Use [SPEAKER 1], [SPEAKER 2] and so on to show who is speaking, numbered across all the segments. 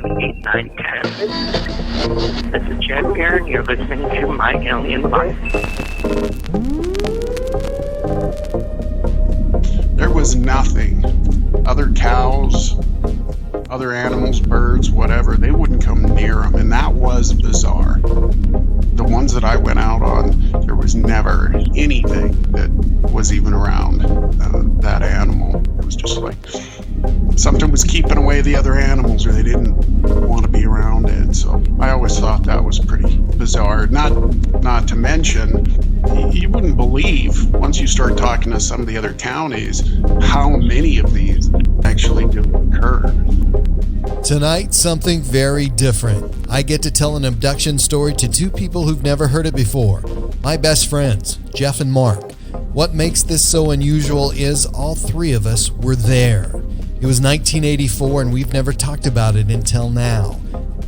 [SPEAKER 1] 7, 8, 9, 10. This is Chad here, and you're listening to My Alien Life.
[SPEAKER 2] There was nothing. Other cows, other animals, birds, whatever, they wouldn't come near them, and that was bizarre. The ones that I went out on, there was never anything that was even around that animal. It was just like something was keeping away the other animals, or they didn't want to be around it. So I always thought that was pretty bizarre. Not to mention, you wouldn't believe, once you start talking to some of the other counties, how many of these actually do occur.
[SPEAKER 3] Tonight, something very different. I get to tell an abduction story to two people who've never heard it before. My best friends, Jeff and Mark. What makes this so unusual is all three of us were there. It was 1984 and we've never talked about it until now.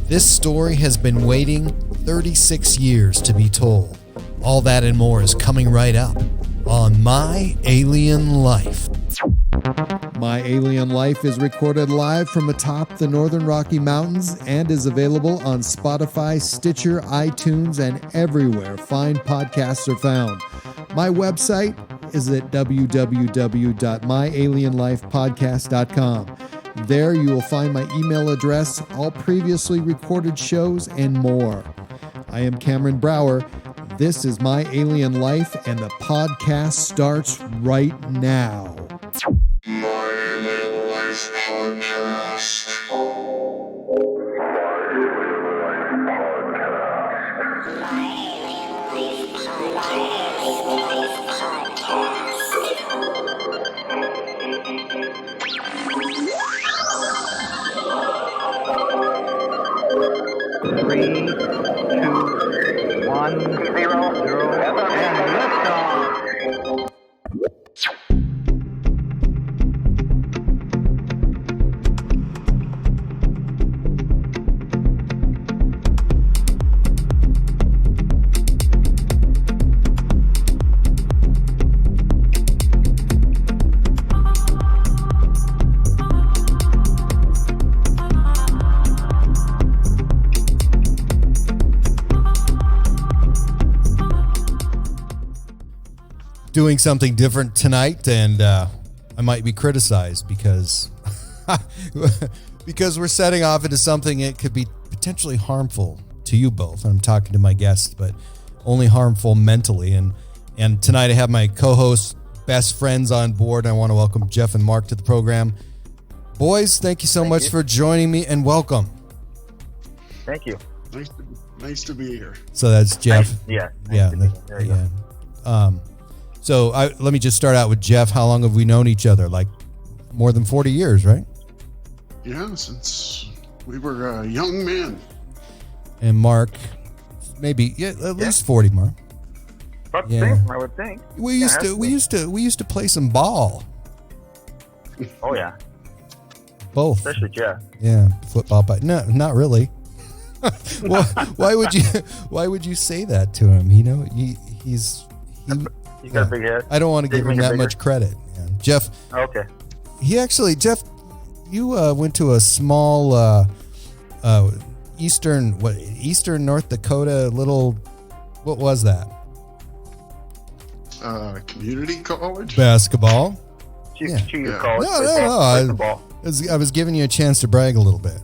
[SPEAKER 3] This story has been waiting 36 years to be told. All that and more is coming right up on My Alien Life. My Alien Life is recorded live from atop the Northern Rocky Mountains and is available on Spotify, Stitcher, iTunes, and everywhere fine podcasts are found. My website is at www.myalienlifepodcast.com. There you will find my email address, all previously recorded shows, and more. I am Cameron Brower. This is My Alien Life, and the podcast starts right now.
[SPEAKER 4] My Alien Life Podcast.
[SPEAKER 1] Three, two, 1, 0, and liftoff.
[SPEAKER 3] Doing something different tonight, and I might be criticized because we're setting off into something that could be potentially harmful to you both. I'm talking to my guests, but only harmful mentally. And tonight I have my co-hosts, best friends on board. I want to welcome Jeff and Mark to the program. Boys, thank you so much for joining me, and welcome.
[SPEAKER 1] Thank you.
[SPEAKER 2] Nice to be here.
[SPEAKER 3] So that's Jeff.
[SPEAKER 1] Yeah.
[SPEAKER 3] There you go. So let me just start out with Jeff. How long have we known each other? Like more than 40 years, right?
[SPEAKER 2] Yeah, since we were young men.
[SPEAKER 3] And Mark, maybe at least 40, Mark.
[SPEAKER 1] About the same, I would think.
[SPEAKER 3] We used to play some ball.
[SPEAKER 1] Oh yeah.
[SPEAKER 3] Both.
[SPEAKER 1] Especially Jeff.
[SPEAKER 3] Yeah, football, but no, not really. Why would you say that to him? You know, he's.
[SPEAKER 1] You got a big head.
[SPEAKER 3] I don't want to give him that much credit. Yeah. Jeff.
[SPEAKER 1] Okay.
[SPEAKER 3] Jeff, you went to a small eastern North Dakota little, what was that?
[SPEAKER 2] Community college?
[SPEAKER 3] Basketball.
[SPEAKER 1] Junior college.
[SPEAKER 3] No. I was giving you a chance to brag a little bit.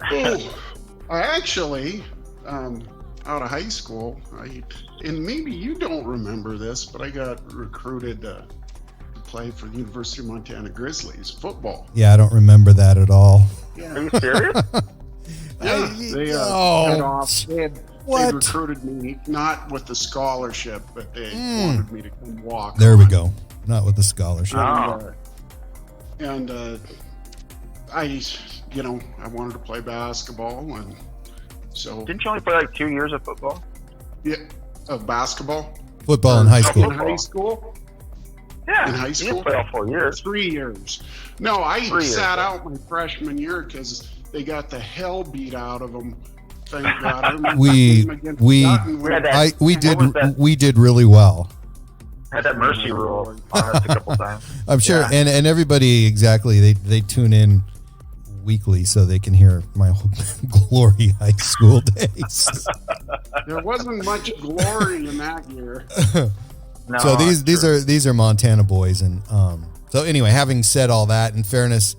[SPEAKER 2] I actually, out of high school, and maybe you don't remember this, but I got recruited to play for the University of Montana Grizzlies football.
[SPEAKER 3] Yeah, I don't remember that at all.
[SPEAKER 2] Yeah.
[SPEAKER 1] Are you serious?
[SPEAKER 2] They recruited me, not with the scholarship, but they wanted me to come walk.
[SPEAKER 3] There we go. Not with the scholarship.
[SPEAKER 2] And I wanted to play basketball, and so.
[SPEAKER 1] Didn't you only play like 2 years of football?
[SPEAKER 2] Yeah, of basketball.
[SPEAKER 3] Football in high school.
[SPEAKER 2] In high school?
[SPEAKER 1] Yeah.
[SPEAKER 2] In high school?
[SPEAKER 1] You didn't play all 4 years.
[SPEAKER 2] 3 years. No, I sat out my freshman year because they got the hell beat out of them. Thank God.
[SPEAKER 3] We did really well.
[SPEAKER 1] Had that mercy rule on us a couple times.
[SPEAKER 3] I'm sure, and everybody they tune in weekly so they can hear my glory high school days.
[SPEAKER 2] There wasn't much glory in that year.
[SPEAKER 1] No,
[SPEAKER 3] So these are Montana boys, and so anyway, having said all that, in fairness,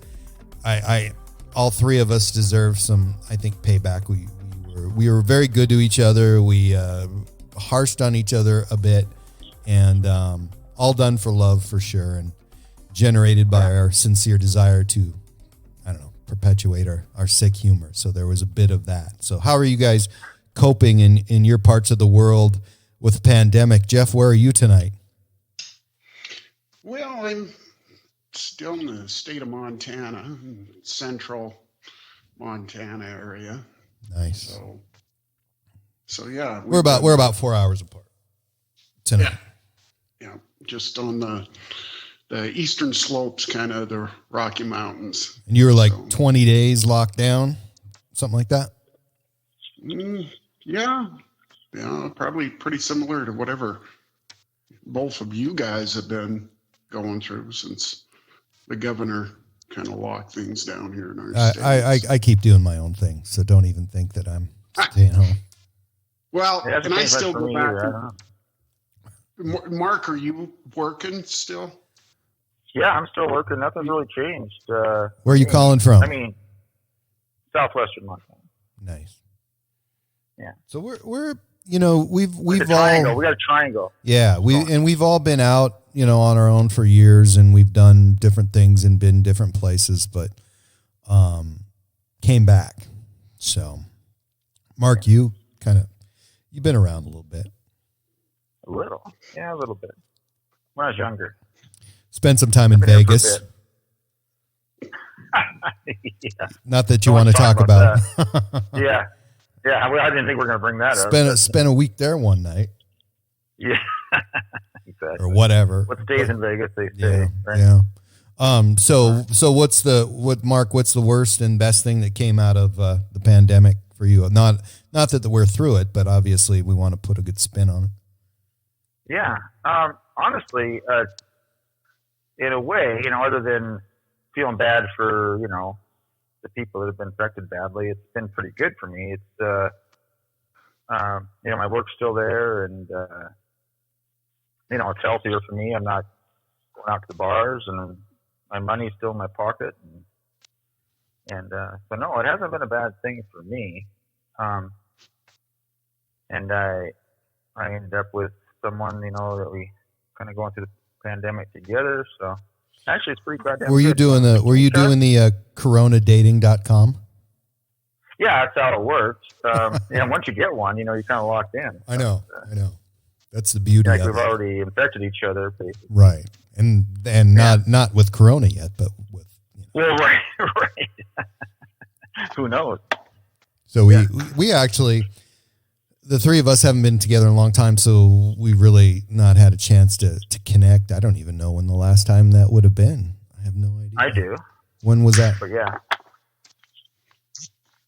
[SPEAKER 3] I all three of us deserve some, I think, payback. We were very good to each other. We harshed on each other a bit, and all done for love for sure, and generated by our sincere desire to, I don't know, perpetuate our sick humor. So there was a bit of that. So how are you guys coping in your parts of the world with the pandemic? Jeff, where are you tonight?
[SPEAKER 2] Well, I'm still in the state of Montana, central Montana area.
[SPEAKER 3] Nice.
[SPEAKER 2] So yeah,
[SPEAKER 3] We're about 4 hours apart tonight.
[SPEAKER 2] Yeah, just on the eastern slopes, kind of the Rocky Mountains.
[SPEAKER 3] And you were like 20 days locked down, something like that?
[SPEAKER 2] Yeah, probably pretty similar to whatever both of you guys have been going through since the governor kind of locked things down here in our state.
[SPEAKER 3] I keep doing my own thing, so don't even think that I'm staying home.
[SPEAKER 2] Well,
[SPEAKER 1] Yeah,
[SPEAKER 2] can I still
[SPEAKER 1] for
[SPEAKER 2] go
[SPEAKER 1] me
[SPEAKER 2] back?
[SPEAKER 1] either, I don't know.
[SPEAKER 2] Mark, are you working still?
[SPEAKER 1] Yeah, I'm still working. Nothing's really changed.
[SPEAKER 3] Where are you calling from?
[SPEAKER 1] I mean, southwestern Montana.
[SPEAKER 3] Nice.
[SPEAKER 1] Yeah.
[SPEAKER 3] So we're we've
[SPEAKER 1] We
[SPEAKER 3] all
[SPEAKER 1] got a triangle.
[SPEAKER 3] Yeah, we've all been out, on our own for years, and we've done different things and been different places, but came back. So, Mark, you've been around a little bit.
[SPEAKER 1] A little bit. When I was younger.
[SPEAKER 3] Spent some time in
[SPEAKER 1] Been here for a
[SPEAKER 3] Vegas.
[SPEAKER 1] bit. Yeah.
[SPEAKER 3] Not that you
[SPEAKER 1] Don't
[SPEAKER 3] want to talk about.
[SPEAKER 1] Yeah. Yeah. I didn't think we were going to bring that up.
[SPEAKER 3] Spent a week there one night.
[SPEAKER 1] Yeah. Exactly.
[SPEAKER 3] Or whatever.
[SPEAKER 1] What stays in Vegas, they stay.
[SPEAKER 3] Yeah.
[SPEAKER 1] Right?
[SPEAKER 3] Yeah. So what's the worst and best thing that came out of the pandemic for you? Not that we're through it, but obviously we want to put a good spin on it.
[SPEAKER 1] Yeah. Honestly, in a way, other than feeling bad for, the people that have been affected badly, it's been pretty good for me. It's, my work's still there, and, it's healthier for me. I'm not going out to the bars, and my money's still in my pocket. So no, it hasn't been a bad thing for me. And I ended up with someone, that we kind of going through the pandemic together. So actually it's pretty goddamn
[SPEAKER 3] Were you
[SPEAKER 1] good.
[SPEAKER 3] doing the coronadating.com?
[SPEAKER 1] Yeah, that's how it works. Once you get one, you're kind of locked in.
[SPEAKER 3] I know. That's the beauty
[SPEAKER 1] Like
[SPEAKER 3] of
[SPEAKER 1] we've
[SPEAKER 3] it.
[SPEAKER 1] already infected each other, basically.
[SPEAKER 3] Right. And not with corona yet, but with
[SPEAKER 1] Well, right. Who knows?
[SPEAKER 3] So we actually, the three of us haven't been together in a long time, so we really not had a chance to connect. I don't even know when the last time that would have been. I have no idea.
[SPEAKER 1] I do.
[SPEAKER 3] When was that?
[SPEAKER 1] But yeah.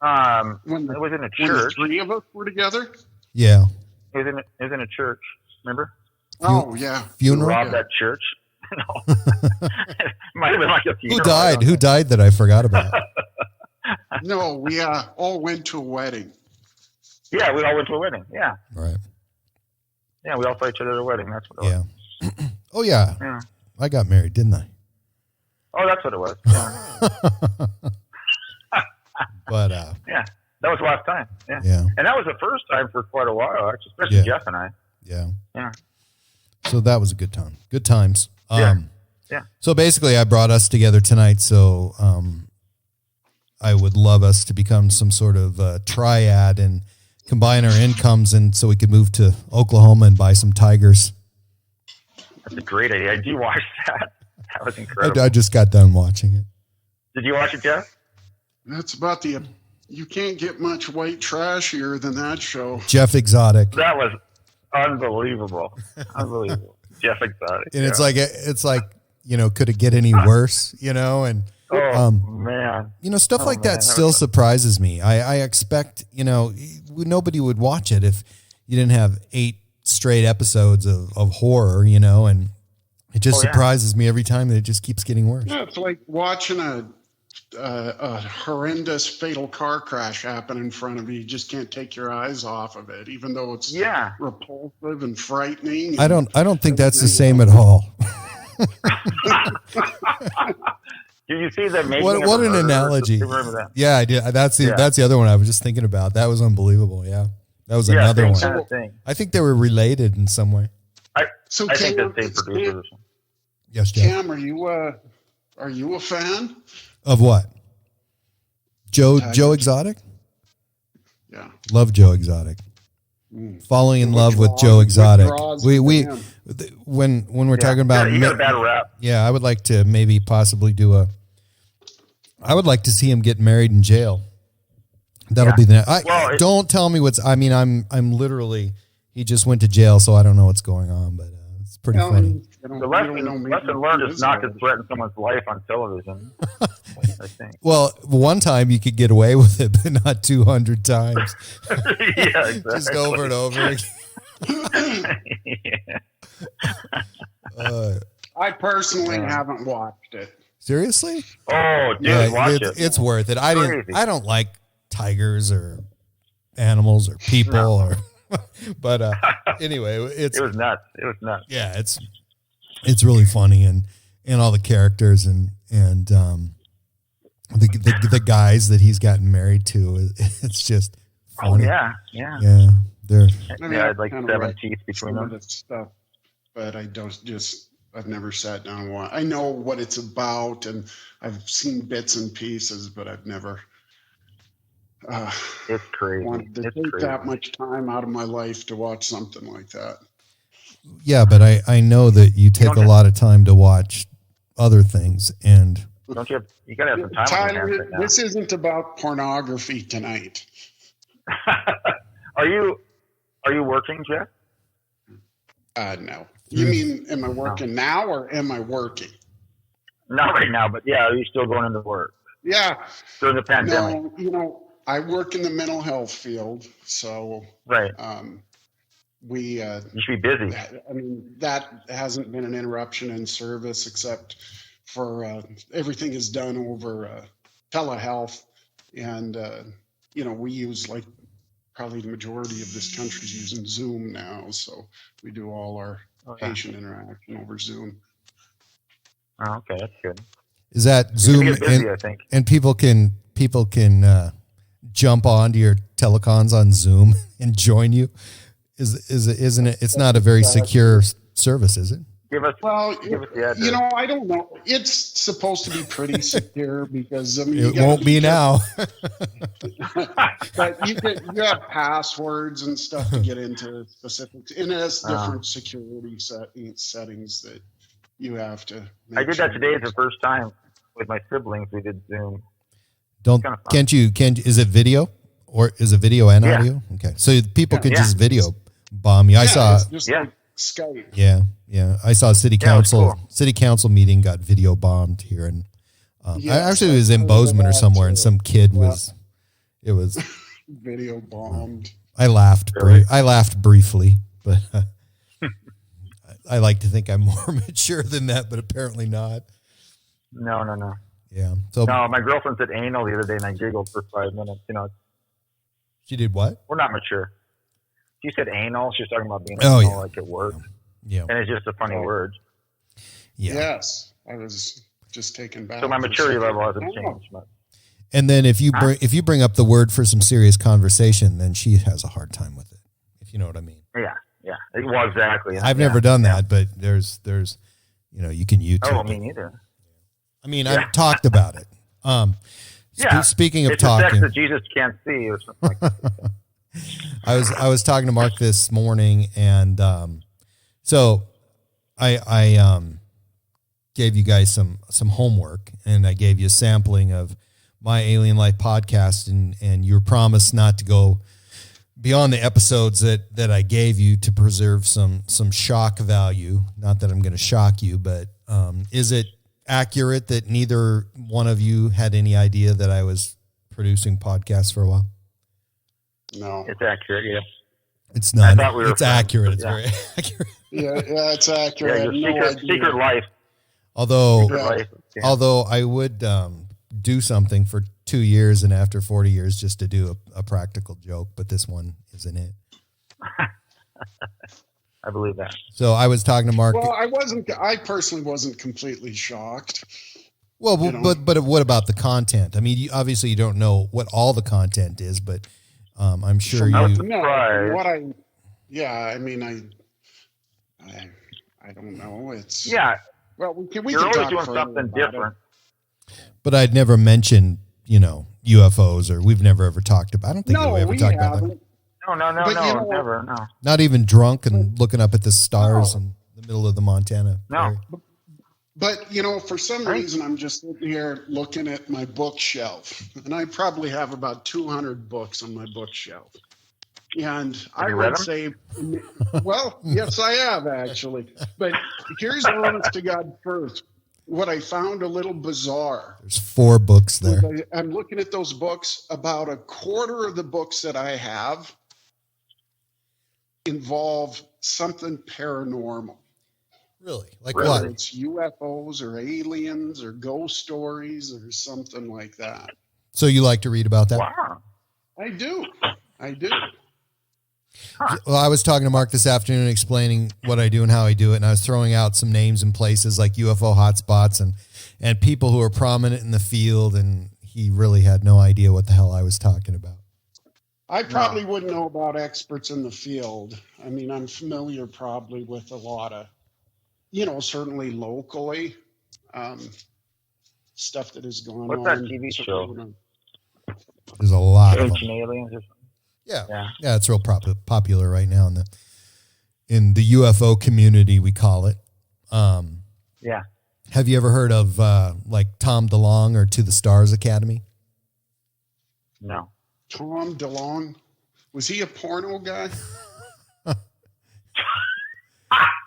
[SPEAKER 1] It was in a
[SPEAKER 2] When the
[SPEAKER 1] church.
[SPEAKER 2] three of us were together?
[SPEAKER 3] Yeah.
[SPEAKER 1] It was in a church. Remember?
[SPEAKER 2] Oh, yeah.
[SPEAKER 3] Funeral?
[SPEAKER 1] Robbed that church. No. Might have been like a funeral.
[SPEAKER 3] Who died? Who died that I forgot about?
[SPEAKER 2] No, we all went to a wedding.
[SPEAKER 1] Yeah, we all went to a wedding. Yeah.
[SPEAKER 3] Right.
[SPEAKER 1] Yeah, we all saw each other at a wedding. That's what it was.
[SPEAKER 3] Yeah. Oh, yeah.
[SPEAKER 1] Yeah.
[SPEAKER 3] I got married, didn't I?
[SPEAKER 1] Oh, that's what it was. Yeah.
[SPEAKER 3] But
[SPEAKER 1] Yeah. That was the last time. Yeah.
[SPEAKER 3] yeah.
[SPEAKER 1] And that was the first time for quite a while, actually, especially Jeff and I.
[SPEAKER 3] Yeah.
[SPEAKER 1] Yeah.
[SPEAKER 3] So that was a good time. Good times.
[SPEAKER 1] Yeah.
[SPEAKER 3] So basically I brought us together tonight. So I would love us to become some sort of triad and combine our incomes, and so we could move to Oklahoma and buy some tigers.
[SPEAKER 1] That's a great idea. Did you watch that? That was incredible.
[SPEAKER 3] I just got done watching it.
[SPEAKER 1] Did you watch it, Jeff?
[SPEAKER 2] That's about you can't get much white trashier than that show.
[SPEAKER 3] Jeff Exotic.
[SPEAKER 1] That was unbelievable. Unbelievable. Jeff Exotic.
[SPEAKER 3] And it's like, could it get any worse, and
[SPEAKER 1] man.
[SPEAKER 3] stuff like that still surprises me. I expect, nobody would watch it if you didn't have 8 straight episodes of horror, and it just surprises me every time that it just keeps getting worse.
[SPEAKER 2] Yeah, it's like watching a horrendous fatal car crash happen in front of you. You just can't take your eyes off of it, even though it's repulsive and frightening.
[SPEAKER 3] I don't think that's the same at all.
[SPEAKER 1] Did you see the making
[SPEAKER 3] What an analogy. Yeah, I did. That's the other one I was just thinking about. That was unbelievable. Yeah. That was another one.
[SPEAKER 1] Kind of thing.
[SPEAKER 3] I think they were related in some way.
[SPEAKER 1] I think that's same producers.
[SPEAKER 3] Yes, Jeff.
[SPEAKER 2] Cam, are you a fan?
[SPEAKER 3] Of what? Joe Exotic?
[SPEAKER 2] Yeah.
[SPEAKER 3] Love Joe Exotic. Falling in love with Joe Exotic. When we're talking about,
[SPEAKER 1] you got a bad rap.
[SPEAKER 3] Yeah, I would like to maybe possibly I would like to see him get married in jail. That'll be the. Don't tell me what's. I mean, I'm literally. He just went to jail, so I don't know what's going on, but it's pretty funny.
[SPEAKER 1] The lesson learned is not to threaten someone's life on television. I think.
[SPEAKER 3] Well, one time you could get away with it, but not 200 times.
[SPEAKER 1] Yeah, exactly.
[SPEAKER 3] Just go over and over again.
[SPEAKER 2] I personally haven't watched it.
[SPEAKER 3] Seriously?
[SPEAKER 1] Oh, dude, watch it.
[SPEAKER 3] It's worth it. I don't like tigers or animals or people but anyway, it was
[SPEAKER 1] nuts.
[SPEAKER 3] Yeah, it's really funny and all the characters and the guys that he's gotten married to. It's just funny.
[SPEAKER 1] Yeah.
[SPEAKER 2] I'd
[SPEAKER 1] like 7 teeth between them.
[SPEAKER 2] Stuff, but I've never sat down and watched. I know what it's about, and I've seen bits and pieces, but I've never.
[SPEAKER 1] It's crazy.
[SPEAKER 2] Wanted to take that much time out of my life to watch something like that.
[SPEAKER 3] Yeah, but I know that you take a lot of time to watch other things, and
[SPEAKER 1] don't you? You gotta have some time.
[SPEAKER 2] Tyler, this isn't about pornography tonight.
[SPEAKER 1] Are you working, Jeff?
[SPEAKER 2] No. You mean, am I working now or am I working?
[SPEAKER 1] Not right now, but yeah, are you still going into work?
[SPEAKER 2] Yeah.
[SPEAKER 1] During the pandemic.
[SPEAKER 2] No, I work in the mental health field, so
[SPEAKER 1] right.
[SPEAKER 2] You
[SPEAKER 1] should be busy.
[SPEAKER 2] I mean, that hasn't been an interruption in service, except for everything is done over telehealth, and we use probably the majority of this country's using Zoom now, so we do all our patient interaction over Zoom.
[SPEAKER 1] Oh, okay, that's good.
[SPEAKER 3] Is that Zoom?
[SPEAKER 1] Busy, I think.
[SPEAKER 3] And people can jump onto your telecons on Zoom and join you. Isn't it? It's not a very secure service, is it?
[SPEAKER 1] Give us the address.
[SPEAKER 2] I don't know. It's supposed to be pretty secure because
[SPEAKER 3] it won't be now.
[SPEAKER 2] But you have passwords and stuff to get into specifics, and it has different security settings that you have to.
[SPEAKER 1] I did that today the first time with my siblings. We did Zoom.
[SPEAKER 3] Can't you? Is it video or is it video and audio? Okay, so people could just video bomb you. I saw.
[SPEAKER 2] Like Skype.
[SPEAKER 3] Yeah. I saw a city council meeting got video bombed here, and I actually was in Bozeman or somewhere, and some kid was
[SPEAKER 2] video bombed.
[SPEAKER 3] I laughed. I laughed briefly, but I like to think I'm more mature than that, but apparently not.
[SPEAKER 1] No.
[SPEAKER 3] Yeah.
[SPEAKER 1] So my girlfriend said anal the other day, and I giggled for 5 minutes.
[SPEAKER 3] She did what?
[SPEAKER 1] We're not mature. She said anal. She was talking about being anal like at work. Yeah. And it's just a funny word.
[SPEAKER 3] Yeah.
[SPEAKER 2] Yes. I was just taken back.
[SPEAKER 1] So my maturity level hasn't changed much.
[SPEAKER 3] And then if you bring up the word for some serious conversation, then she has a hard time with it. If you know what I mean.
[SPEAKER 1] Yeah. Well, exactly.
[SPEAKER 3] I've never done that, but there's you can YouTube.
[SPEAKER 1] Oh, me neither.
[SPEAKER 3] I mean, I've talked about it. Speaking of talking,
[SPEAKER 1] it's a sex that Jesus can't see or something like that.
[SPEAKER 3] I was talking to Mark this morning, and so I gave you guys some homework, and I gave you a sampling of my Alien Life podcast, and your promise not to go beyond the episodes that I gave you to preserve some shock value. Not that I'm going to shock you, but is it accurate that neither one of you had any idea that I was producing podcasts for a while?
[SPEAKER 2] No,
[SPEAKER 1] it's accurate. Yeah,
[SPEAKER 3] it's not. It's accurate. It's very accurate.
[SPEAKER 2] Yeah, it's accurate.
[SPEAKER 1] Yeah, your secret life.
[SPEAKER 3] Although I would do something for 2 years and after 40 years just to do a practical joke, but this one isn't it.
[SPEAKER 1] I believe that.
[SPEAKER 3] So I was talking to Mark.
[SPEAKER 2] Well, I personally wasn't completely shocked.
[SPEAKER 3] Well, but what about the content? I mean, obviously you don't know what all the content is, but I'm sure you.
[SPEAKER 2] I don't know. It's Well, we can
[SPEAKER 1] You're always
[SPEAKER 2] talk
[SPEAKER 1] doing
[SPEAKER 2] further
[SPEAKER 1] something
[SPEAKER 2] about
[SPEAKER 1] different.
[SPEAKER 3] But I'd never mentioned, UFOs, or we've never ever talked about. I don't think we ever talked about them.
[SPEAKER 1] No, never, no.
[SPEAKER 3] Not even drunk and looking up at the stars in the middle of the Montana.
[SPEAKER 1] No.
[SPEAKER 3] area.
[SPEAKER 2] But, for some reason, I'm just sitting here looking at my bookshelf, and I probably have about 200 books on my bookshelf. And I would say, well, yes, I have actually. But here's honest to God first. What I found a little bizarre.
[SPEAKER 3] There's 4 books there.
[SPEAKER 2] I'm looking at those books. About a quarter of the books that I have involve something paranormal.
[SPEAKER 3] Really? Like
[SPEAKER 2] Whether
[SPEAKER 3] what?
[SPEAKER 2] it's UFOs or aliens or ghost stories or something like that.
[SPEAKER 3] So you like to read about that?
[SPEAKER 1] Wow.
[SPEAKER 2] I do.
[SPEAKER 3] Well, I was talking to Mark this afternoon explaining what I do and how I do it, and I was throwing out some names and places like UFO hotspots and people who are prominent in the field, and he really had no idea what the hell I was talking about.
[SPEAKER 2] I probably wouldn't know about experts in the field. I mean, I'm familiar probably with a lot of, certainly locally, stuff that has gone on.
[SPEAKER 1] What's that TV show?
[SPEAKER 3] There's a lot of them.
[SPEAKER 1] Ancient Aliens or something?
[SPEAKER 3] Yeah, it's real popular right now in the UFO community, we call it.
[SPEAKER 1] Yeah.
[SPEAKER 3] Have you ever heard of like Tom DeLonge or To the Stars Academy?
[SPEAKER 1] No.
[SPEAKER 2] Tom DeLonge? Was he a porno guy?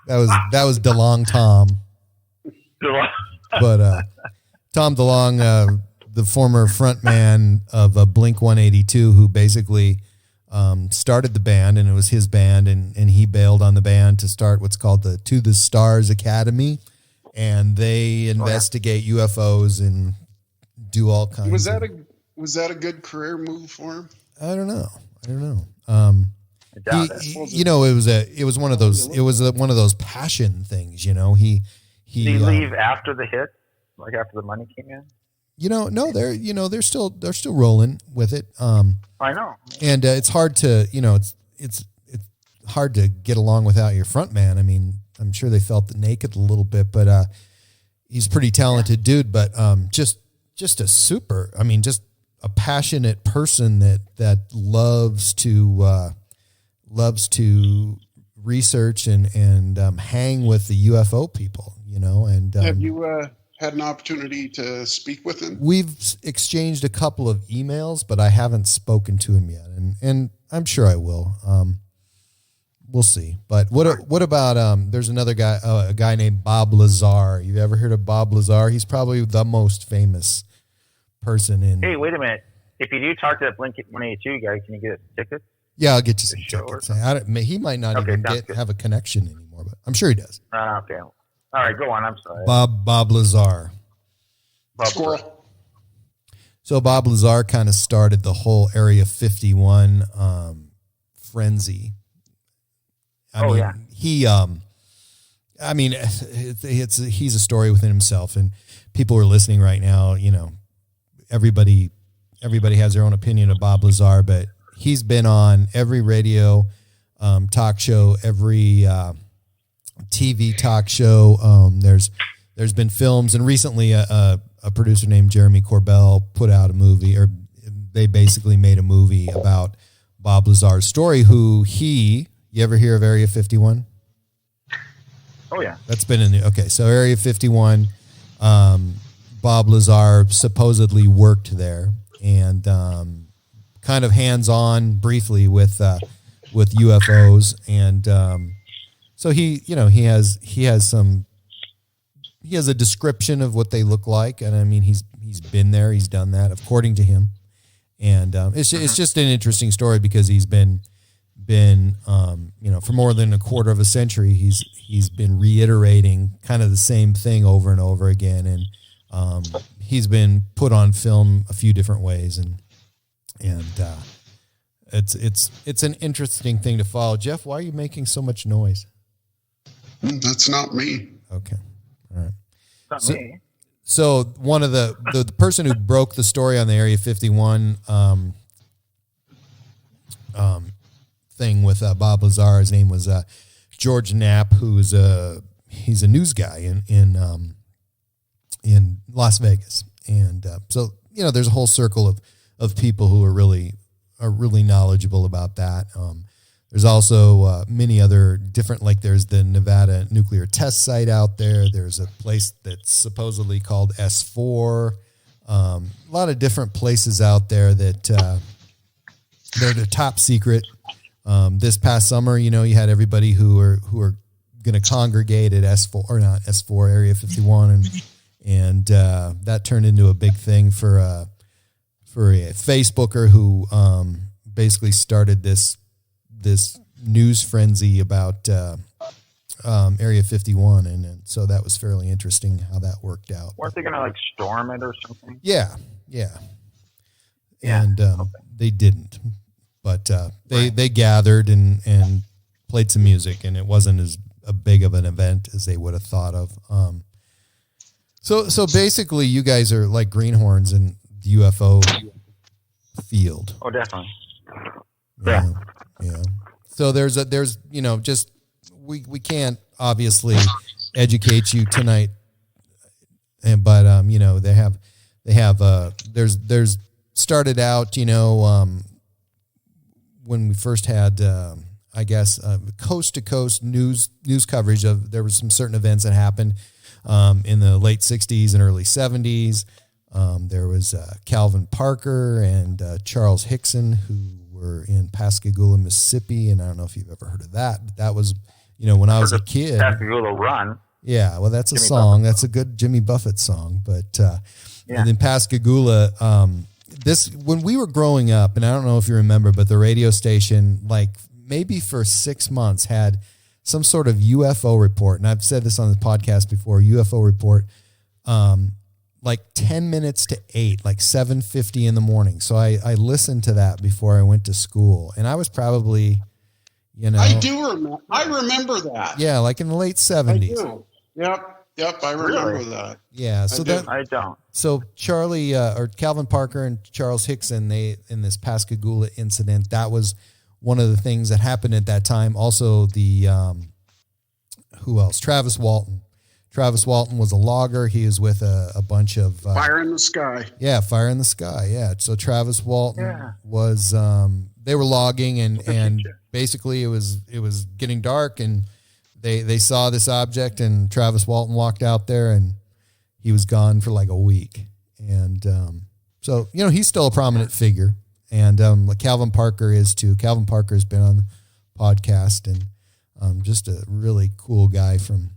[SPEAKER 3] That was DeLonge Tom. But Tom DeLonge, the former frontman of Blink 182, who basically started the band, and it was his band, and he bailed on the band to start what's called the To the Stars Academy, and they investigate UFOs and do all kinds.
[SPEAKER 2] Was that a good career move for him?
[SPEAKER 3] I don't know.
[SPEAKER 1] I doubt it.
[SPEAKER 3] It was one of those passion things. Did
[SPEAKER 1] he leave after the hit, like after the money came in?
[SPEAKER 3] No, they're still rolling with it.
[SPEAKER 1] I know.
[SPEAKER 3] And it's hard to, it's hard to get along without your front man. I mean, I'm sure they felt naked a little bit, but he's a pretty talented dude, but just a passionate person that loves to research and hang with the UFO people, and
[SPEAKER 2] have you had an opportunity to speak with him?
[SPEAKER 3] We've exchanged a couple of emails, but I haven't spoken to him yet, and I'm sure I will. We'll see. But what about there's another guy, a guy named Bob Lazar. You ever heard of Bob Lazar? He's probably the most famous person in.
[SPEAKER 1] Hey, wait a minute. If you do talk to that Blink 182 guy, can you get tickets?
[SPEAKER 3] Yeah, I'll get you some tickets. He might not even have a connection anymore, but I'm sure he does.
[SPEAKER 1] Okay. All right, go on. I'm sorry.
[SPEAKER 3] Bob Lazar.
[SPEAKER 2] Squirrel.
[SPEAKER 3] So Bob Lazar kind of started the whole Area 51 frenzy. He's a story within himself, and people who are listening right now, everybody has their own opinion of Bob Lazar, but he's been on every radio talk show, every TV talk show. There's been films, and recently a producer named Jeremy Corbell put out a movie, or they basically made a movie about Bob Lazar's story. You ever hear of Area 51?
[SPEAKER 1] Oh yeah,
[SPEAKER 3] that's been in the So Area 51, Bob Lazar supposedly worked there, and kind of hands-on briefly with UFOs, and so he has a description of what they look like, and I mean he's been there, he's done that according to him, and it's just an interesting story because he's been for more than a quarter of a century he's been reiterating kind of the same thing over and over again, and he's been put on film a few different ways, and it's an interesting thing to follow. Jeff, why are you making so much noise?
[SPEAKER 2] That's not me.
[SPEAKER 3] Okay, all right.
[SPEAKER 1] It's not me.
[SPEAKER 3] So one of the person who broke the story on the Area 51 thing with Bob Lazar, his name was George Knapp, who's he's a news guy in Las Vegas, and so there's a whole circle of people who are really knowledgeable about that. There's also many other different, like there's the Nevada nuclear test site out there. There's a place that's supposedly called S4. A lot of different places out there that they're the top secret. This past summer, you had everybody who are going to congregate at S4 or not S4 Area 51, and that turned into a big thing for a Facebooker who basically started this news frenzy about Area 51, and so that was fairly interesting how that worked out.
[SPEAKER 1] Weren't they going to storm it or something?
[SPEAKER 3] Yeah. And they didn't, but they gathered and played some music, and it wasn't as big of an event as they would have thought of. So basically, you guys are like greenhorns in the UFO field.
[SPEAKER 1] Oh, definitely.
[SPEAKER 3] Yeah. So there's just we can't obviously educate you tonight, but they have there's started out when we first had coast to coast news coverage of, there was some certain events that happened in the late 60s and early 70s. There was Calvin Parker and Charles Hickson, who were in Pascagoula, Mississippi, and I don't know if you've ever heard of that, but that was, when I was a kid.
[SPEAKER 1] Pascagoula Run.
[SPEAKER 3] Yeah, well, that's a
[SPEAKER 1] Jimmy
[SPEAKER 3] song.
[SPEAKER 1] Buffett.
[SPEAKER 3] That's a good Jimmy Buffett song. But and then Pascagoula, when we were growing up, and I don't know if you remember, but the radio station, like maybe for 6 months, had some sort of UFO report, and I've said this on the podcast before, UFO report, like 10 minutes to 8, like 7:50 in the morning. So I listened to that before I went to school, and I was probably,
[SPEAKER 2] I do remember. I remember that.
[SPEAKER 3] Yeah, like in the late 70s.
[SPEAKER 2] I do. Yep. I remember that.
[SPEAKER 3] Yeah. So
[SPEAKER 1] I don't.
[SPEAKER 3] So Charlie or Calvin Parker and Charles Hickson, they in this Pascagoula incident, that was one of the things that happened at that time. Also, the who else? Travis Walton. Travis Walton was a logger. He was with a bunch of
[SPEAKER 2] Fire in the Sky.
[SPEAKER 3] Yeah, Fire in the Sky. Yeah. So Travis Walton was they were logging, and basically it was getting dark, and they saw this object, and Travis Walton walked out there, and he was gone for like a week. And so he's still a prominent figure, and like Calvin Parker is too. Calvin Parker has been on the podcast, and just a really cool guy from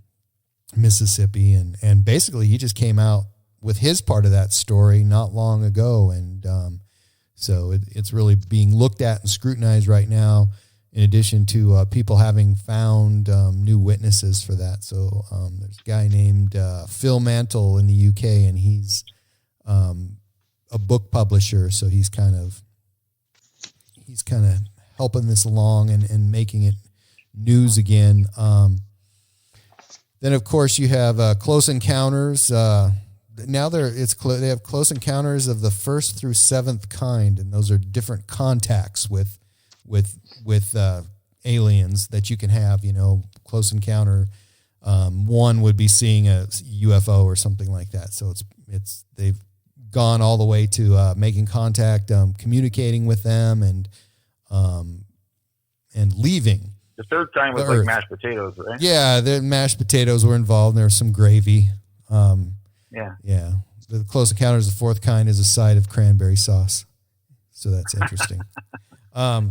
[SPEAKER 3] Mississippi, and basically he just came out with his part of that story not long ago, and so it's really being looked at and scrutinized right now, in addition to people having found new witnesses for that. So there's a guy named Phil Mantle in the UK, and he's a book publisher, so he's kind of helping this along and making it news again. Then, of course, you have Close Encounters. Now they have Close Encounters of the First through Seventh Kind, and those are different contacts with aliens that you can have. Close encounter. One would be seeing a UFO or something like that. So they've gone all the way to making contact, communicating with them, and leaving.
[SPEAKER 1] The third kind was like mashed potatoes, right? Yeah,
[SPEAKER 3] the mashed potatoes were involved. And there was some gravy. Yeah. The Close Encounters of the Fourth Kind is a side of cranberry sauce. So that's interesting.
[SPEAKER 1] Yeah.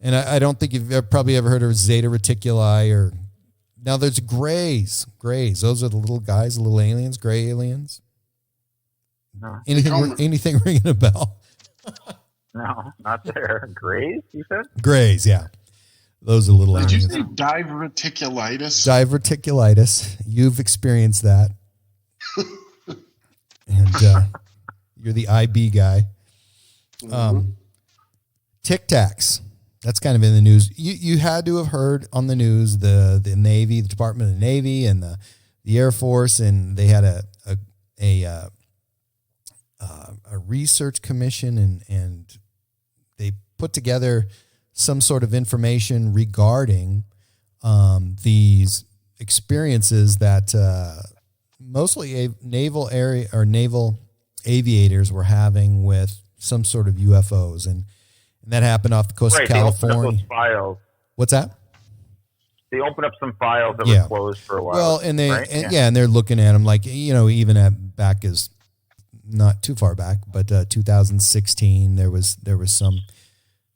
[SPEAKER 3] And I don't think you've probably ever heard of Zeta Reticuli now there's grays. Those are the little guys, the little aliens, gray aliens.
[SPEAKER 1] No.
[SPEAKER 3] Anything ringing a bell?
[SPEAKER 1] No, not there. Grays, you said?
[SPEAKER 3] Grays, yeah. Those are little
[SPEAKER 2] aliens.
[SPEAKER 3] Did
[SPEAKER 2] you say diverticulitis?
[SPEAKER 3] Diverticulitis. You've experienced that. and you're the IB guy. Tic Tacs. That's kind of in the news. You had to have heard on the news the Navy, the Department of the Navy, and the Air Force, and they had a research commission, and they put together some sort of information regarding these experiences that mostly naval aviators were having with some sort of UFOs, and that happened off the coast of California.
[SPEAKER 1] They opened up those files.
[SPEAKER 3] What's that?
[SPEAKER 1] They opened up some files that were closed for a while.
[SPEAKER 3] Well, and they
[SPEAKER 1] right?
[SPEAKER 3] and they're looking at them like, even at back as not too far back, but 2016 there was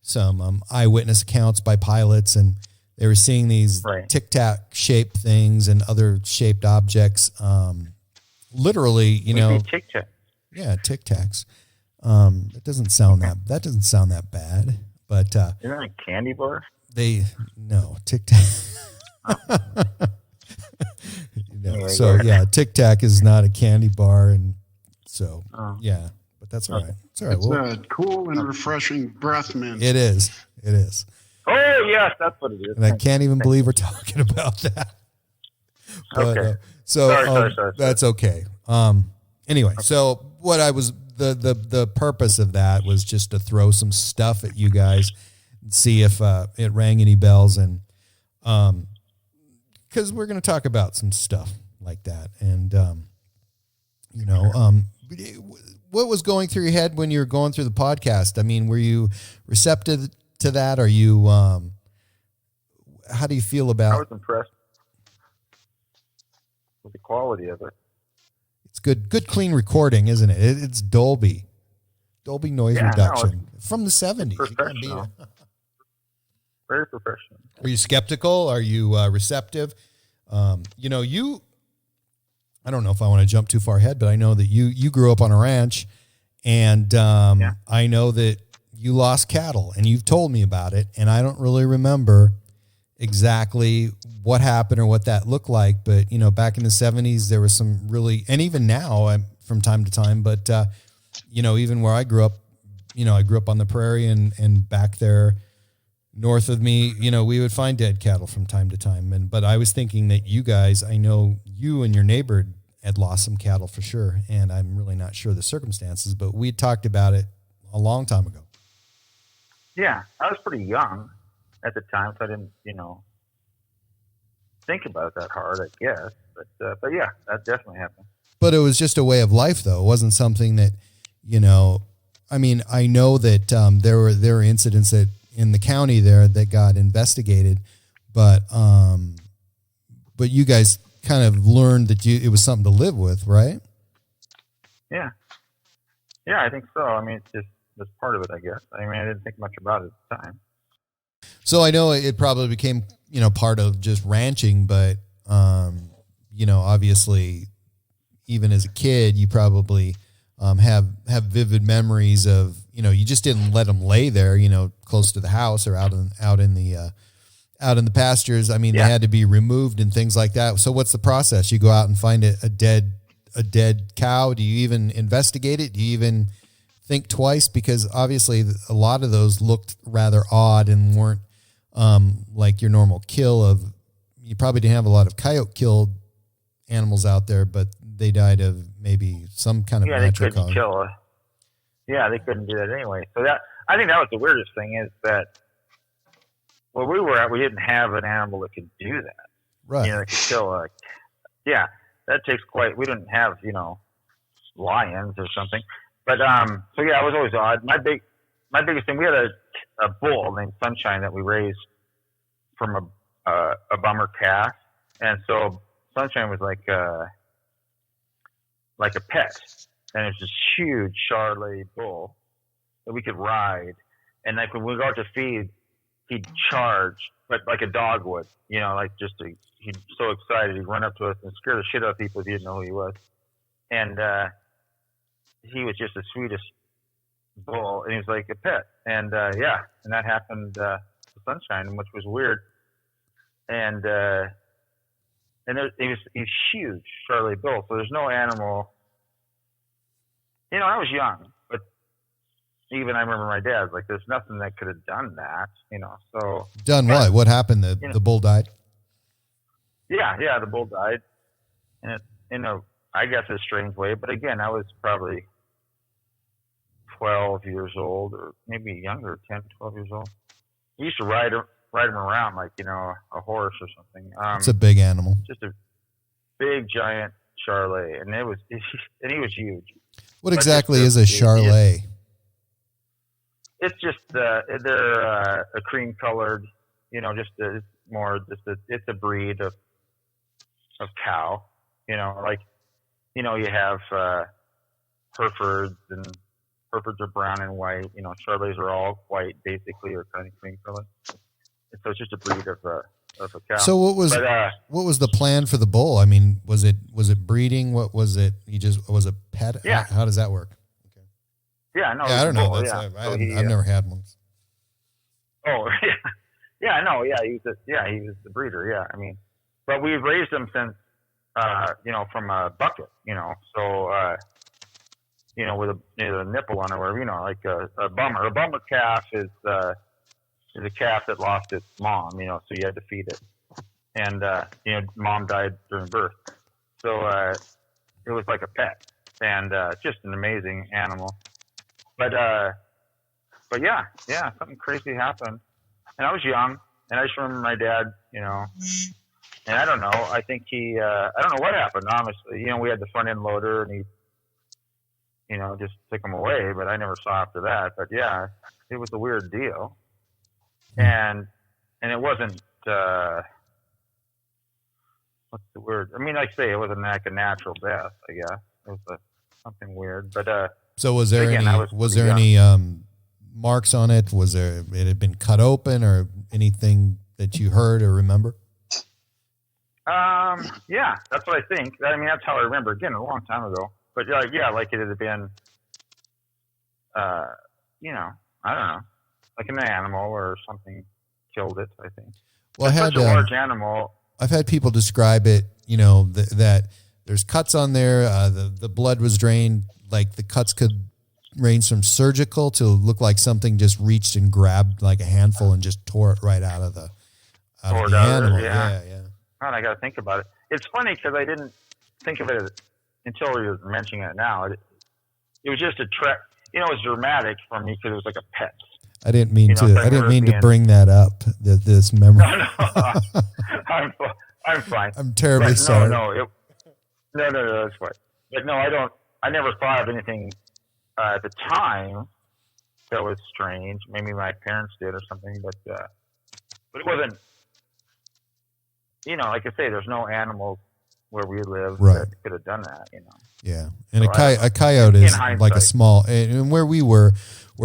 [SPEAKER 3] some eyewitness accounts by pilots, and they were seeing these Tic Tac shaped things and other shaped objects. Literally,
[SPEAKER 1] Tic Tac.
[SPEAKER 3] Yeah, Tic Tacs. It doesn't sound that bad, but
[SPEAKER 1] isn't that a candy bar?
[SPEAKER 3] Tic Tac. Tic Tac is not a candy bar, and so but that's all right. It's all right.
[SPEAKER 2] It's a cool and refreshing breath mint.
[SPEAKER 3] It is.
[SPEAKER 1] Oh yes, that's what it is.
[SPEAKER 3] And I can't even believe we're talking about that. But,
[SPEAKER 1] okay.
[SPEAKER 3] Sorry. That's okay. Anyway, so what I was the purpose of that was just to throw some stuff at you guys and see if it rang any bells, and because we're going to talk about some stuff like that, and what was going through your head when you were going through the podcast? I mean, were you receptive to that? Are you how do you feel about?
[SPEAKER 1] I was impressed with the quality of it.
[SPEAKER 3] It's good clean recording, isn't it? It's Dolby noise reduction from the 70s.
[SPEAKER 1] Professional. Very professional.
[SPEAKER 3] Are you skeptical? Are you receptive? I don't know if I want to jump too far ahead, but I know that you grew up on a ranch, and I know that you lost cattle, and you've told me about it, and I don't really remember exactly what happened or what that looked like. But, back in the 70s, there was some really, and even now from time to time, but, even where I grew up, I grew up on the prairie, and back there north of me, we would find dead cattle from time to time. But I was thinking that you guys, I know you and your neighbor had lost some cattle for sure. And I'm really not sure the circumstances, but we talked about it a long time ago.
[SPEAKER 1] Yeah. I was pretty young at the time, so I didn't, think about it that hard, I guess. But yeah, that definitely happened.
[SPEAKER 3] But it was just a way of life, though. It wasn't something that, I mean, I know that there were incidents that in the county there that got investigated, but you guys kind of learned that it was something to live with, right?
[SPEAKER 1] Yeah. Yeah, I think so. I mean, it's part of it, I guess. I mean, I didn't think much about it at the time.
[SPEAKER 3] So I know it probably became, part of just ranching, but, obviously even as a kid, you probably have vivid memories of, you just didn't let them lay there, close to the house or out in the pastures. I mean, they had to be removed and things like that. So what's the process? You go out and find a dead cow. Do you even investigate it? Do you even think twice? Because obviously a lot of those looked rather odd and weren't like your normal kill of, you probably didn't have a lot of coyote killed animals out there, but they died of maybe some kind of natural cause.
[SPEAKER 1] They couldn't do that anyway. So I think that was the weirdest thing, is that where we were at, we didn't have an animal that could do that.
[SPEAKER 3] Right.
[SPEAKER 1] That could kill that takes we didn't have, lions or something. But, so yeah, it was always odd. My biggest thing, we had a bull named Sunshine that we raised from a bummer calf. And so Sunshine was like a pet. And it's this huge Charolais bull that we could ride. And like when we go out to feed, he'd charge, but like a dog would, he'd so excited, he'd run up to us and scare the shit out of people if he didn't know who he was. And he was just the sweetest bull, and he was like a pet. And and that happened to Sunshine, which was weird. And he's huge, Charolais bull. So there's no animal I was young, but even I remember my dad, like, there's nothing that could have done that, so.
[SPEAKER 3] Done what? What happened? The bull died?
[SPEAKER 1] Yeah, the bull died. And it, I guess in a strange way, but again, I was probably 12 years old, or maybe younger, 10, 12 years old. We used to ride him around like, a horse or something.
[SPEAKER 3] It's a big animal.
[SPEAKER 1] Just a big, giant Charolais, and he was huge.
[SPEAKER 3] What exactly is a Charolais?
[SPEAKER 1] It's just they're a cream colored, it's a breed of cow. You have Herefords, and Herefords are brown and white. Charolais are all white, basically, or kind of cream colored. So it's just a breed of a cow.
[SPEAKER 3] So what was the plan for the bull? I mean, was it breeding? What was it? Was a pet?
[SPEAKER 1] Yeah.
[SPEAKER 3] How does that work? Okay.
[SPEAKER 1] Yeah, no.
[SPEAKER 3] Yeah, I don't know.
[SPEAKER 1] Bull,
[SPEAKER 3] I've never had one.
[SPEAKER 1] Oh, yeah. Yeah, I know. Yeah, he was the breeder. Yeah, I mean, but we've raised him since, from a bucket, so, with a nipple on it, or, like a bummer. A bummer calf is a calf that lost its mom, so you had to feed it. And, mom died during birth. So, it was like a pet, and, just an amazing animal. But yeah, something crazy happened. And I was young, and I just remember my dad, and I don't know, I think I don't know what happened, honestly. We had the front end loader, and he, just took him away, but I never saw after that. But yeah, it was a weird deal. And it wasn't, what's the word? I mean, like I say, it wasn't like a natural death, I guess. It was something weird. But,
[SPEAKER 3] so was there
[SPEAKER 1] again,
[SPEAKER 3] any marks on it? It had been cut open, or anything that you heard or remember?
[SPEAKER 1] Yeah, that's what I think. I mean, that's how I remember. Again, a long time ago. But yeah, like it had been, I don't know, like an animal or something killed it, I think.
[SPEAKER 3] Well,
[SPEAKER 1] it's such a large animal.
[SPEAKER 3] I've had people describe it, that there's cuts on there. The blood was drained, like the cuts could range from surgical to look like something just reached and grabbed like a handful and just tore it right out of the animal. Yeah.
[SPEAKER 1] God, I got to think about it. It's funny because I didn't think of it until you're mentioning it now. It was just a trek. It was dramatic for me because it was like a pet.
[SPEAKER 3] I didn't mean to bring that up. This memory.
[SPEAKER 1] No, I'm fine.
[SPEAKER 3] I'm terribly sorry.
[SPEAKER 1] No, that's fine. But no, I don't. I never thought of anything at the time that was strange. Maybe my parents did or something, but it wasn't. Like I say, there's no animals where we live that could have done that.
[SPEAKER 3] Yeah, and so a coyote is like a small. And where we're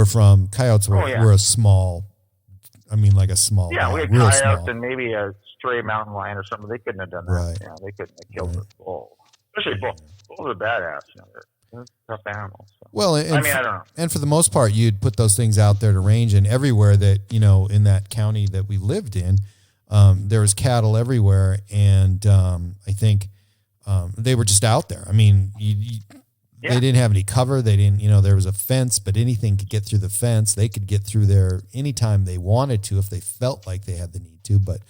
[SPEAKER 3] from, coyotes were a small. I mean, like a small.
[SPEAKER 1] Yeah, we had
[SPEAKER 3] real
[SPEAKER 1] coyotes
[SPEAKER 3] small.
[SPEAKER 1] and maybe a stray mountain lion or something. They couldn't have done that.
[SPEAKER 3] Right.
[SPEAKER 1] Yeah, they couldn't have killed a bull. Especially bulls. Bulls are badass. They're tough animals. So.
[SPEAKER 3] Well,
[SPEAKER 1] I don't know.
[SPEAKER 3] And for the most part, you'd put those things out there to range, and everywhere that in that county that we lived in, there was cattle everywhere, and I think they were just out there. I mean, they didn't have any cover. They didn't, there was a fence, but anything could get through the fence. They could get through there anytime they wanted to if they felt like they had the need to. But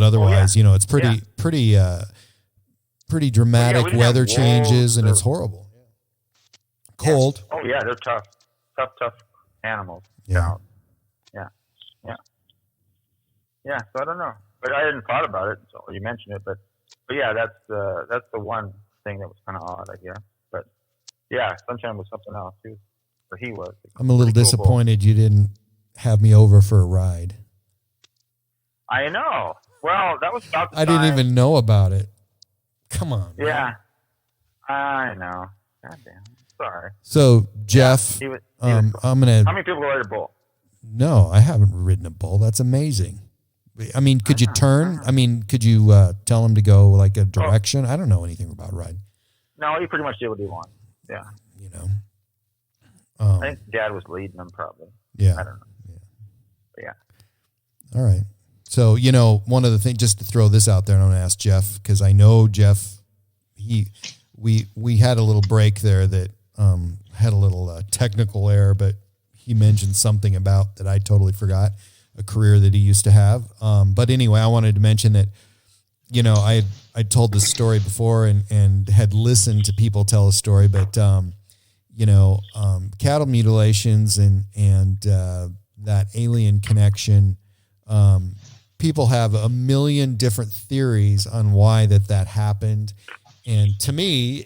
[SPEAKER 3] otherwise, it's pretty dramatic weather changes, and it's horrible. Cold.
[SPEAKER 1] Oh yeah, they're tough animals.
[SPEAKER 3] Yeah.
[SPEAKER 1] Yeah, so I don't know, but I hadn't thought about it until you mentioned it. But yeah, that's the one thing that was kind of odd, I guess. But yeah, Sunshine was something else too, or he was.
[SPEAKER 3] I'm a little disappointed you didn't have me over for a ride.
[SPEAKER 1] I know. Well, that was about the
[SPEAKER 3] I didn't even know about it. Come on.
[SPEAKER 1] Yeah, I know. God damn. Sorry.
[SPEAKER 3] So Jeff, I'm gonna.
[SPEAKER 1] How many people ride a bull?
[SPEAKER 3] No, I haven't ridden a bull. That's amazing. I mean, could you turn? I mean, could you tell him to go like a direction? I don't know anything about riding.
[SPEAKER 1] No, he pretty much did what he wanted. Yeah. I think Dad was leading him probably.
[SPEAKER 3] Yeah.
[SPEAKER 1] I don't know. Yeah.
[SPEAKER 3] All right. So, one of the things, just to throw this out there, and I'm going to ask Jeff, because I know Jeff, we had a little break there that had a little technical error, but he mentioned something about that I totally forgot, a career that he used to have. But anyway, I wanted to mention that, you know, I told this story before and had listened to people tell a story, but, you know, cattle mutilations and that alien connection, people have a million different theories on why that happened. And to me,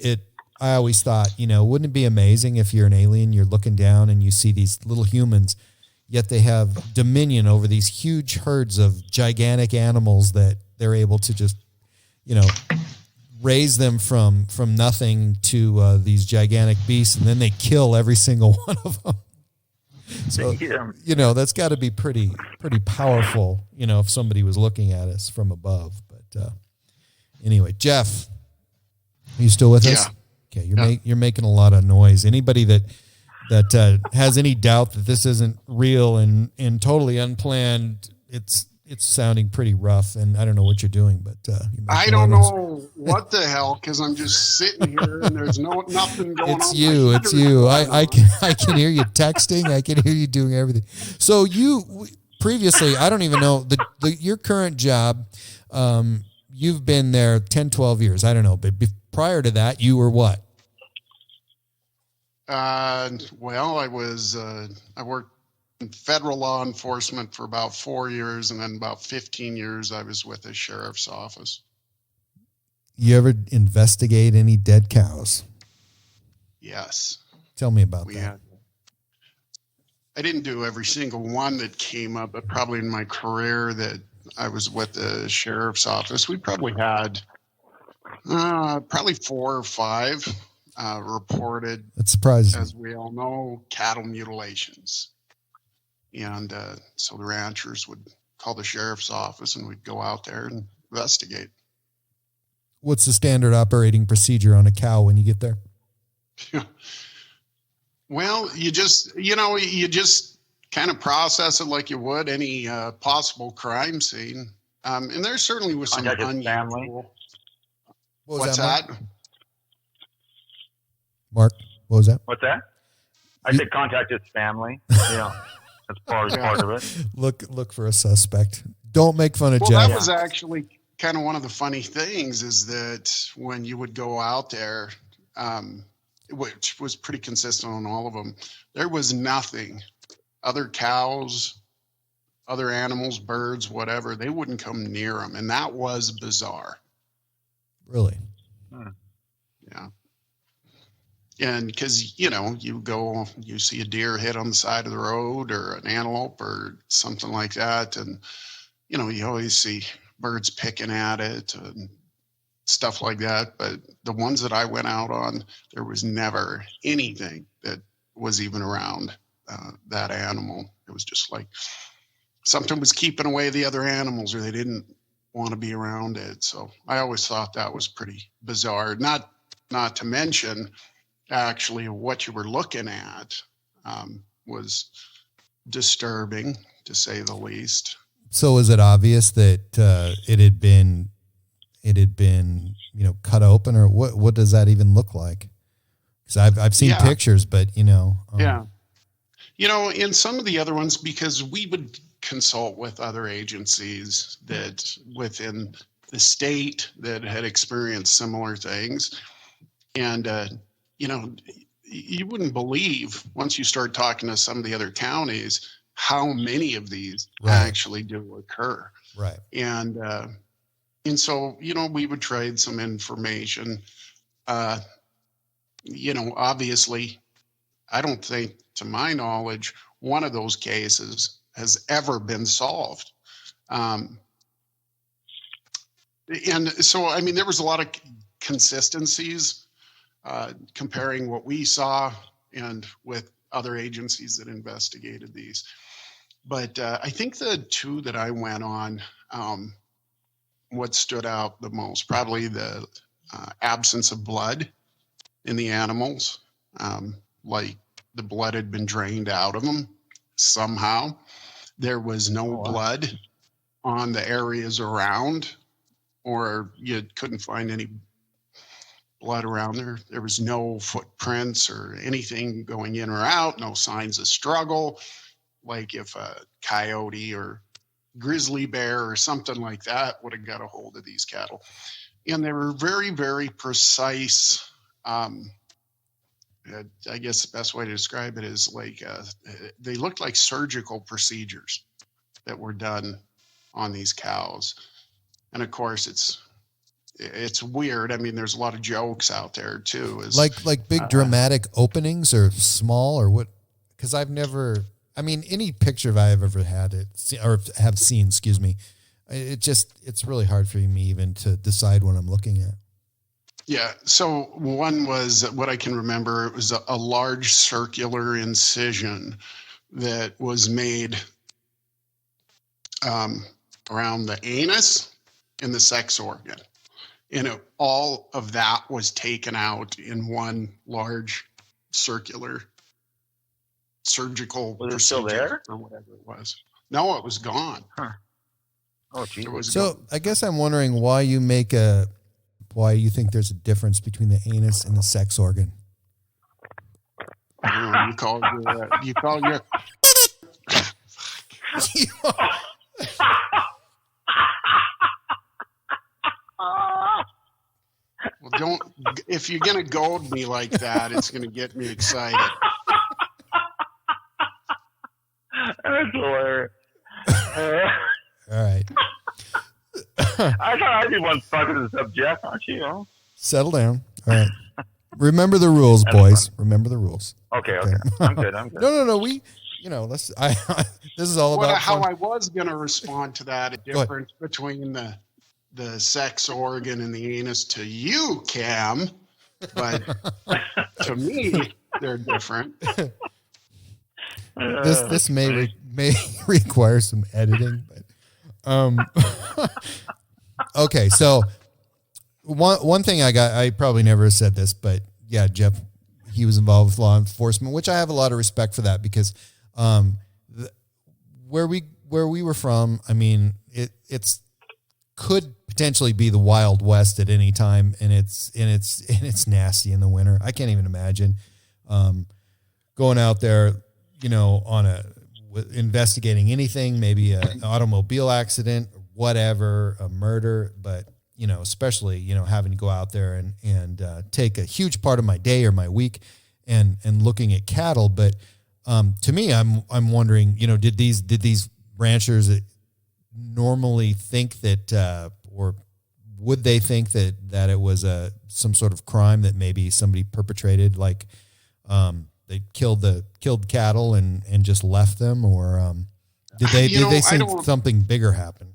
[SPEAKER 3] I always thought, you know, wouldn't it be amazing if you're an alien, you're looking down and you see these little humans, yet they have dominion over these huge herds of gigantic animals that they're able to just, you know, raise them from nothing to these gigantic beasts, and then they kill every single one of them. So, you know, that's got to be pretty powerful, you know, if somebody was looking at us from above. But anyway, Jeff, are you still with us? Okay, you're making a lot of noise. Anybody that has any doubt that this isn't real and totally unplanned, it's sounding pretty rough, and I don't know what you're doing, but
[SPEAKER 2] I don't know what the hell, because I'm just sitting here and there's nothing going on.
[SPEAKER 3] It's you. I can hear you texting. I can hear you doing everything. So you previously, I don't even know your current job. You've been there 10, 12 years. I don't know, but prior to that, you were what?
[SPEAKER 2] Well, I worked in federal law enforcement for about 4 years, and then about 15 years I was with the sheriff's office.
[SPEAKER 3] You ever investigate any dead cows?
[SPEAKER 2] Yes.
[SPEAKER 3] Tell me about that.
[SPEAKER 2] I didn't do every single one that came up, but probably in my career that I was with the sheriff's office, we probably had probably 4 or 5 reported.
[SPEAKER 3] That's surprising.
[SPEAKER 2] As we all know, cattle mutilations. And so the ranchers would call the sheriff's office and we'd go out there and investigate.
[SPEAKER 3] What's the standard operating procedure on a cow when you get there?
[SPEAKER 2] Well, you just kind of process it like you would any possible crime scene. And there certainly was some unusual. What's that?
[SPEAKER 3] Mark, what was that?
[SPEAKER 1] What's that? I said contact his family. Yeah. As part of it.
[SPEAKER 3] Look for a suspect. Don't make fun of Jeff.
[SPEAKER 2] Well, that was actually kind of one of the funny things is that when you would go out there, which was pretty consistent on all of them, there was nothing. Other cows, other animals, birds, whatever, they wouldn't come near them. And that was bizarre.
[SPEAKER 3] Really?
[SPEAKER 2] Yeah. And because, you know, you see a deer hit on the side of the road or an antelope or something like that. And, you know, you always see birds picking at it and stuff like that. But the ones that I went out on, there was never anything that was even around that animal. It was just like something was keeping away the other animals or they didn't want to be around it. So I always thought that was pretty bizarre. Not to mention, actually, what you were looking at was disturbing, to say the least.
[SPEAKER 3] So was it obvious that it had been, you know, cut open, or what does that even look like? Because I've seen pictures, but you know.
[SPEAKER 2] You know, in some of the other ones, because we would consult with other agencies that within the state that had experienced similar things, and you know, you wouldn't believe once you start talking to some of the other counties how many of these actually do occur.
[SPEAKER 3] Right.
[SPEAKER 2] And so, you know, we would trade some information. You know, obviously, I don't think, to my knowledge, one of those cases has ever been solved. And so, I mean, there was a lot of consistencies comparing what we saw and with other agencies that investigated these. But I think the 2 that I went on, what stood out the most, probably the absence of blood in the animals, like the blood had been drained out of them somehow. There was no blood on the areas around, or you couldn't find any blood around there. There was no footprints or anything going in or out, no signs of struggle, like if a coyote or grizzly bear or something like that would have got a hold of these cattle. And they were very, very precise. I guess the best way to describe it is like they looked like surgical procedures that were done on these cows. And of course, it's weird. I mean, there's a lot of jokes out there too.
[SPEAKER 3] Like big dramatic openings or small or what? Because I've never. I mean, any picture I've ever had or have seen, excuse me, it's really hard for me even to decide what I'm looking at.
[SPEAKER 2] Yeah. So one was what I can remember. It was a large circular incision that was made around the anus and the sex organ. And all of that was taken out in one large circular surgical
[SPEAKER 1] procedure. Was it still there?
[SPEAKER 2] Or whatever it was. No, it was gone.
[SPEAKER 1] Huh. Oh, geez.
[SPEAKER 3] So I guess I'm wondering why you think there's a difference between the anus and the sex organ.
[SPEAKER 2] You call your Well, don't. If you're gonna goad me like that, it's gonna get me excited.
[SPEAKER 1] That's hilarious.
[SPEAKER 3] All right.
[SPEAKER 1] I thought I'd be one fucking this up, Jeff, aren't you?
[SPEAKER 3] Settle down. All right. Remember the rules, boys. Remember the rules.
[SPEAKER 1] Okay. I'm good.
[SPEAKER 3] No. This is all about
[SPEAKER 2] how
[SPEAKER 3] fun.
[SPEAKER 2] I was going to respond to that, a difference between the sex organ and the anus to you, Cam, but to me, they're different.
[SPEAKER 3] This may require some editing, but okay. So one thing I probably never said this, but yeah, Jeff, he was involved with law enforcement, which I have a lot of respect for that because where we were from, I mean, it's could potentially be the Wild West at any time, and it's nasty in the winter. I can't even imagine going out there, investigating anything, maybe an automobile accident, whatever, a murder, but especially having to go out there and take a huge part of my day or my week and looking at cattle. But to me, I'm wondering, did these ranchers normally think that, or would they think that it was some sort of crime that maybe somebody perpetrated, like they killed cattle and just left them, or did they think something bigger happened?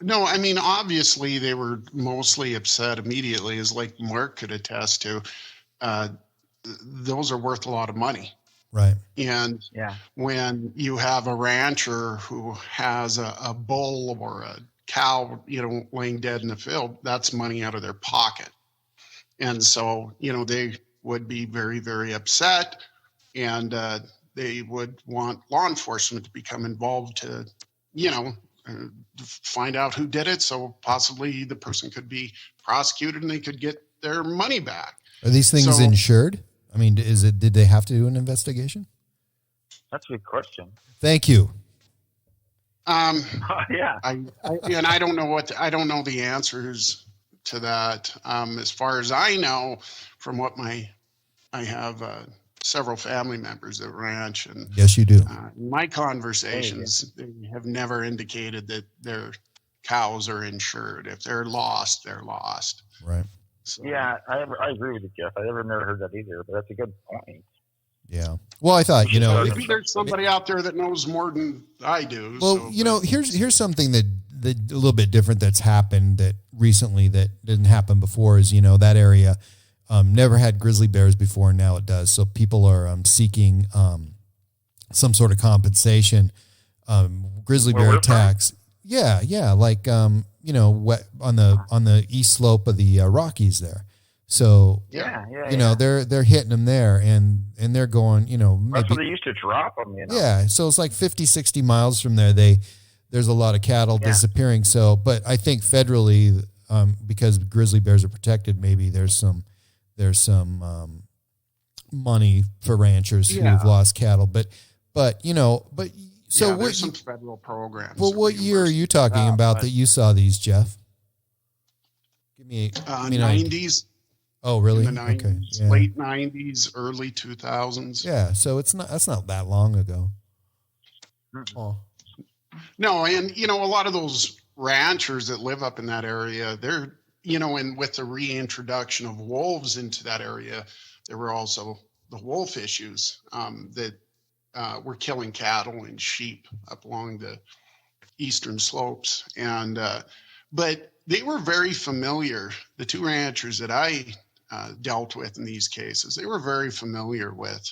[SPEAKER 2] No, I mean, obviously they were mostly upset immediately, as like Mark could attest to. Those are worth a lot of money.
[SPEAKER 3] Right.
[SPEAKER 2] And when you have a rancher who has a bull or a cow, laying dead in the field, that's money out of their pocket. And so, they would be very, very upset, and they would want law enforcement to become involved to, find out who did it. So possibly the person could be prosecuted and they could get their money back.
[SPEAKER 3] Are these things insured? I mean, did they have to do an investigation?
[SPEAKER 1] That's a good question.
[SPEAKER 3] Thank you.
[SPEAKER 1] Yeah.
[SPEAKER 2] I don't know the answers to that. As far as I know, from what I have several family members that ranch, and
[SPEAKER 3] yes, you do.
[SPEAKER 2] In my conversations, they have never indicated that their cows are insured. If they're lost, they're lost.
[SPEAKER 3] Right.
[SPEAKER 2] So,
[SPEAKER 1] yeah, I agree with you, Jeff. I never heard that either, but that's a good point.
[SPEAKER 3] Yeah. Well, I thought,
[SPEAKER 2] maybe there's somebody out there that knows more than I do.
[SPEAKER 3] Well, here's something that a little bit different that's happened that recently that didn't happen before is, that area never had grizzly bears before, and now it does. So people are seeking some sort of compensation. Grizzly bear attacks. Yeah, like on the east slope of the Rockies there. So they're hitting them there, and they're going,
[SPEAKER 1] that's where they used to drop them.
[SPEAKER 3] Yeah, so it's like 50, 60 miles from there. There's a lot of cattle disappearing. So, but I think federally, because grizzly bears are protected, maybe there's some there's some money for ranchers who've lost cattle, but so
[SPEAKER 2] there's some federal programs.
[SPEAKER 3] Well, what year are you talking about that you saw these, Jeff? Give me
[SPEAKER 2] 90s.
[SPEAKER 3] Oh, really?
[SPEAKER 2] In the 90s,
[SPEAKER 3] okay. Yeah.
[SPEAKER 2] Late 90s, early 2000s.
[SPEAKER 3] Yeah, so that's not that long ago. Oh.
[SPEAKER 2] No, and a lot of those ranchers that live up in that area, they're and with the reintroduction of wolves into that area, there were also the wolf issues that were killing cattle and sheep up along the eastern slopes. And but they were very familiar. The two ranchers that I dealt with in these cases, they were very familiar with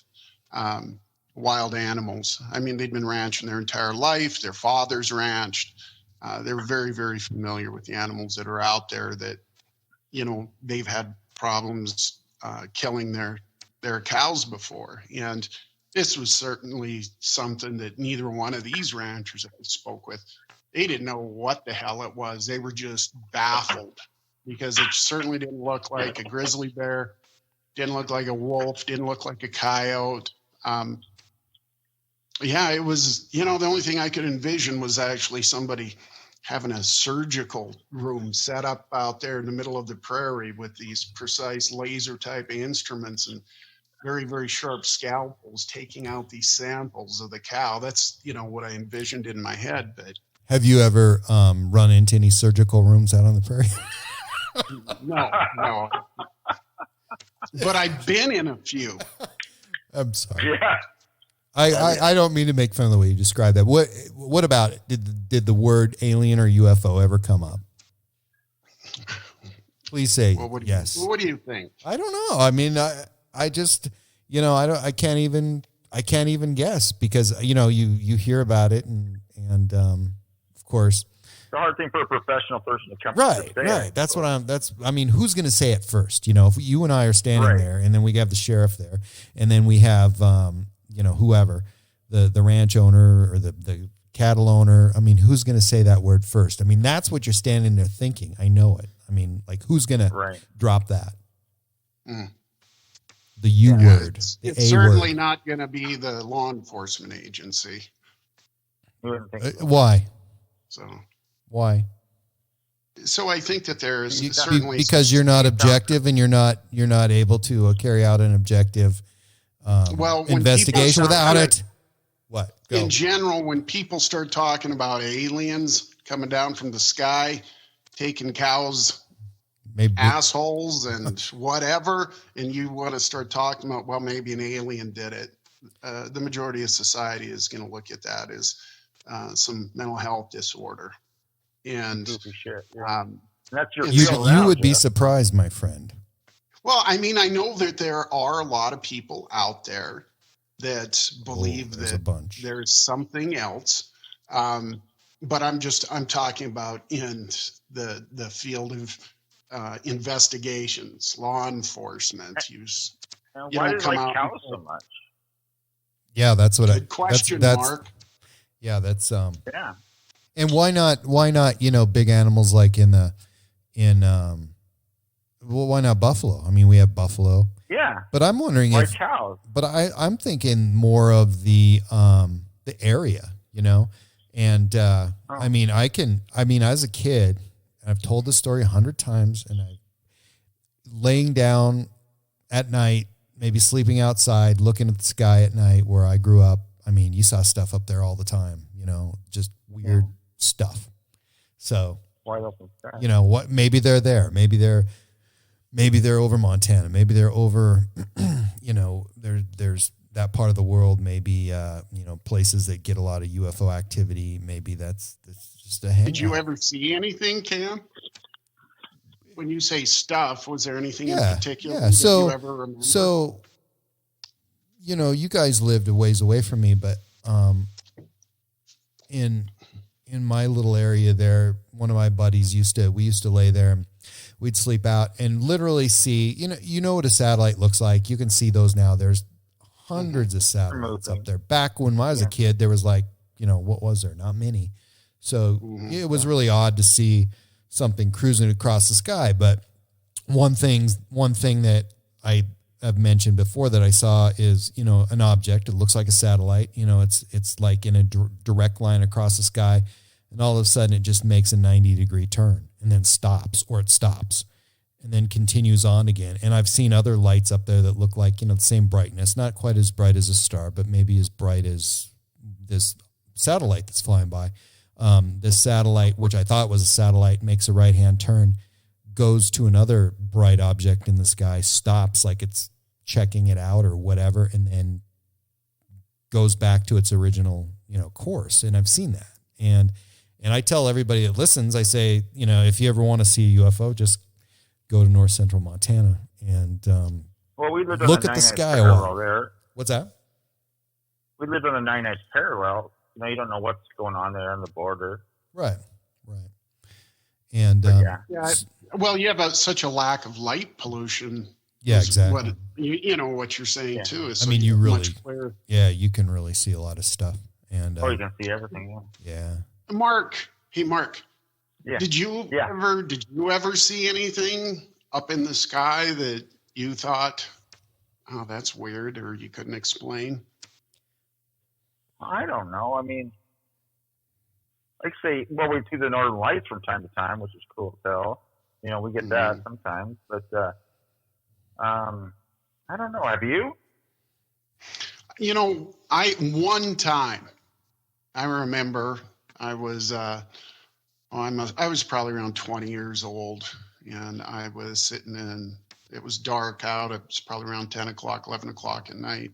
[SPEAKER 2] wild animals. I mean, they'd been ranching their entire life. Their fathers ranched. They were very, very familiar with the animals that are out there that, they've had problems killing their cows before. And this was certainly something that neither one of these ranchers that I spoke with, they didn't know what the hell it was. They were just baffled because it certainly didn't look like a grizzly bear, didn't look like a wolf, didn't look like a coyote. It was, the only thing I could envision was actually somebody having a surgical room set up out there in the middle of the prairie with these precise laser type instruments and very, very sharp scalpels taking out these samples of the cow. That's, what I envisioned in my head. But
[SPEAKER 3] have you ever run into any surgical rooms out on the prairie?
[SPEAKER 2] No. But I've been in a few.
[SPEAKER 3] I'm sorry.
[SPEAKER 1] Yeah.
[SPEAKER 3] I don't mean to make fun of the way you describe that. What about it? Did the word alien or UFO ever come up? Please say yes.
[SPEAKER 2] What do you think?
[SPEAKER 3] I don't know. I mean, I just, I can't even guess because, you hear about it and of course.
[SPEAKER 1] It's a hard thing for a professional person to come
[SPEAKER 3] Right.
[SPEAKER 1] to say.
[SPEAKER 3] Right. Who's going to say it first? If you and I are standing there and then we have the sheriff there and then we have, whoever, the ranch owner or the cattle owner. I mean, who's going to say that word first? I mean, that's what you're standing there thinking. I know it. I mean, like, who's going to drop that?
[SPEAKER 2] Mm.
[SPEAKER 3] The U word.
[SPEAKER 2] It's certainly not going to be the law enforcement agency.
[SPEAKER 3] Why? Why?
[SPEAKER 2] So I think that there's certainly
[SPEAKER 3] because you're not objective and you're not able to carry out an objective investigation without it. What? Go.
[SPEAKER 2] In general, when people start talking about aliens coming down from the sky, taking cows, assholes, and whatever, and you want to start talking about, well, maybe an alien did it, the majority of society is going to look at that as some mental health disorder. And
[SPEAKER 1] that's your
[SPEAKER 3] you would be surprised, my friend.
[SPEAKER 2] Well, I mean, I know that there are a lot of people out there that believe that there's something else. But I'm talking about in the field of investigations, law enforcement.
[SPEAKER 1] Why do you like cows so much?
[SPEAKER 3] Yeah, that's what
[SPEAKER 2] Good question, Mark.
[SPEAKER 3] Yeah, that's
[SPEAKER 1] yeah.
[SPEAKER 3] And why not, big animals like why not buffalo? I mean, we have buffalo.
[SPEAKER 1] Yeah.
[SPEAKER 3] But I'm wondering
[SPEAKER 1] why cows?
[SPEAKER 3] But I'm thinking more of the area, and I mean, as a kid, I've told this story 100 times, and I laying down at night, maybe sleeping outside, looking at the sky at night where I grew up. I mean, you saw stuff up there all the time, just weird stuff. So, what, maybe they're there. Maybe they're over Montana. Maybe they're over, there's that part of the world. Maybe, places that get a lot of UFO activity. Maybe that's just a hangout.
[SPEAKER 2] Did you ever see anything, Cam? When you say stuff, was there anything in particular that you ever remember?
[SPEAKER 3] So, you guys lived a ways away from me, but in my little area there, one of my buddies we used to lay there and we'd sleep out and literally see, you know what a satellite looks like. You can see those now. There's hundreds of satellites up there. Back when I was a kid, there was what was there? Not many. So it was really odd to see something cruising across the sky. But one thing that I've mentioned before that I saw is, an object. It looks like a satellite. It's like in a direct line across the sky, and all of a sudden it just makes a 90-degree turn and then stops, or it stops and then continues on again. And I've seen other lights up there that look like, the same brightness, not quite as bright as a star, but maybe as bright as this satellite that's flying by. This satellite, which I thought was a satellite, makes a right-hand turn, goes to another bright object in the sky, stops like it's checking it out or whatever, and then goes back to its original, course. And I've seen that. And I tell everybody that listens, I say, if you ever want to see a UFO, just go to north central Montana and
[SPEAKER 1] we lived
[SPEAKER 3] look at the sky a while.
[SPEAKER 1] There.
[SPEAKER 3] What's that?
[SPEAKER 1] We lived on the 99th parallel. You don't know what's going on there on the border.
[SPEAKER 3] Right. And
[SPEAKER 2] well, you have such a lack of light pollution.
[SPEAKER 3] Yeah, exactly.
[SPEAKER 2] What you're saying too is.
[SPEAKER 3] I mean, you really, you can really see a lot of stuff. And
[SPEAKER 1] you can see everything.
[SPEAKER 3] Yeah.
[SPEAKER 2] Mark.
[SPEAKER 1] Yeah.
[SPEAKER 2] Did you ever see anything up in the sky that you thought, oh, that's weird, or you couldn't explain?
[SPEAKER 1] I don't know. I mean, like say, we see the northern lights from time to time, which is cool to tell. We get that sometimes, but I don't know. Have you?
[SPEAKER 2] One time, I remember I was I was probably around 20 years old, and I was sitting it was dark out. It was probably around 10 o'clock, 11 o'clock at night.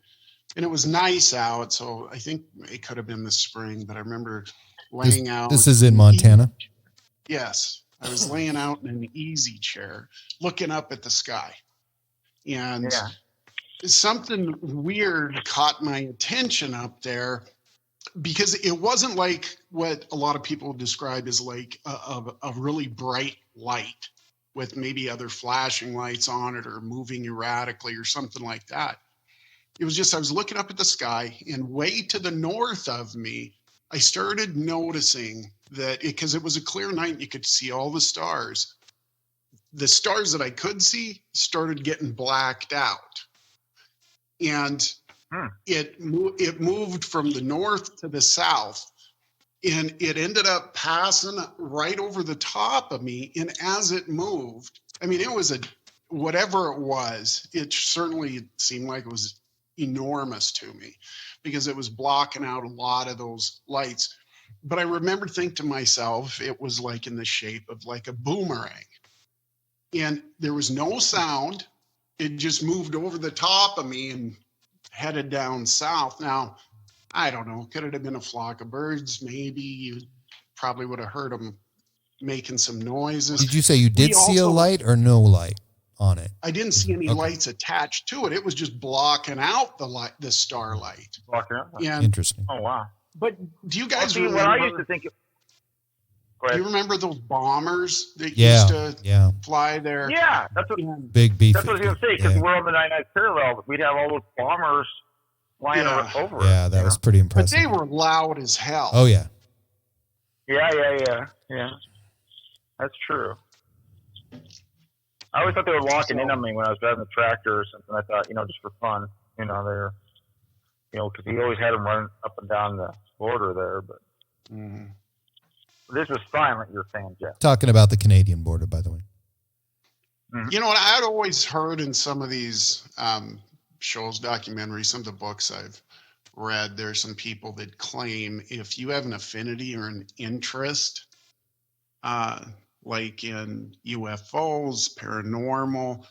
[SPEAKER 2] And it was nice out, so I think it could have been the spring, but I remember laying out.
[SPEAKER 3] This is in Montana?
[SPEAKER 2] Yes. I was laying out in an easy chair, looking up at the sky. And something weird caught my attention up there, because it wasn't like what a lot of people describe as like a really bright light with maybe other flashing lights on it or moving erratically or something like that. It was just, I was looking up at the sky, and way to the north of me, I started noticing that because it was a clear night, you could see all the stars. The stars that I could see started getting blacked out. And it moved from the north to the south, and it ended up passing right over the top of me. And as it moved, I mean, it was whatever it was, it certainly seemed like it was enormous to me, because it was blocking out a lot of those lights. But I remember thinking to myself, it was like in the shape of like a boomerang, and there was no sound. It just moved over the top of me and headed down south. Now, I don't know, could it have been a flock of birds? Maybe. You probably would have heard them making some noises.
[SPEAKER 3] Did you say you did see a light or no light on it?
[SPEAKER 2] I didn't see any lights attached to it. It was just blocking out the starlight.
[SPEAKER 1] Blocking out.
[SPEAKER 3] Interesting.
[SPEAKER 1] Oh wow!
[SPEAKER 2] But do you guys remember?
[SPEAKER 1] What I used to think.
[SPEAKER 2] Do you remember those bombers that used to fly there?
[SPEAKER 1] Yeah, that's what.
[SPEAKER 3] Big beef.
[SPEAKER 1] That's what I was gonna say, because we're on the 99th parallel. We'd have all those bombers flying over.
[SPEAKER 3] Yeah, that was pretty impressive.
[SPEAKER 2] But they were loud as hell.
[SPEAKER 3] Oh yeah.
[SPEAKER 1] Yeah. That's true. I always thought they were walking in on me when I was driving the tractor or something. I thought, just for fun, they're, because we always had them running up and down the border there. But this was silent, you're saying, Jeff.
[SPEAKER 3] Talking about the Canadian border, by the way.
[SPEAKER 2] Mm-hmm. You know what? I'd always heard in some of these shows, documentaries, some of the books I've read, there's some people that claim if you have an affinity or an interest, like in UFOs, paranormal,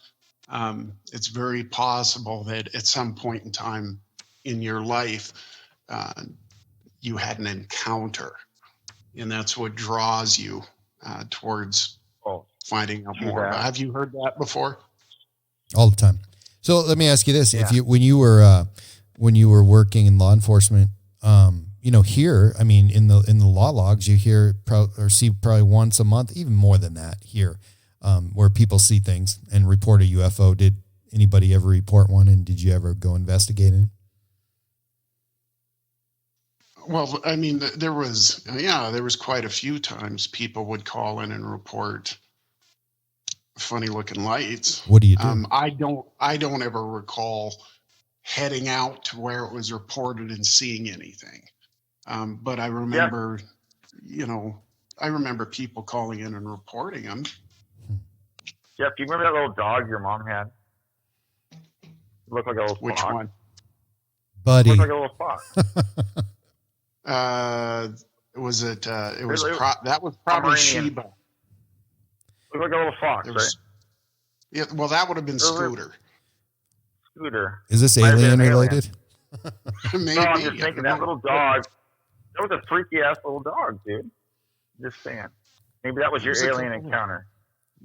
[SPEAKER 2] it's very possible that at some point in time in your life, you had an encounter, and that's what draws you towards finding out more. Have you heard that before?
[SPEAKER 3] All the time. So let me ask you this: when you were working in law enforcement, here, I mean, in the law logs, you hear or see probably once a month, even more than that here, where people see things and report a UFO. Did anybody ever report one, and did you ever go investigate it?
[SPEAKER 2] Well, I mean, there was quite a few times people would call in and report funny looking lights.
[SPEAKER 3] What do you do?
[SPEAKER 2] I don't ever recall heading out to where it was reported and seeing anything. But I remember, I remember people calling in and reporting them.
[SPEAKER 1] Jeff, do you remember that little dog your mom had? It looked like a little
[SPEAKER 2] Which
[SPEAKER 1] fox.
[SPEAKER 2] one?
[SPEAKER 3] Buddy.
[SPEAKER 1] It looked like a little fox.
[SPEAKER 2] It was
[SPEAKER 1] Pomeranian.
[SPEAKER 2] probably Sheba.
[SPEAKER 1] It looked like a little fox, right?
[SPEAKER 2] Yeah, well, that would have been Scooter.
[SPEAKER 1] Scooter.
[SPEAKER 3] Is this
[SPEAKER 1] Might have been
[SPEAKER 3] alien
[SPEAKER 1] an
[SPEAKER 3] related?
[SPEAKER 2] Maybe.
[SPEAKER 1] No, I'm just thinking that little dog. That was a freaky ass little dog, dude. Just saying. Maybe that was your alien encounter.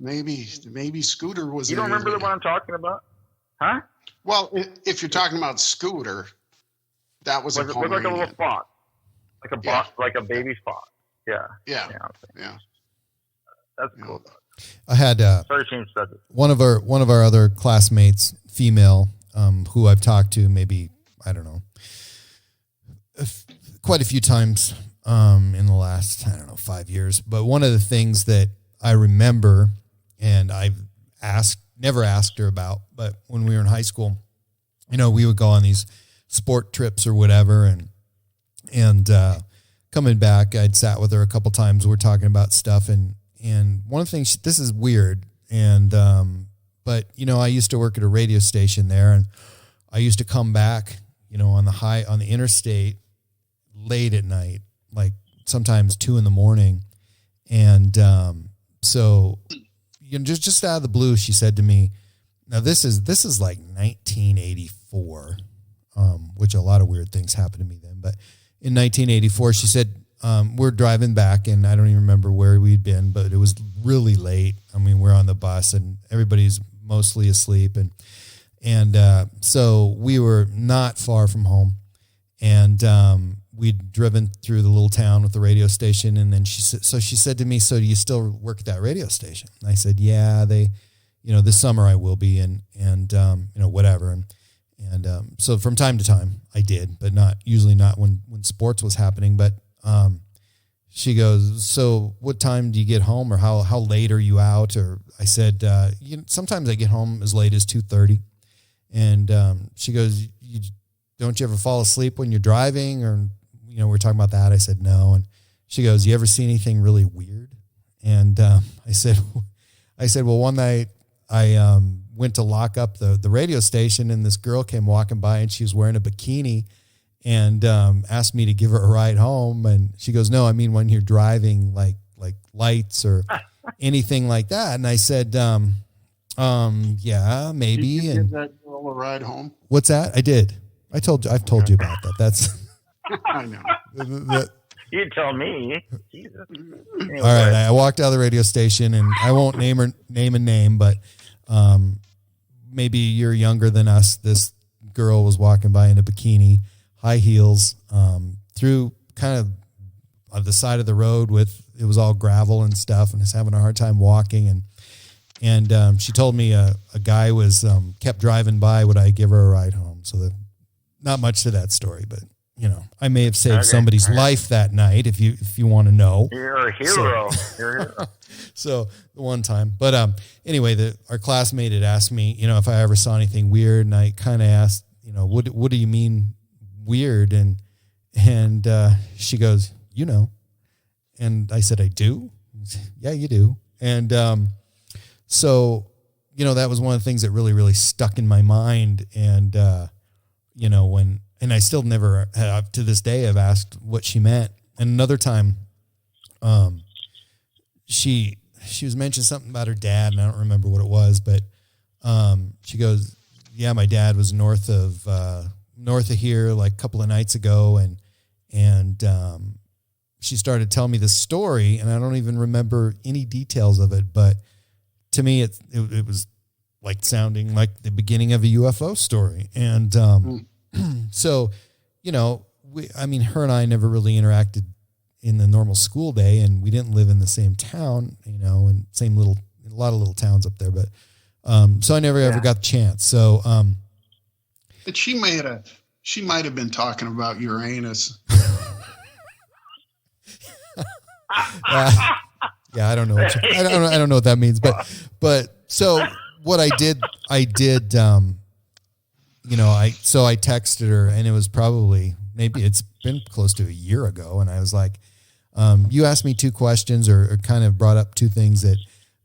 [SPEAKER 2] Maybe Scooter was.
[SPEAKER 1] You don't remember the one I'm talking about? Huh?
[SPEAKER 2] Well, if you're talking about Scooter, that was a
[SPEAKER 1] Looked like a
[SPEAKER 2] Pomeranian.
[SPEAKER 1] little fox, like a baby fox. Yeah.
[SPEAKER 2] Yeah.
[SPEAKER 1] That's cool.
[SPEAKER 3] I had
[SPEAKER 1] Sorry to change subject.
[SPEAKER 3] one of our other classmates, female, who I've talked to maybe, I don't know, quite a few times in the last, 5 years. But one of the things that I remember, and I've never asked her about, but when we were in high school, we would go on these sport trips or whatever, and coming back, I'd sat with her a couple times. We're talking about stuff, and one of the things, this is weird, and but I used to work at a radio station there, and I used to come back, on the interstate late at night, like sometimes 2 a.m, and so just out of the blue, she said to me, now this is like 1984, which a lot of weird things happened to me then, but in 1984, she said, we're driving back, and I don't even remember where we'd been, but it was really late. I mean, we're on the bus and everybody's mostly asleep. And so we were not far from home, and we'd driven through the little town with the radio station. And then she said to me, so do you still work at that radio station? And I said, yeah, this summer I will be, and whatever. And so from time to time I did, but usually not when sports was happening. But she goes, so what time do you get home, or how late are you out? Or I said, sometimes I get home as late as 2:30. And she goes, don't you ever fall asleep when you're driving? Or, we're talking about that. I said, no. And she goes, you ever see anything really weird? And I said, well, one night I went to lock up the radio station, and this girl came walking by, and she was wearing a bikini, and asked me to give her a ride home. And she goes, no, I mean, when you're driving, like lights or anything like that. And I said, yeah, maybe.
[SPEAKER 2] Did you give that girl a ride home?
[SPEAKER 3] What's that? I did. I've told you about that. That's
[SPEAKER 2] I know.
[SPEAKER 1] You tell me. Jesus. Anyway.
[SPEAKER 3] All right. I walked out of the radio station, and I won't name a name, but maybe a year younger than us. This girl was walking by in a bikini, high heels, through kind of on the side of the road it was all gravel and stuff, and was having a hard time walking. And she told me a guy was kept driving by. Would I give her a ride home? So not much to that story, but I may have saved somebody's life that night. If you want to know,
[SPEAKER 1] you're a hero. You're a hero.
[SPEAKER 3] So the one time, but anyway, our classmate had asked me, if I ever saw anything weird, and I kind of asked, what do you mean weird? And she goes, and I said, I do. Yeah, you do. And so that was one of the things that really, really stuck in my mind. And and I still never have, to this day, I've asked what she meant. And another time, she was mentioning something about her dad, and I don't remember what it was, but she goes, yeah, my dad was north of here like a couple of nights ago. And she started telling me this story, and I don't even remember any details of it, but to me, it was like sounding like the beginning of a UFO story. And so, her and I never really interacted in the normal school day, and we didn't live in the same town, and a lot of little towns up there, but so I never ever got the chance. So,
[SPEAKER 2] but she might have been talking about Uranus.
[SPEAKER 3] Yeah, I don't know. I don't know what that means, but So what I did, I texted her, and it was probably, maybe it's been close to a year ago. And I was like, you asked me two questions or kind of brought up two things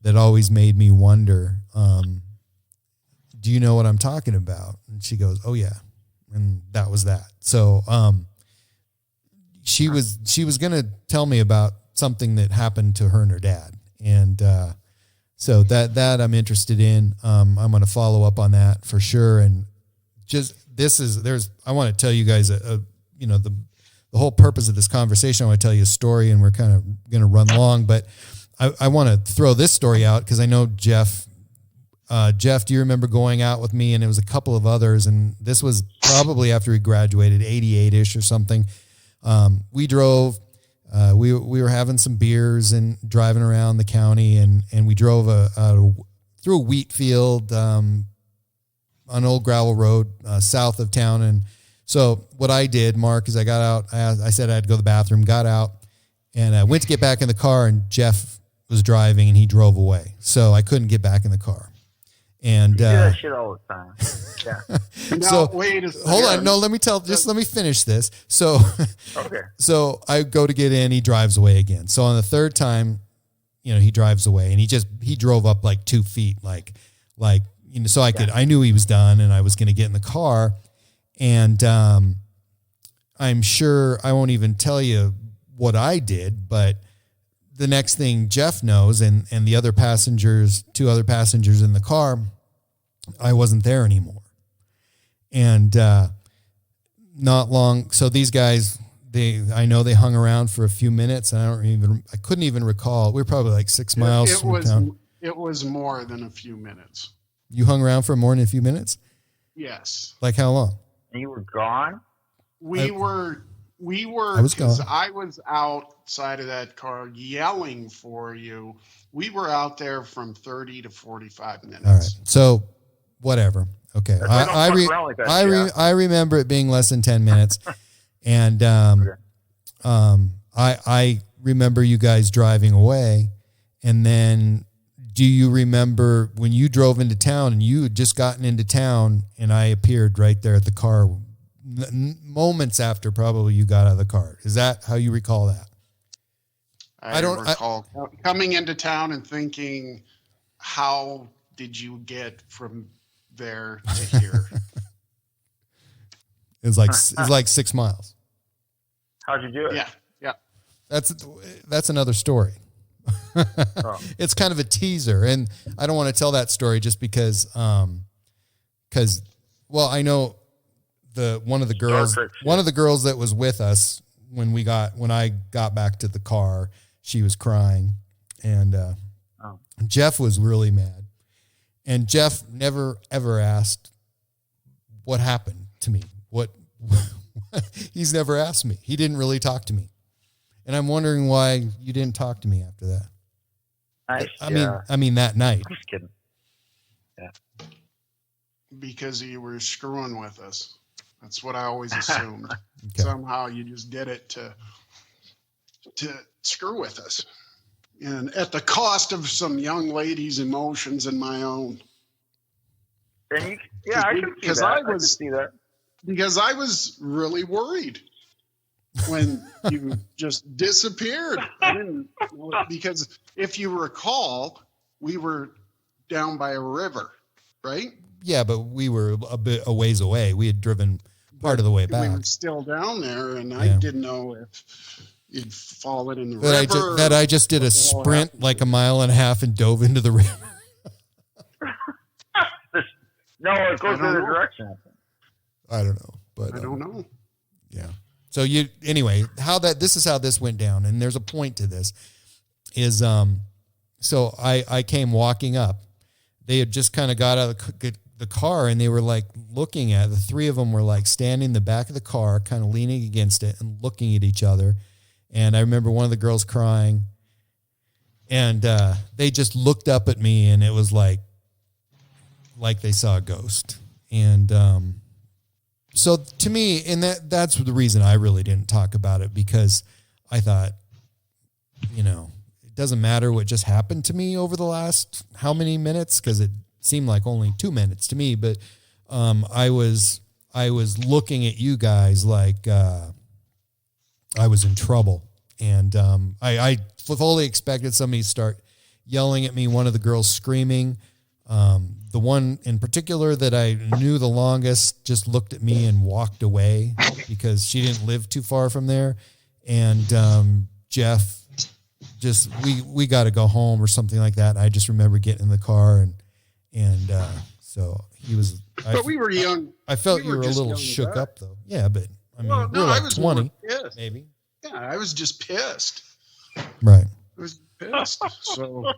[SPEAKER 3] that always made me wonder. Do you know what I'm talking about? And she goes, oh yeah. And that was that. So, she was going to tell me about something that happened to her and her dad. And, so that I'm interested in. I'm going to follow up on that for sure. And just, I want to tell you guys, the whole purpose of this conversation. I want to tell you a story, and we're kind of going to run long, but I want to throw this story out because I know Jeff, do you remember going out with me? And it was a couple of others. And this was probably after we graduated, 88-ish or something. We drove, we were having some beers and driving around the county, and we drove through a wheat field, on an old gravel road, south of town. And so what I did, Mark, is I got out, I said I had to go to the bathroom, got out, and I went to get back in the car, and Jeff was driving and he drove away. So I couldn't get back in the car. And,
[SPEAKER 1] you do that shit all the time. Yeah.
[SPEAKER 3] So
[SPEAKER 2] wait a second.
[SPEAKER 3] hold on. No, let me finish this. So,
[SPEAKER 1] Okay.
[SPEAKER 3] so I go to get in, he drives away again. So on the third time, he drives away, and he drove up like 2 feet, so I knew he was done, and I was going to get in the car. And, I'm sure I won't even tell you what I did, but the next thing Jeff knows, and the other passengers, 2 other passengers in the car, I wasn't there anymore. And, not long. So these guys, I know they hung around for a few minutes, and I couldn't even recall. We were probably like 6 miles from town.
[SPEAKER 2] It was more than a few minutes.
[SPEAKER 3] You hung around for more than a few minutes?
[SPEAKER 2] Yes.
[SPEAKER 3] Like how long?
[SPEAKER 1] And you were gone?
[SPEAKER 2] We were,
[SPEAKER 3] I was gone.
[SPEAKER 2] I was outside of that car yelling for you. We were out there from 30 to 45 minutes.
[SPEAKER 3] All right. So whatever. Okay. I remember it being less than 10 minutes. And, I remember you guys driving away. And then do you remember when you drove into town, and you had just gotten into town, and I appeared right there at the car moments after probably you got out of the car? Is that how you recall that?
[SPEAKER 2] I don't recall coming into town and thinking, how did you get from there to here?
[SPEAKER 3] It's like 6 miles.
[SPEAKER 1] How'd you do it?
[SPEAKER 2] Yeah.
[SPEAKER 3] That's another story. It's kind of a teaser, and I don't want to tell that story just because I know one of the girls that was with us when I got back to the car, she was crying, and Jeff was really mad, and Jeff never ever asked what happened to me. He's never asked me. He didn't really talk to me. And I'm wondering why you didn't talk to me after that. I mean that night.
[SPEAKER 1] I'm just kidding. Yeah.
[SPEAKER 2] Because you were screwing with us. That's what I always assumed.
[SPEAKER 3] Okay.
[SPEAKER 2] Somehow you just did it to screw with us. And at the cost of some young lady's emotions and my own.
[SPEAKER 1] And I can see that.
[SPEAKER 2] Because I was really worried when you just disappeared. Because if you recall, we were down by a river, right?
[SPEAKER 3] Yeah, but we were a ways away. We had driven part of the way back.
[SPEAKER 2] We were still down there, and I didn't know if you'd fallen in the river.
[SPEAKER 3] I just did a sprint like a mile and a half and dove into the river.
[SPEAKER 1] No, it goes the other direction.
[SPEAKER 3] I don't know, but
[SPEAKER 2] I don't know.
[SPEAKER 3] Yeah. So this is how this went down, and there's a point to this. Is so I came walking up. They had just kind of got out of the car, and they were like looking at the 3 of them were like standing in the back of the car, kind of leaning against it and looking at each other. And I remember one of the girls crying, and they just looked up at me, and it was like they saw a ghost. And so to me, and that's the reason I really didn't talk about it, because I thought, doesn't matter what just happened to me over the last how many minutes, because it seemed like only 2 minutes to me, but I was looking at you guys like I was in trouble, and I fully expected somebody to start yelling at me. One of the girls screaming. The one in particular that I knew the longest just looked at me and walked away because she didn't live too far from there. And Jeff just we got to go home or something like that. I just remember getting in the car and so he was.
[SPEAKER 2] But we were young.
[SPEAKER 3] I felt you were a little shook up though. Yeah, but I mean, we were like 20, maybe.
[SPEAKER 2] Yeah, I was just pissed.
[SPEAKER 3] Right.
[SPEAKER 2] I was pissed. So.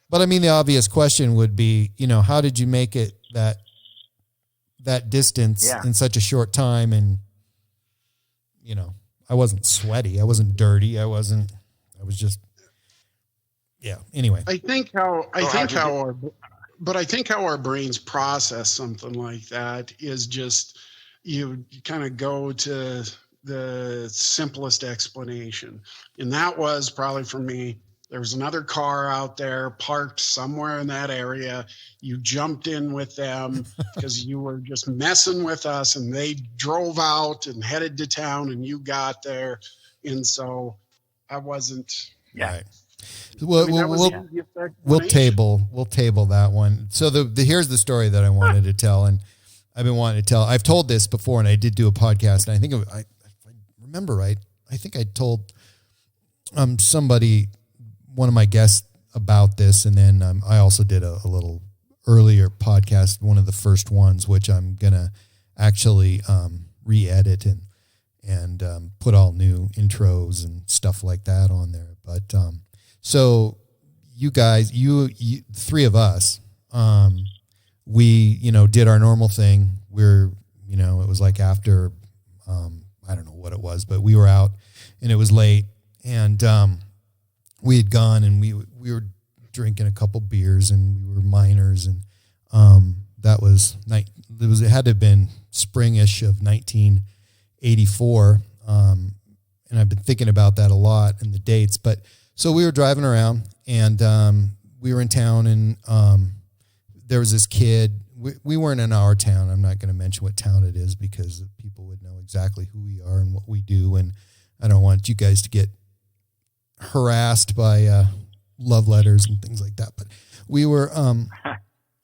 [SPEAKER 3] But I mean, the obvious question would be, how did you make it that distance in such a short time? And, I wasn't sweaty. I wasn't dirty. I was just, yeah. Anyway.
[SPEAKER 2] I think how our brains process something like that is just, you kind of go to the simplest explanation. And that was probably for me. There was another car out there parked somewhere in that area. You jumped in with them because you were just messing with us, and they drove out and headed to town, and you got there. And so I wasn't.
[SPEAKER 3] Yeah. Right. We'll table that one. So here's the story that I wanted to tell, and I've been wanting to tell. I've told this before, and I did do a podcast, and I think if I remember right, I think I told somebody, one of my guests, about this, and then I also did a little earlier podcast, one of the first ones, which I'm gonna actually re-edit and put all new intros and stuff like that on there. But so you guys, you three of us, we did our normal thing. We're it was like after I don't know what it was, but we were out and it was late, and we had gone and we were drinking a couple beers, and we were minors, and it had to have been springish of 1984, and I've been thinking about that a lot and the dates. But so we were driving around, and we were in town, and there was this kid. We weren't in our town. I'm not going to mention what town it is because people would know exactly who we are and what we do, and I don't want you guys to get harassed by love letters and things like that. But we were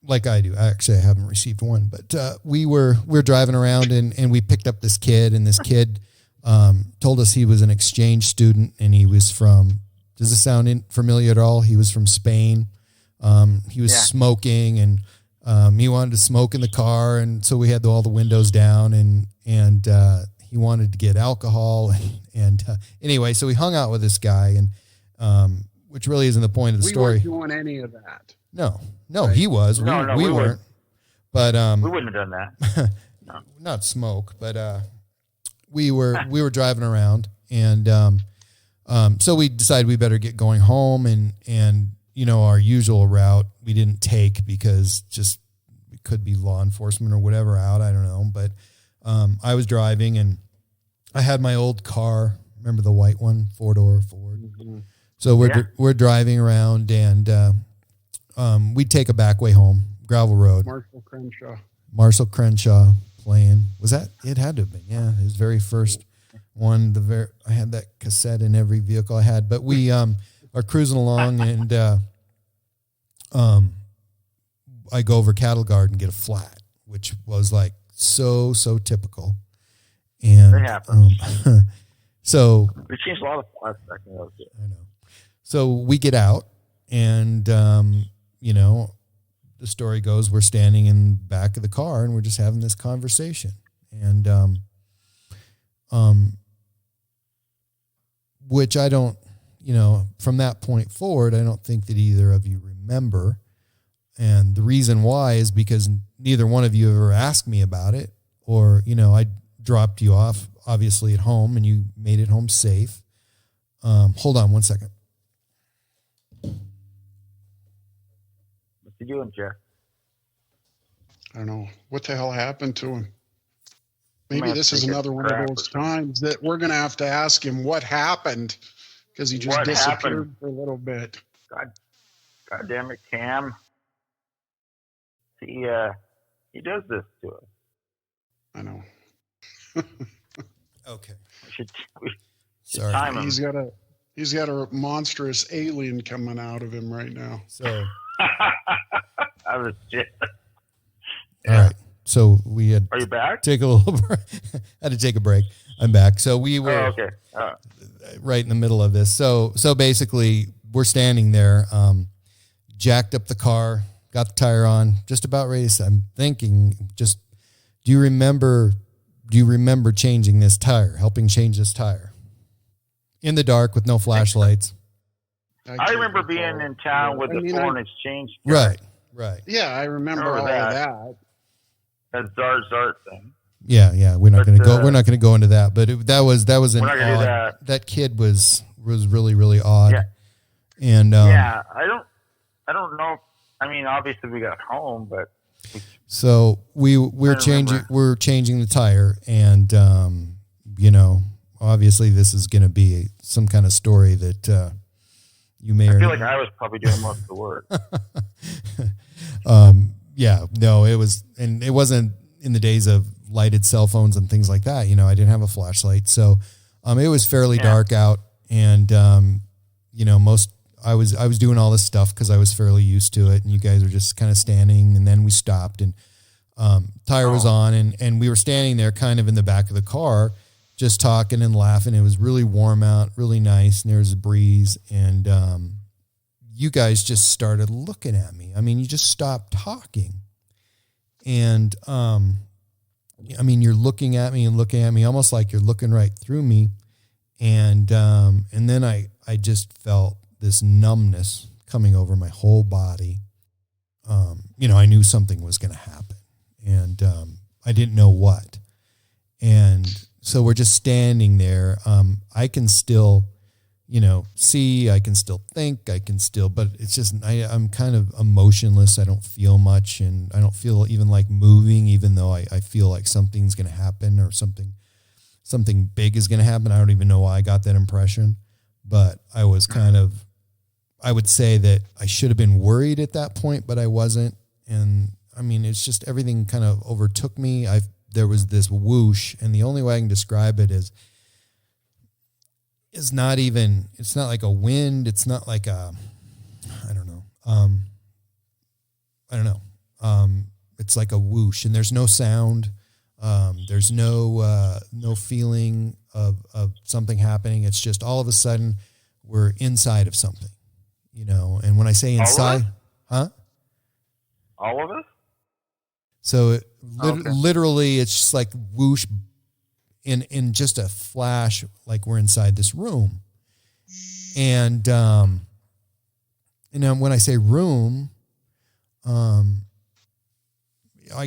[SPEAKER 3] like I do. Actually, I haven't received one, but we were driving around, and we picked up this kid, and this kid told us he was an exchange student, and he was from. Does this sound familiar at all? He was from Spain. He was smoking, and he wanted to smoke in the car, and so we had all the windows down, and he wanted to get alcohol, and anyway, so we hung out with this guy, and which really isn't the point of the story.
[SPEAKER 2] We weren't doing any of that.
[SPEAKER 3] No, right. He was. We weren't. But
[SPEAKER 1] we wouldn't have done that. No.
[SPEAKER 3] Not smoke, but we were driving around, and so we decided we better get going home, and our usual route we didn't take because just it could be law enforcement or whatever out. I don't know, but I was driving, and I had my old car. Remember the white one, 4-door Ford? Mm-hmm. So we're driving around, and we'd take a back way home, gravel road. Marshall Crenshaw playing. Was that? It had to have been. Yeah, his very first one. I had that cassette in every vehicle I had. But we are cruising along, and I go over cattle guard and get a flat, which was like so typical. And
[SPEAKER 1] it happens.
[SPEAKER 3] So
[SPEAKER 1] we changed a lot of flats back in those days.
[SPEAKER 3] I know. So we get out, and the story goes we're standing in the back of the car, and we're just having this conversation, and which I don't, from that point forward, I don't think that either of you remember, and the reason why is because neither one of you ever asked me about it, or I dropped you off obviously at home, and you made it home safe. Hold on one second.
[SPEAKER 1] What's he doing, Jeff?
[SPEAKER 2] I don't know. What the hell happened to him? Maybe this is another one of those times that we're going to have to ask him what happened, because he just
[SPEAKER 1] What
[SPEAKER 2] disappeared
[SPEAKER 1] happened?
[SPEAKER 2] for a little bit.
[SPEAKER 1] God damn it, Cam. He does this to us.
[SPEAKER 2] I know.
[SPEAKER 3] Okay.
[SPEAKER 1] We should
[SPEAKER 3] Sorry.
[SPEAKER 1] time him.
[SPEAKER 2] He's got a monstrous alien coming out of him right now.
[SPEAKER 3] So.
[SPEAKER 1] I was shit.
[SPEAKER 3] All right. So we had.
[SPEAKER 1] Are you back?
[SPEAKER 3] Take a little. Had to take a break. I'm back. So we were.
[SPEAKER 1] Oh, okay.
[SPEAKER 3] Right in the middle of this. So basically, we're standing there, jacked up the car, got the tire on, just about ready. I'm thinking, just do you remember changing this tire, helping change this tire in the dark with no flashlights?
[SPEAKER 1] I remember being in town with the foreign exchange.
[SPEAKER 3] Right.
[SPEAKER 2] Yeah, I remember all of that.
[SPEAKER 1] That Zart thing.
[SPEAKER 3] Yeah. We're not going to go. We're not going to go into that. But that was an
[SPEAKER 1] we're not gonna
[SPEAKER 3] odd.
[SPEAKER 1] do that.
[SPEAKER 3] That kid was really, really odd.
[SPEAKER 1] Yeah.
[SPEAKER 3] And
[SPEAKER 1] yeah, I don't know. I mean, obviously we got home, but
[SPEAKER 3] so we're changing the tire, and obviously this is going to be some kind of story that you may.
[SPEAKER 1] I feel like I was probably doing most of the work.
[SPEAKER 3] Yeah, no, it was, and it wasn't in the days of lighted cell phones and things like that. I didn't have a flashlight, so it was fairly dark out, and I was doing all this stuff because I was fairly used to it, and you guys were just kind of standing, and then we stopped, and tire was on, and we were standing there kind of in the back of the car, just talking and laughing. It was really warm out, really nice, and there was a breeze, and you guys just started looking at me. I mean, you just stopped talking, and you're looking at me and looking at me almost like you're looking right through me, and then I just felt this numbness coming over my whole body. I knew something was going to happen, and I didn't know what. And so we're just standing there. I can still, see, I can still think, but it's just, I'm kind of emotionless. I don't feel much, and I don't feel even like moving, even though I feel like something's going to happen or something big is going to happen. I don't even know why I got that impression, but I was I would say that I should have been worried at that point, but I wasn't. And I mean, it's just everything kind of overtook me. There was this whoosh, and the only way I can describe it is it's not like a wind. It's not like I don't know. It's like a whoosh, and there's no sound. There's no feeling of something happening. It's just all of a sudden we're inside of something, and when I say inside,
[SPEAKER 1] all of us?
[SPEAKER 3] So literally it's just like whoosh in just a flash, like we're inside this room. And when I say room, I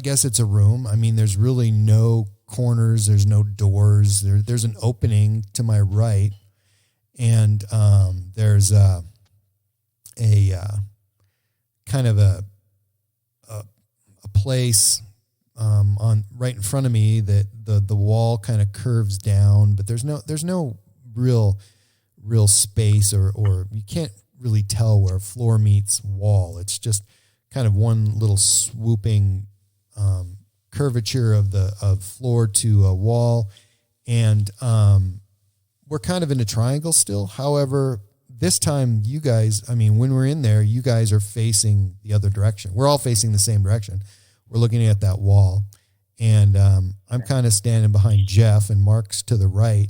[SPEAKER 3] guess it's a room. I mean, there's really no corners. There's no doors. There's an opening to my right. And there's a kind of a place on right in front of me that the wall kind of curves down, but there's no real space or you can't really tell where floor meets wall. It's just kind of one little swooping curvature of floor to a wall, and we're kind of in a triangle still. However, this time you guys, when we're in there, you guys are facing the other direction. We're all facing the same direction. We're looking at that wall, and I'm kind of standing behind Jeff, and Mark's to the right,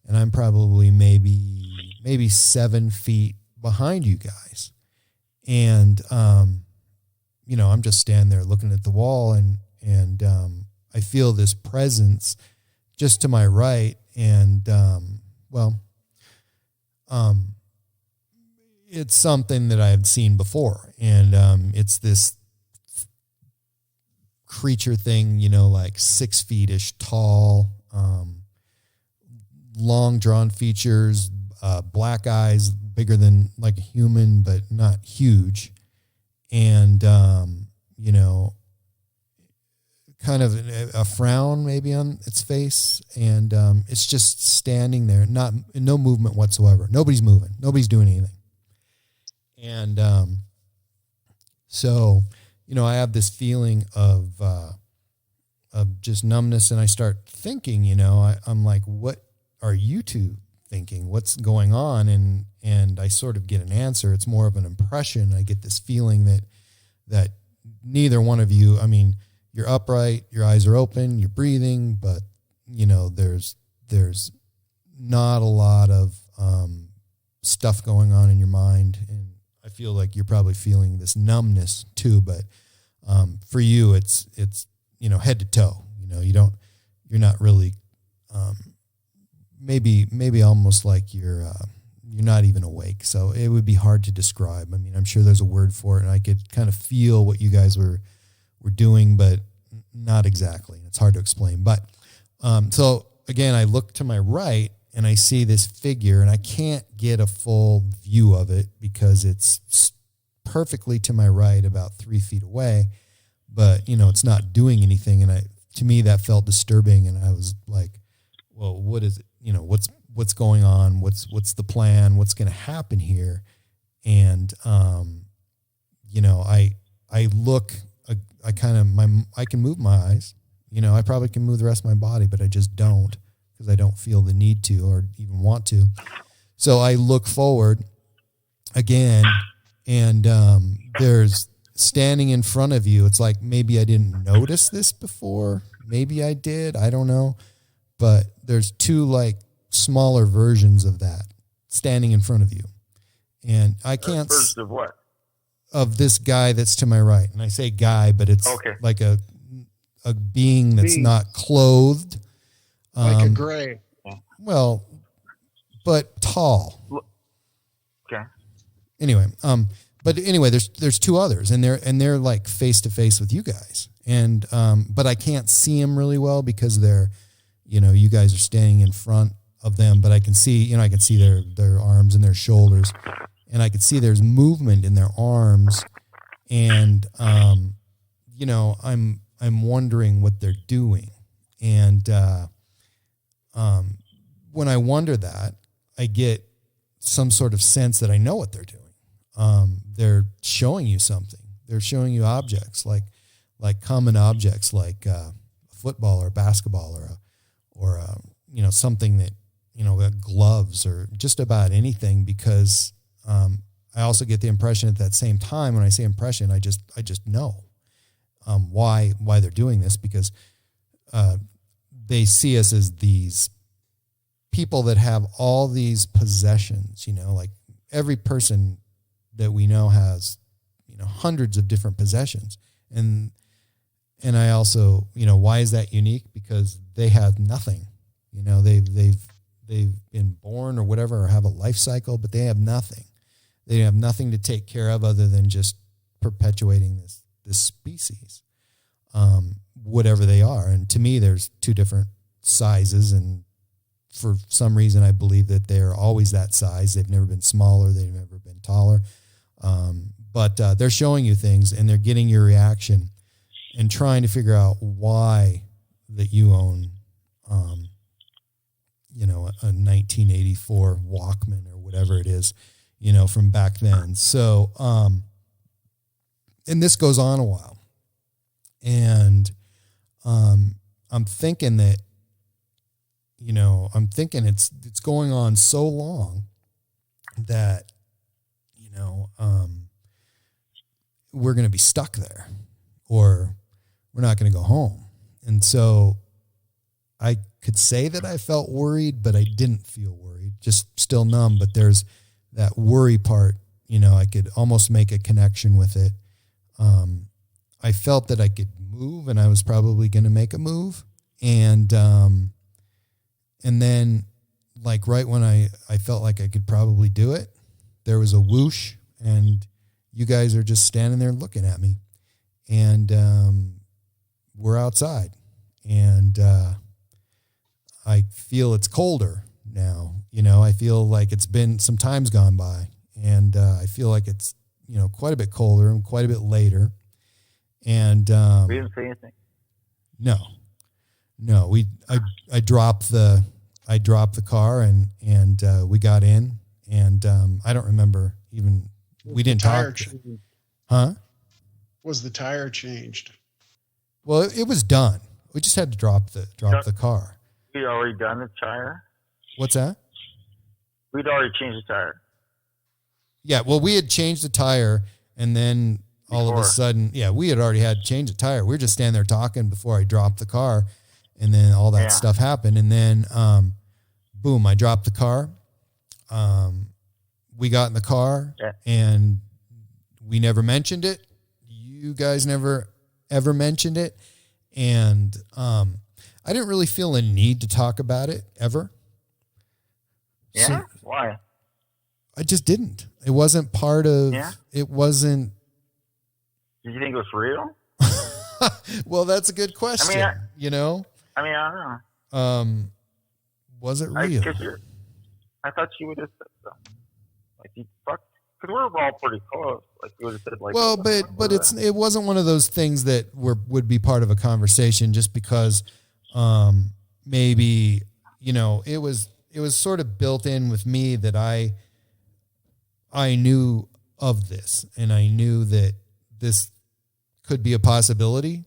[SPEAKER 3] and I'm probably maybe 7 feet behind you guys. And, I'm just standing there looking at the wall, and I feel this presence just to my right. And, it's something that I had seen before. And, it's this creature thing, like 6 feet-ish tall, long drawn features, black eyes, bigger than like a human, but not huge. And, kind of a frown maybe on its face, and it's just standing there, no movement whatsoever. Nobody's moving. Nobody's doing anything. And so, I have this feeling of just numbness, and I start thinking, I'm like, what are you two thinking? What's going on? And I sort of get an answer. It's more of an impression. I get this feeling that neither one of you, I mean, you're upright, your eyes are open, you're breathing, but there's not a lot of stuff going on in your mind, and I feel like you're probably feeling this numbness too. But for you, it's head to toe. You're not really maybe almost like you're not even awake. So it would be hard to describe. I mean, I'm sure there's a word for it, and I could kind of feel what you guys were doing, but not exactly. It's hard to explain. But so again, I look to my right and I see this figure, and I can't get a full view of it because it's perfectly to my right, about 3 feet away, but it's not doing anything. And to me, that felt disturbing. And I was like, well, what is it? What's going on? What's the plan? What's going to happen here? And, I look, I can move my eyes, I probably can move the rest of my body, but I just don't, because I don't feel the need to or even want to. So I look forward again, and there's standing in front of you. It's like, maybe I didn't notice this before. Maybe I did. I don't know. But there's two like smaller versions of that standing in front of you. And I can't.
[SPEAKER 1] Versions of what?
[SPEAKER 3] Of this guy that's to my right. And I say guy, but it's like a being that's not clothed.
[SPEAKER 2] Like a gray.
[SPEAKER 3] Well, but tall.
[SPEAKER 1] Okay.
[SPEAKER 3] Anyway, there's two others, and they're like face to face with you guys. And but I can't see them really well because they're, you guys are standing in front of them, but I can see, I can see their arms and their shoulders, and I can see there's movement in their arms, and I'm wondering what they're doing. And when I wonder that, I get some sort of sense that I know what they're doing. They're showing you something. They're showing you objects, like common objects, like a football or a basketball or something that, gloves or just about anything, because I also get the impression at that same time, when I say impression, I just know why they're doing this, because they see us as these people that have all these possessions, like every person that we know has, hundreds of different possessions. And I also, why is that unique? Because they have nothing, they've been born or whatever, or have a life cycle, but they have nothing. They have nothing to take care of other than just perpetuating this species, whatever they are. And to me, there's two different sizes, and for some reason, I believe that they're always that size. They've never been smaller. They've never been taller. But they're showing you things, and they're getting your reaction and trying to figure out why that you own, a 1984 Walkman or whatever it is, from back then. So, and this goes on a while, and I'm thinking that, it's going on so long that, we're going to be stuck there, or we're not going to go home. And so I could say that I felt worried, but I didn't feel worried, just still numb. But there's that worry part, I could almost make a connection with it. I felt that I could move, and I was probably going to make a move. And then, like, right when I felt like I could probably do it, there was a whoosh, and you guys are just standing there looking at me. And we're outside, and I feel it's colder now. I feel like it's been some time's gone by, and I feel like it's, quite a bit colder and quite a bit later. And
[SPEAKER 1] we didn't say anything.
[SPEAKER 3] No, I dropped the car and we got in and I don't remember even we didn't talk. Huh?
[SPEAKER 2] Was the tire changed?
[SPEAKER 3] Well, it was done. We just had to drop the car.
[SPEAKER 1] We'd already done the tire.
[SPEAKER 3] What's that?
[SPEAKER 1] We'd already changed the tire.
[SPEAKER 3] Yeah, well, we had changed the tire, and then all of a sudden, we had already had to change the tire. We were just standing there talking before I dropped the car, and then all that stuff happened, and then boom, I dropped the car. We got in the car, and we never mentioned it. You guys never ever mentioned it, and I didn't really feel a need to talk about it ever.
[SPEAKER 1] Yeah?
[SPEAKER 3] So,
[SPEAKER 1] why?
[SPEAKER 3] I just didn't. It wasn't part of.
[SPEAKER 1] Yeah?
[SPEAKER 3] It wasn't.
[SPEAKER 1] Did you think it was real?
[SPEAKER 3] Well, that's a good question.
[SPEAKER 1] I
[SPEAKER 3] don't
[SPEAKER 1] know.
[SPEAKER 3] Was it real?
[SPEAKER 1] I thought you would have said so. Like, you fucked. Because we're all pretty close. Like, you would have said, like.
[SPEAKER 3] Well, but it wasn't one of those things that would be part of a conversation just because maybe, it was sort of built in with me that I knew of this, and I knew that this could be a possibility,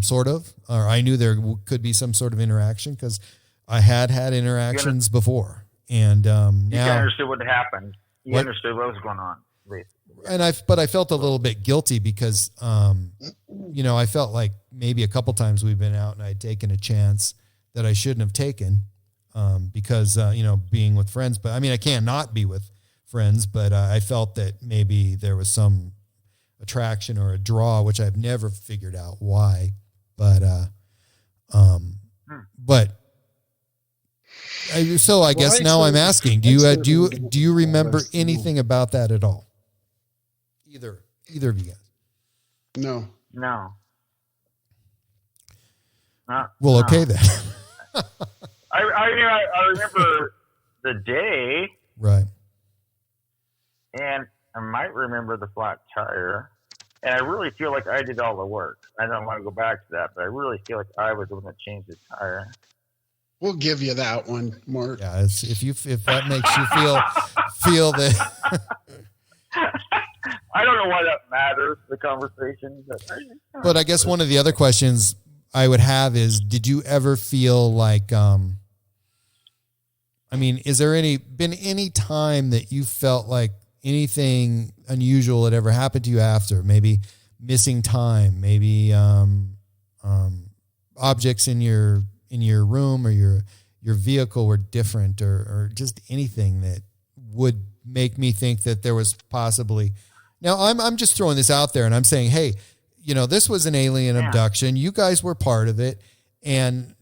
[SPEAKER 3] sort of, or I knew there could be some sort of interaction because I had interactions before, and now
[SPEAKER 1] you understood what happened. You understood what was going on, basically.
[SPEAKER 3] But I felt a little bit guilty because, I felt like maybe a couple times we've been out and I'd taken a chance that I shouldn't have taken, because being with friends. But I mean, I can't not be with friends, but I felt that maybe there was some attraction or a draw, which I've never figured out why. But I guess now I'm asking, do you remember anything about that at all? Either of you guys?
[SPEAKER 2] No.
[SPEAKER 3] Well, okay then.
[SPEAKER 1] I remember the day.
[SPEAKER 3] Right.
[SPEAKER 1] And I might remember the flat tire. And I really feel like I did all the work. I don't want to go back to that, but I really feel like I was the one that changed the tire.
[SPEAKER 2] We'll give you that one, Mark.
[SPEAKER 3] Yeah, if that makes you feel that.
[SPEAKER 1] I don't know why that matters, the conversation.
[SPEAKER 3] But I guess one of the other questions I would have is, did you ever feel like, is there been any time that you felt like anything unusual had ever happened to you after? Maybe missing time, maybe objects in your room or your vehicle were different, or just anything that would make me think that there was possibly. Now I'm just throwing this out there and I'm saying, hey, this was an alien abduction. You guys were part of it. And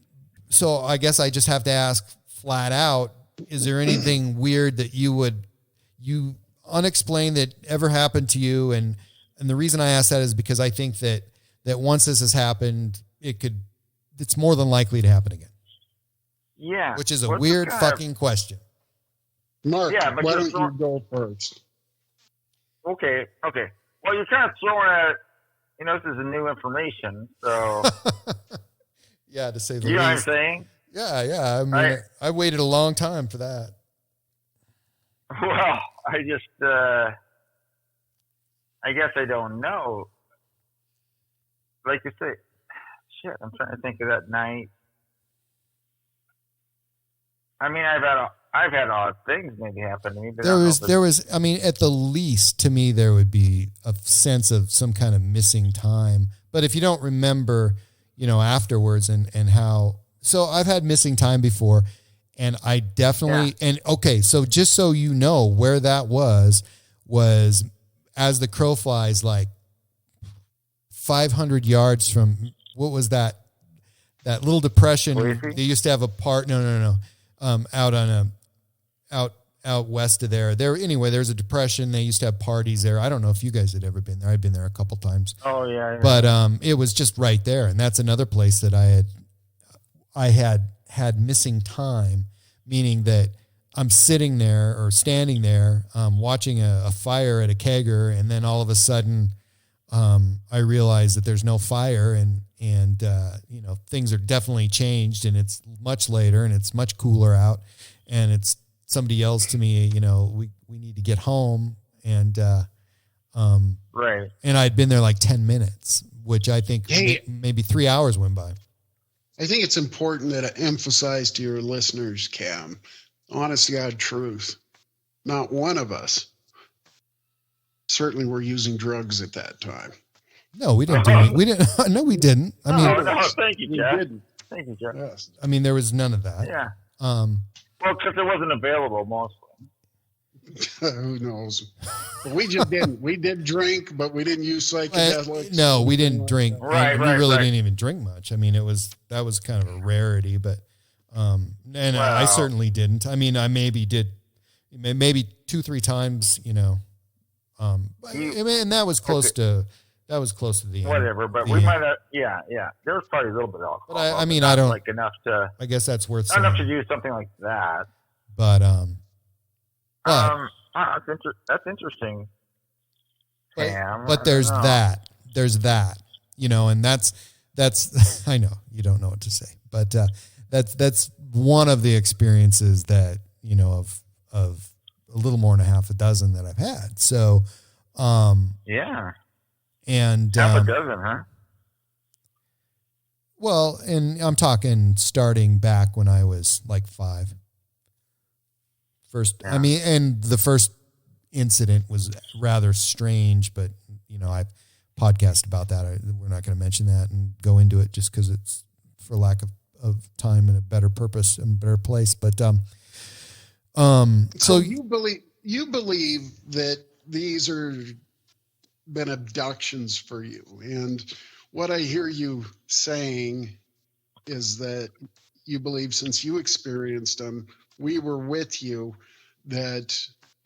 [SPEAKER 3] so I guess I just have to ask flat out, is there anything weird that you unexplained that ever happened to you? And the reason I ask that is because I think that once this has happened, it's more than likely to happen again.
[SPEAKER 1] Yeah.
[SPEAKER 3] Which is a weird fucking question.
[SPEAKER 2] Mark, why don't you go first?
[SPEAKER 1] Okay. Well, you're kind of throwing at, this is a new information, so.
[SPEAKER 3] Yeah, to say the least.
[SPEAKER 1] You know what I'm saying?
[SPEAKER 3] Yeah. I mean, I waited a long time for that.
[SPEAKER 1] Well, I just, I guess I don't know. Like you say, shit, I'm trying to think of that night. I mean, I've had odd things maybe happen to me. But there was,
[SPEAKER 3] at the least, to me, there would be a sense of some kind of missing time. But if you don't remember, afterwards and how, so I've had missing time before, and I definitely, so just so you know where that was as the crow flies, like 500 yards from, what was that little depression? They used to have a part, no. Out west of there. There's a depression. They used to have parties there. I don't know if you guys had ever been there. I'd been there a couple times.
[SPEAKER 1] Oh yeah.
[SPEAKER 3] But it was just right there, and that's another place that I had missing time, meaning that I'm sitting there or standing there, watching a fire at a kegger, and then all of a sudden, I realized that there's no fire and things are definitely changed and it's much later and it's much cooler out and it's somebody yells to me, we need to get home. And,
[SPEAKER 1] right.
[SPEAKER 3] And I'd been there like 10 minutes, which I think
[SPEAKER 2] Hey,
[SPEAKER 3] maybe 3 hours went by.
[SPEAKER 2] I think it's important that I emphasize to your listeners, Cam, honest to God truth. Not one of us certainly were using drugs at that time.
[SPEAKER 3] No, we didn't do it. We didn't. No, we didn't. I mean,
[SPEAKER 1] no, thank you,
[SPEAKER 2] We
[SPEAKER 1] Jeff.
[SPEAKER 2] didn't.
[SPEAKER 1] Thank you, Jeff.
[SPEAKER 2] Yes.
[SPEAKER 3] I mean, there was none of that.
[SPEAKER 1] Yeah.
[SPEAKER 3] Um,
[SPEAKER 1] Well, because it wasn't available mostly.
[SPEAKER 2] Who knows? But we just didn't. We did drink, but we didn't use psychedelics.
[SPEAKER 3] no, we didn't drink.
[SPEAKER 1] Right,
[SPEAKER 3] we
[SPEAKER 1] right,
[SPEAKER 3] really
[SPEAKER 1] right.
[SPEAKER 3] didn't even drink much. I mean, that was kind of a rarity, but, and I
[SPEAKER 1] Wow.
[SPEAKER 3] certainly didn't. I mean, I maybe did, maybe 2-3 times, but, I mean, and that was close to the end.
[SPEAKER 1] Whatever, but
[SPEAKER 3] The
[SPEAKER 1] we
[SPEAKER 3] end.
[SPEAKER 1] might have. Yeah. There was probably a little bit of alcohol.
[SPEAKER 3] But I mean,
[SPEAKER 1] not
[SPEAKER 3] I don't,
[SPEAKER 1] like enough to.
[SPEAKER 3] I guess that's worth
[SPEAKER 1] Not enough to
[SPEAKER 3] saying,
[SPEAKER 1] do something like that.
[SPEAKER 3] but,
[SPEAKER 1] That's interesting.
[SPEAKER 3] But,
[SPEAKER 1] Cam.
[SPEAKER 3] but
[SPEAKER 1] I
[SPEAKER 3] there's
[SPEAKER 1] don't know.
[SPEAKER 3] that, and that's, I know you don't know what to say, but, that's one of the experiences that, of a little more than a half a dozen that I've had. So,
[SPEAKER 1] Yeah.
[SPEAKER 3] and,
[SPEAKER 1] Half a dozen, huh?
[SPEAKER 3] well, and I'm talking starting back when I was like 5. First, I
[SPEAKER 1] Yeah.
[SPEAKER 3] mean, and the first incident was rather strange, but I've podcast about that. We're not going to mention that and go into it just because it's for lack of time and a better purpose and better place. But,
[SPEAKER 2] So you believe that these are been abductions for you, and what I hear you saying is that you believe since you experienced them, we were with you, that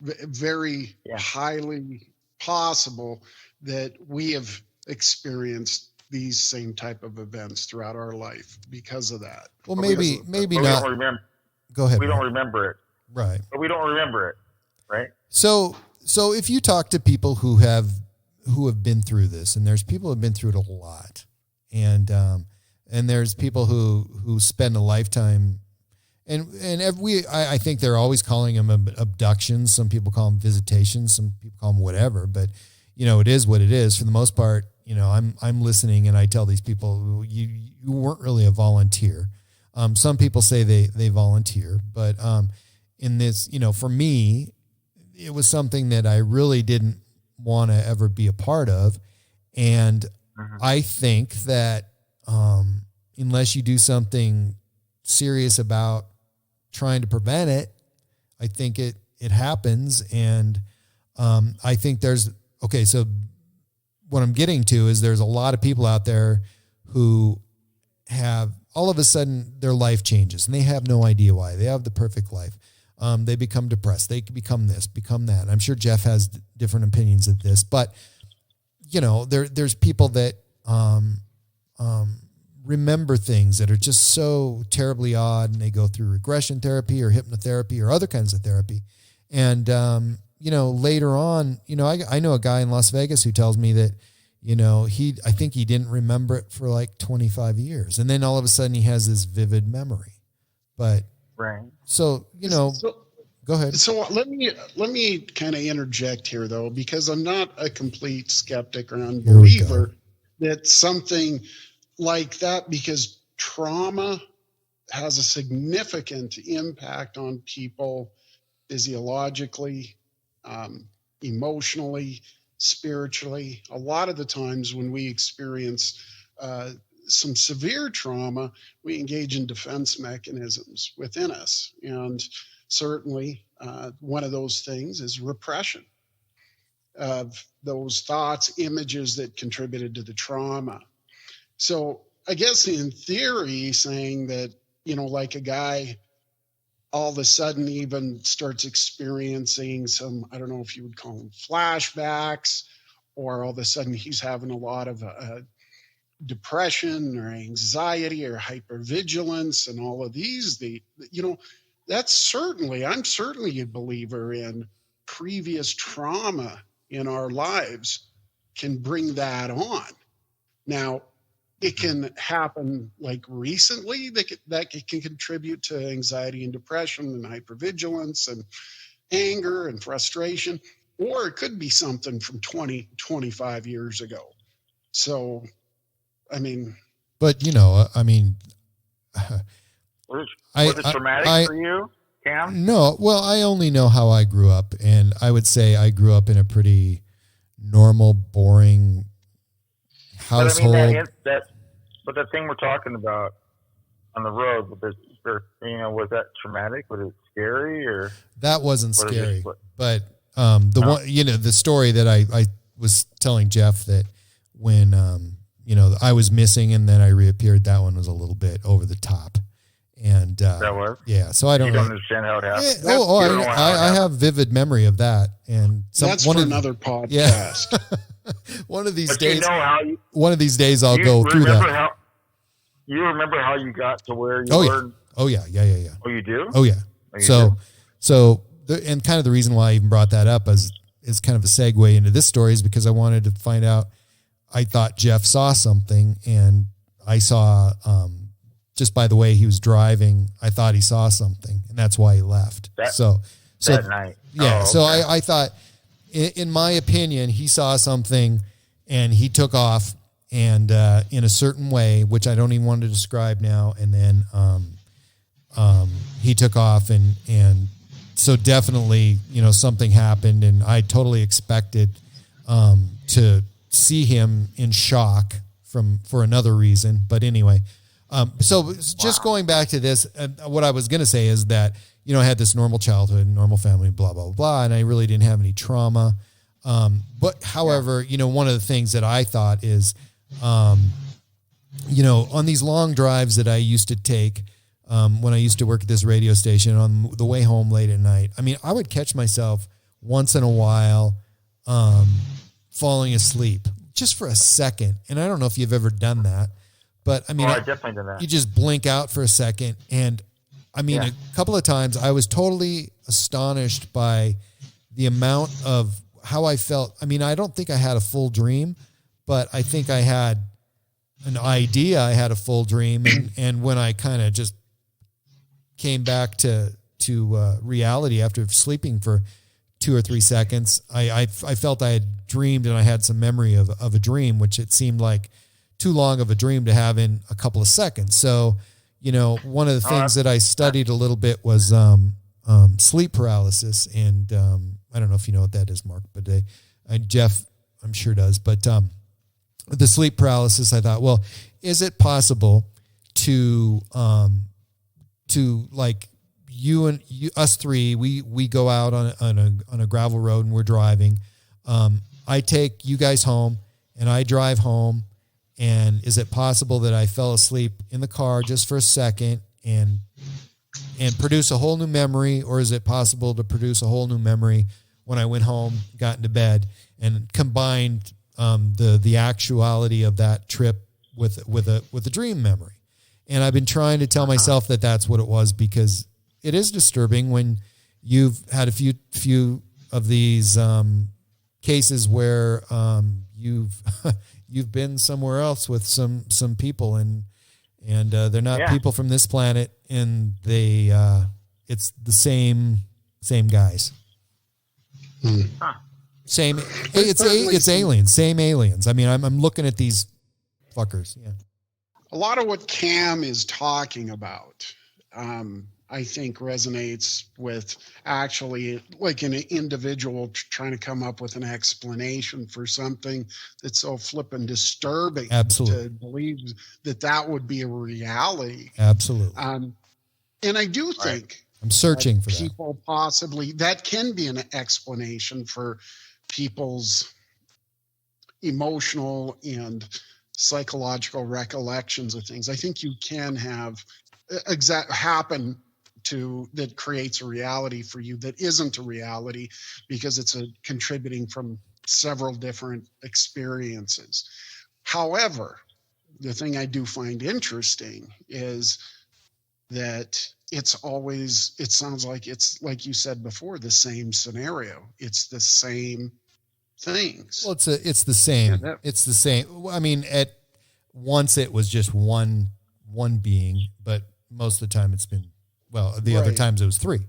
[SPEAKER 2] very
[SPEAKER 1] Yeah.
[SPEAKER 2] highly possible that we have experienced these same type of events throughout our life because of that.
[SPEAKER 3] well,
[SPEAKER 1] But we
[SPEAKER 3] maybe
[SPEAKER 1] But
[SPEAKER 3] not.
[SPEAKER 1] we don't remember.
[SPEAKER 3] Go ahead.
[SPEAKER 1] We don't
[SPEAKER 3] Mark.
[SPEAKER 1] remember it.
[SPEAKER 3] Right.
[SPEAKER 1] But we don't remember it, right?
[SPEAKER 3] So if you talk to people who have been through this, and there's people who have been through it a lot, and there's people who spend a lifetime, I think they're always calling them abductions. Some people call them visitations. Some people call them whatever. But it is what it is. For the most part, I'm listening, and I tell these people, you weren't really a volunteer. Some people say they volunteer, but in this, for me, it was something that I really didn't want to ever be a part of. And I think that unless you do something serious about trying to prevent it, I think it happens. And I think so what I'm getting to is there's a lot of people out there who have all of a sudden their life changes and they have no idea why. They have the perfect life. They become depressed. They become this, become that. I'm sure Jeff has different opinions of this, but there's people that remember things that are just so terribly odd, and they go through regression therapy or hypnotherapy or other kinds of therapy. And later on, I know a guy in Las Vegas who tells me that I think he didn't remember it for like 25 years, and then all of a sudden he has this vivid memory. But
[SPEAKER 1] Right.
[SPEAKER 2] So,
[SPEAKER 3] go ahead.
[SPEAKER 2] So let me kind of interject here, though, because I'm not a complete skeptic or unbeliever that something like that, because trauma has a significant impact on people physiologically, emotionally, spiritually. A lot of the times when we experience some severe trauma, we engage in defense mechanisms within us. And certainly one of those things is repression of those thoughts, images that contributed to the trauma. So I guess in theory, saying that, like a guy all of a sudden even starts experiencing some, I don't know if you would call them flashbacks, or all of a sudden he's having a lot of depression or anxiety or hypervigilance and all of these, I'm certainly a believer in previous trauma in our lives can bring that on. Now, it can happen like recently that can contribute to anxiety and depression and hypervigilance and anger and frustration, or it could be something from 20, 25 years ago. So, I mean,
[SPEAKER 3] but I mean,
[SPEAKER 1] Was it traumatic for you, Cam?
[SPEAKER 3] No, well, I only know how I grew up, and I would say I grew up in a pretty normal, boring household.
[SPEAKER 1] But I mean, but the thing we're talking about on the road, was that traumatic? Was it scary, or
[SPEAKER 3] that wasn't scary? But the story that I was telling Jeff, that when I was missing and then I reappeared, that one was a little bit over the top. And
[SPEAKER 1] that was?
[SPEAKER 3] Yeah, so I don't.
[SPEAKER 1] You don't understand how it happened.
[SPEAKER 3] I have vivid memory of that, and
[SPEAKER 2] that's for another podcast.
[SPEAKER 3] Yeah. One of these days, one of these days, I'll go through that.
[SPEAKER 1] You remember how you got to where you were?
[SPEAKER 3] Oh yeah.
[SPEAKER 1] Oh, you do?
[SPEAKER 3] Oh yeah. And kind of the reason why I even brought that up is kind of a segue into this story, is because I wanted to find out. I thought Jeff saw something, and I saw. Just by the way he was driving, I thought he saw something, and that's why he left.
[SPEAKER 1] That night.
[SPEAKER 3] Yeah.
[SPEAKER 1] Oh,
[SPEAKER 3] so I thought, in my opinion, he saw something, and he took off, and in a certain way, which I don't even want to describe now. And then he took off, and so definitely, something happened, and I totally expected to see him in shock for another reason. But anyway. So just going back to this, what I was going to say is that, I had this normal childhood, normal family, blah, blah, blah, and I really didn't have any trauma. But however, one of the things that I thought is, on these long drives that I used to take, when I used to work at this radio station, on the way home late at night, I mean, I would catch myself once in a while, falling asleep just for a second. And I don't know if you've ever done that. But I mean,
[SPEAKER 1] I definitely did that.
[SPEAKER 3] You just blink out for a second. And I mean, a couple of times I was totally astonished by the amount of how I felt. I mean, I don't think I had a full dream, but I think I had an idea I had a full dream. And when I kind of just came back to reality after sleeping for 2 or 3 seconds, I felt I had dreamed, and I had some memory of a dream, which it seemed like too long of a dream to have in a couple of seconds. So, one of the things that I studied a little bit was sleep paralysis. And I don't know if you know what that is, Mark, but Jeff, I'm sure does. But the sleep paralysis, I thought, well, is it possible to like us three, we go out on a gravel road and we're driving. I take you guys home and I drive home. And is it possible that I fell asleep in the car just for a second and produce a whole new memory? Or is it possible to produce a whole new memory when I went home, got into bed, and combined the actuality of that trip with a dream memory? And I've been trying to tell myself that that's what it was, because it is disturbing when you've had a few of these cases where you've been somewhere else with some people, and they're not people from this planet, and they it's the same guys. Same. It's aliens. Same aliens. I mean, I'm looking at these fuckers. Yeah.
[SPEAKER 2] A lot of what Cam is talking about, I think resonates with actually like an individual trying to come up with an explanation for something that's so flippin' disturbing.
[SPEAKER 3] Absolutely.
[SPEAKER 2] To believe that would be a reality.
[SPEAKER 3] Absolutely.
[SPEAKER 2] And I do think
[SPEAKER 3] I'm searching for
[SPEAKER 2] people possibly that can be an explanation for people's emotional and psychological recollections of things. I think you can have happen to that creates a reality for you that isn't a reality, because it's contributing from several different experiences. However, the thing I do find interesting is that it sounds like it's, like you said before, the same scenario. It's the same things.
[SPEAKER 3] Well, it's the same.
[SPEAKER 2] Yeah,
[SPEAKER 3] It's the same. I mean, at once it was just one being, but most of the time it's been, well, the other
[SPEAKER 2] Right.
[SPEAKER 3] times it was three.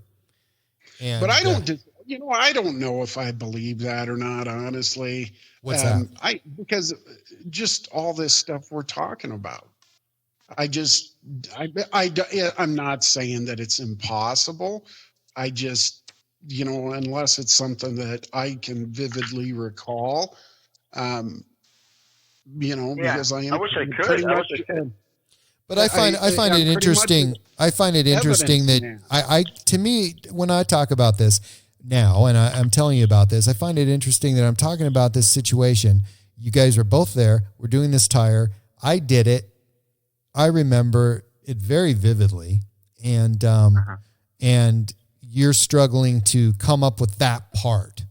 [SPEAKER 3] And,
[SPEAKER 2] But I don't, I don't know if I believe that or not, honestly.
[SPEAKER 3] What's that?
[SPEAKER 2] Because just all this stuff we're talking about, I'm not saying that it's impossible. I just, unless it's something that I can vividly recall, because I am
[SPEAKER 1] I wish I could.
[SPEAKER 2] pretty
[SPEAKER 1] I
[SPEAKER 2] much.
[SPEAKER 1] wish I could.
[SPEAKER 3] But I find
[SPEAKER 2] I'm
[SPEAKER 3] it
[SPEAKER 2] pretty
[SPEAKER 3] interesting.
[SPEAKER 2] much
[SPEAKER 3] I find it interesting that
[SPEAKER 2] evidence
[SPEAKER 3] to me, when I talk about this now, and I'm telling you about this, I find it interesting that I'm talking about this situation. You guys are both there. We're doing this tire. I did it. I remember it very vividly, and you're struggling to come up with that part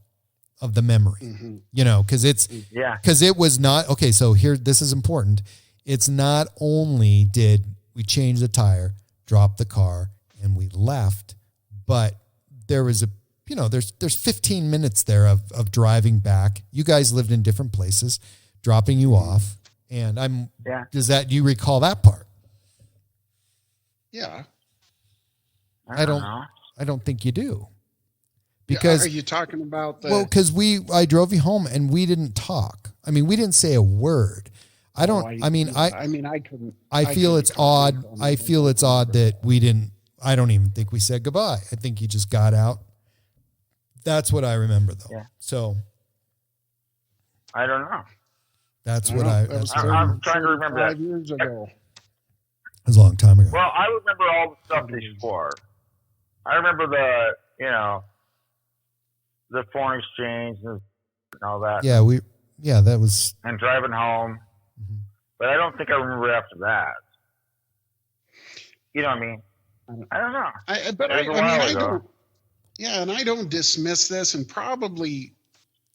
[SPEAKER 3] of the memory, because it was not, okay. So here, this is important. It's not only did we change the tire, drop the car, and we left, but there was there's 15 minutes there of driving back. You guys lived in different places, dropping you off. And do you recall that part?
[SPEAKER 2] Yeah.
[SPEAKER 3] I don't think you do. Because
[SPEAKER 2] are you talking about
[SPEAKER 3] because I drove you home and we didn't talk. I mean, we didn't say a word. I couldn't. I feel it's odd. I feel it's odd that we didn't. I don't even think we said goodbye. I think you just got out. That's what I remember, though. Yeah. So
[SPEAKER 1] I don't know.
[SPEAKER 3] That's what I'm
[SPEAKER 1] trying to remember
[SPEAKER 2] 5 years ago.
[SPEAKER 3] It was a long time ago.
[SPEAKER 1] Well, I remember all the stuff before. I remember the foreign exchange and all that.
[SPEAKER 3] Yeah, that was.
[SPEAKER 1] And driving home. Mm-hmm. But I don't think I remember after that. You know what I mean? I don't know.
[SPEAKER 2] I don't. Yeah, and I don't dismiss this, and probably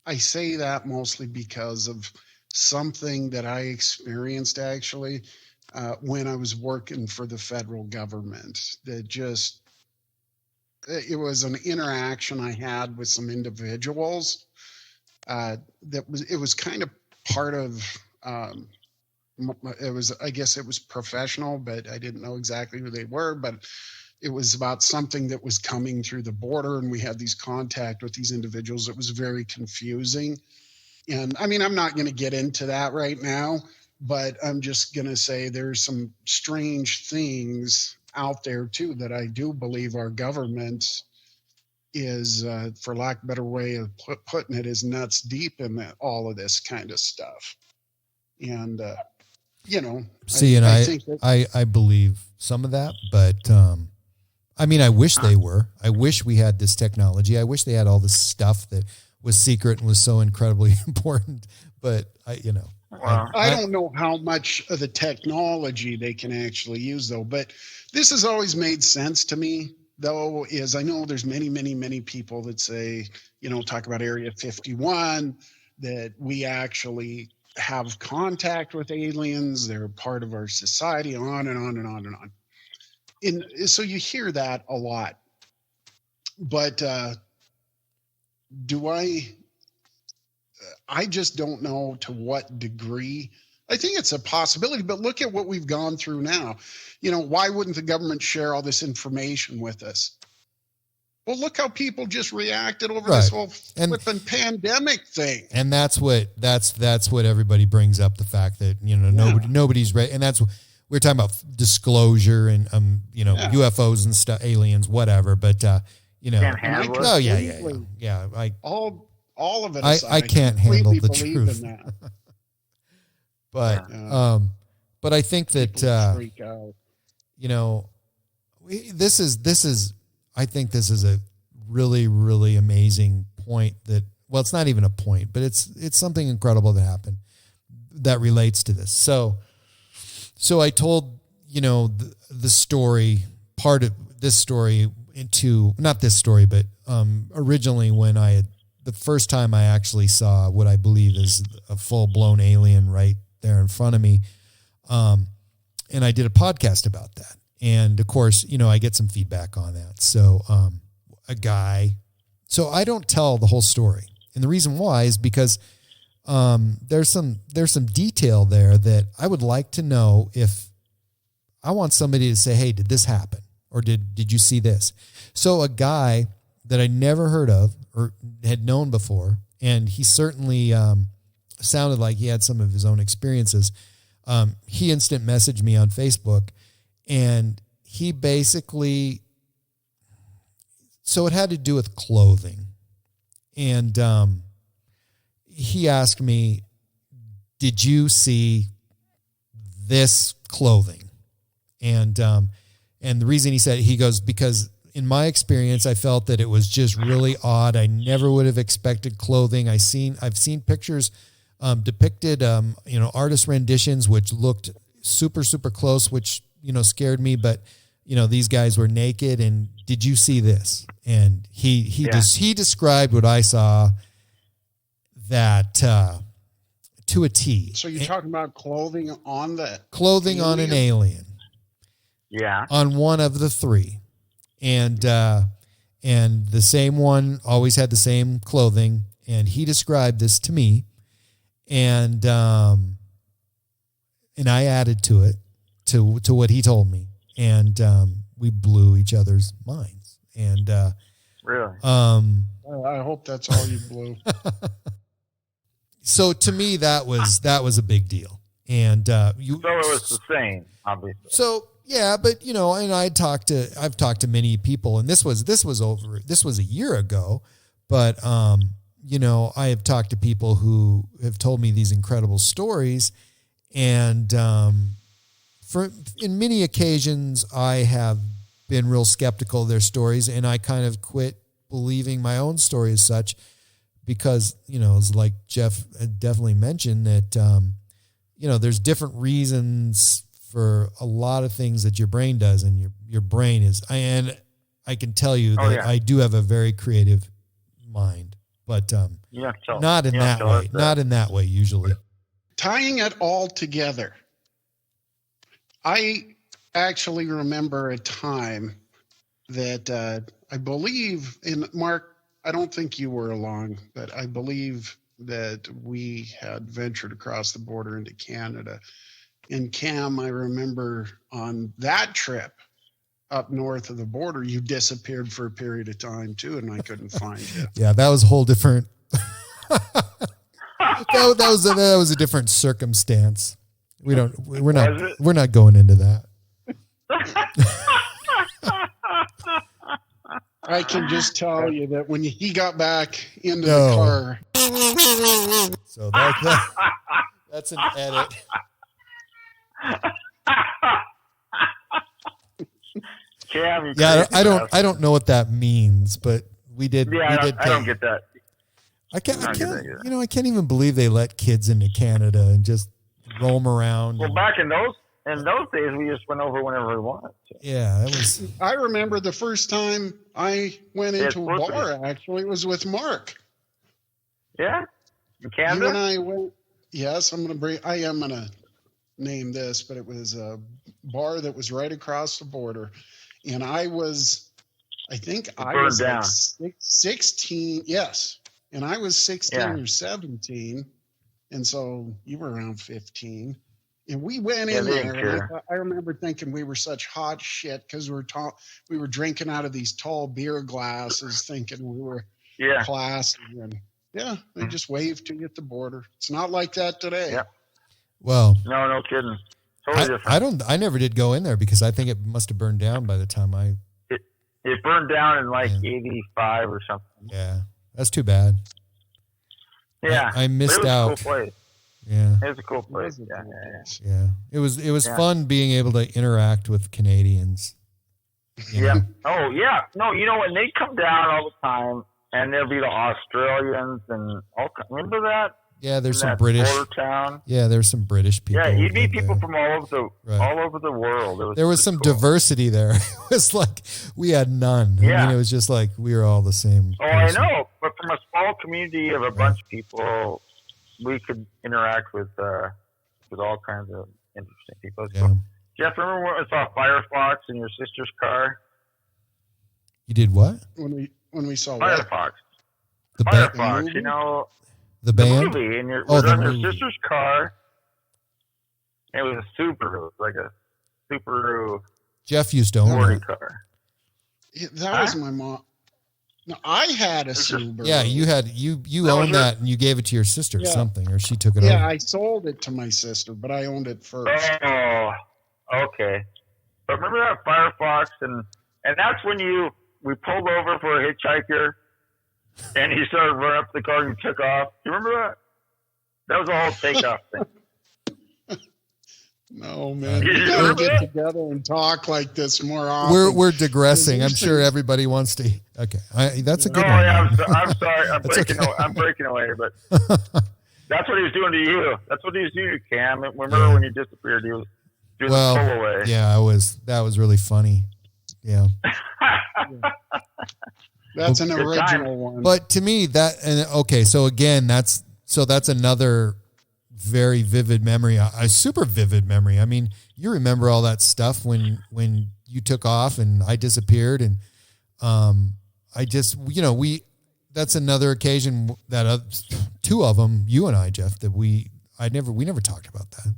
[SPEAKER 2] I say that mostly because of something that I experienced actually when I was working for the federal government. It was an interaction I had with some individuals. It was kind of part of. I guess it was professional, but I didn't know exactly who they were. But it was about something that was coming through the border, and we had these contact with these individuals. It was very confusing. And I mean, I'm not going to get into that right now, but I'm just going to say there's some strange things out there too that I do believe our government is, for lack of a better way of putting it, is nuts deep in all of this kind of stuff. And,
[SPEAKER 3] I think I believe some of that, but I mean, I wish they were. I wish we had this technology. I wish they had all this stuff that was secret and was so incredibly important. But I
[SPEAKER 2] don't know how much of the technology they can actually use, though. But this has always made sense to me, though, is I know there's many, many, many people that say, talk about Area 51, that we actually have contact with aliens. They're part of our society, on and on and on and on. And so you hear that a lot. But I just don't know to what degree. I think it's a possibility, but look at what we've gone through now. Why wouldn't the government share all this information with us? Well, look how people just reacted over this whole flipping pandemic thing.
[SPEAKER 3] And that's what everybody brings up, the fact that, nobody's ready. And that's, we're talking about disclosure and, UFOs and stuff, aliens, whatever. But,
[SPEAKER 1] can't handle it.
[SPEAKER 3] Yeah.
[SPEAKER 2] All of it aside,
[SPEAKER 3] I can't handle the
[SPEAKER 2] believe
[SPEAKER 3] truth.
[SPEAKER 2] In that.
[SPEAKER 3] But I think that,
[SPEAKER 2] freak out.
[SPEAKER 3] I think this is a really, really amazing point well, it's not even a point, but it's something incredible that happened that relates to this. So I told, the story, part of this story not this story, but originally when the first time I actually saw what I believe is a full-blown alien right there in front of me. And I did a podcast about that. And of course, I get some feedback on that. So, so I don't tell the whole story. And the reason why is because there's some detail there that I would like to know. If I want somebody to say, hey, did this happen? Or did you see this? So a guy that I never heard of or had known before, and he certainly sounded like he had some of his own experiences. He instant messaged me on Facebook, and he basically, so it had to do with clothing. And he asked me, did you see this clothing? And the reason he goes, because in my experience, I felt that it was just really odd. I never would have expected clothing. I've seen pictures depicted, artist renditions, which looked super, super close, which, scared me. But, these guys were naked. And did you see this? And he described what I saw that to a T.
[SPEAKER 2] So you're talking about clothing on
[SPEAKER 3] on an alien.
[SPEAKER 1] Yeah.
[SPEAKER 3] On one of the three. And the same one always had the same clothing. And he described this to me. And I added to it, to what he told me. And we blew each other's minds. And
[SPEAKER 1] really?
[SPEAKER 2] I hope that's all you blew.
[SPEAKER 3] So to me, that was a big deal. And
[SPEAKER 1] so it was the same, obviously.
[SPEAKER 3] So yeah, but and I've talked to many people, and this was a year ago, but I have talked to people who have told me these incredible stories, and in many occasions I have been real skeptical of their stories, and I kind of quit believing my own story as such, because it's like Jeff had definitely mentioned that there's different reasons for a lot of things that your brain does, and your brain is, and I can tell you that I do have a very creative mind, but not in that way. Not in that way usually.
[SPEAKER 2] Tying it all together, I actually remember a time that I believe in, Mark, I don't think you were along, but I believe that we had ventured across the border into Canada. In Cam, I remember on that trip up north of the border, you disappeared for a period of time too, and I couldn't find you.
[SPEAKER 3] Yeah, that was a whole different. that was a different circumstance. We're not going into that.
[SPEAKER 2] I can just tell you that when he got back into the car.
[SPEAKER 3] So that's an edit.
[SPEAKER 1] Cam,
[SPEAKER 3] I don't know what that means, but we did.
[SPEAKER 1] Yeah,
[SPEAKER 3] I
[SPEAKER 1] don't get that.
[SPEAKER 3] I can't even believe they let kids into Canada and just roam around.
[SPEAKER 1] Well, back in those days, we just went over whenever we wanted. So.
[SPEAKER 3] Yeah, that was.
[SPEAKER 2] I remember the first time I went into a bar. Actually, it was with Mark.
[SPEAKER 1] Yeah, in Canada.
[SPEAKER 2] You and I went. Yes, I am gonna name this, but it was a bar that was right across the border, and I was 16. Yes, and I was 16 or 17, and so you were around 15. And we went in there, and I remember thinking we were such hot shit because we were drinking out of these tall beer glasses, thinking we were classy. And they just waved to you at the border. It's not like that today.
[SPEAKER 1] Yeah.
[SPEAKER 3] Well,
[SPEAKER 1] no kidding. Totally different.
[SPEAKER 3] I never did go in there because I think it must have burned down by the time
[SPEAKER 1] it burned down in like 85 or something.
[SPEAKER 3] Yeah, that's too bad.
[SPEAKER 1] Yeah,
[SPEAKER 3] I missed out.
[SPEAKER 1] It was a cool place.
[SPEAKER 3] Yeah,
[SPEAKER 1] it was a cool place.
[SPEAKER 3] Yeah. It was fun being able to interact with Canadians.
[SPEAKER 1] Yeah. Oh yeah. No, when they come down all the time, and there'll be the Australians and all. Remember that?
[SPEAKER 3] Yeah, there's some British.
[SPEAKER 1] Border town.
[SPEAKER 3] Yeah, there's some British people.
[SPEAKER 1] Yeah, you'd meet people from all over the world.
[SPEAKER 3] There was some diversity there. It was like we had none.
[SPEAKER 1] Yeah.
[SPEAKER 3] I mean, it was just like we were all the same.
[SPEAKER 1] Oh, person. I know. But from a small community of a bunch of people, we could interact with all kinds of interesting people.
[SPEAKER 3] Yeah.
[SPEAKER 1] Jeff, remember when I saw Firefox in your sister's car?
[SPEAKER 3] You did what?
[SPEAKER 2] When we saw
[SPEAKER 1] Firefox.
[SPEAKER 3] The
[SPEAKER 1] Firefox, you know,
[SPEAKER 3] the
[SPEAKER 1] the
[SPEAKER 3] band?
[SPEAKER 1] movie, and
[SPEAKER 3] Oh,
[SPEAKER 1] we're
[SPEAKER 3] the
[SPEAKER 1] in your
[SPEAKER 3] movie.
[SPEAKER 1] sister's car. It was a Subaru, like a Subaru
[SPEAKER 3] Jeff used to own
[SPEAKER 1] sporty
[SPEAKER 3] that.
[SPEAKER 1] car.
[SPEAKER 2] Yeah, that was my mom. No, I had a Subaru.
[SPEAKER 3] Yeah, you
[SPEAKER 1] That was
[SPEAKER 3] owned
[SPEAKER 1] your-
[SPEAKER 3] that, and you gave it to your sister or
[SPEAKER 2] Yeah.
[SPEAKER 3] something, or she took it
[SPEAKER 2] Yeah,
[SPEAKER 3] over.
[SPEAKER 2] I sold it to my sister, but I owned it first.
[SPEAKER 1] Oh, okay. But remember that Firefox, and that's when we pulled over for a hitchhiker, and he started running up the car and took off. You remember that? That was a whole takeoff thing.
[SPEAKER 2] No, man.
[SPEAKER 1] You
[SPEAKER 2] We gotta
[SPEAKER 1] remember
[SPEAKER 2] get
[SPEAKER 1] that?
[SPEAKER 2] together and talk like this more often.
[SPEAKER 3] We're digressing. I'm
[SPEAKER 2] These
[SPEAKER 3] sure
[SPEAKER 2] things-
[SPEAKER 3] everybody wants to. Okay, that's a
[SPEAKER 1] No,
[SPEAKER 3] good one.
[SPEAKER 1] yeah, I'm sorry. I'm
[SPEAKER 3] That's
[SPEAKER 1] breaking.
[SPEAKER 3] okay.
[SPEAKER 1] I'm breaking away, but that's what he was doing to you. That's what he was doing to Cam. Remember
[SPEAKER 3] Yeah.
[SPEAKER 1] when you disappeared? He was doing
[SPEAKER 3] Well,
[SPEAKER 1] the pull away.
[SPEAKER 3] yeah, that was really funny. Yeah,
[SPEAKER 2] That's an
[SPEAKER 1] Good
[SPEAKER 2] original one.
[SPEAKER 3] but to me so again, that's another very vivid memory, a super vivid memory. I mean, you remember all that stuff when you took off and I disappeared, and I just that's another occasion that two of them, you and I, Jeff, that we never talked about that.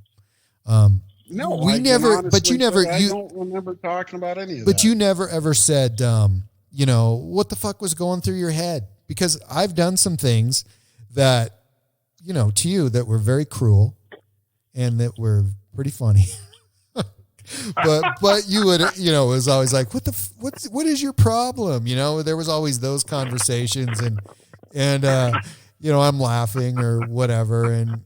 [SPEAKER 2] no,
[SPEAKER 3] we
[SPEAKER 2] I can
[SPEAKER 3] never-
[SPEAKER 2] honestly
[SPEAKER 3] but you never-
[SPEAKER 2] say I
[SPEAKER 3] you-
[SPEAKER 2] don't remember talking about any of that.
[SPEAKER 3] But you never ever said, what the fuck was going through your head? Because I've done some things that, to you that were very cruel and that were pretty funny. but you would, it was always like, what is your problem? There was always those conversations and I'm laughing or whatever, and,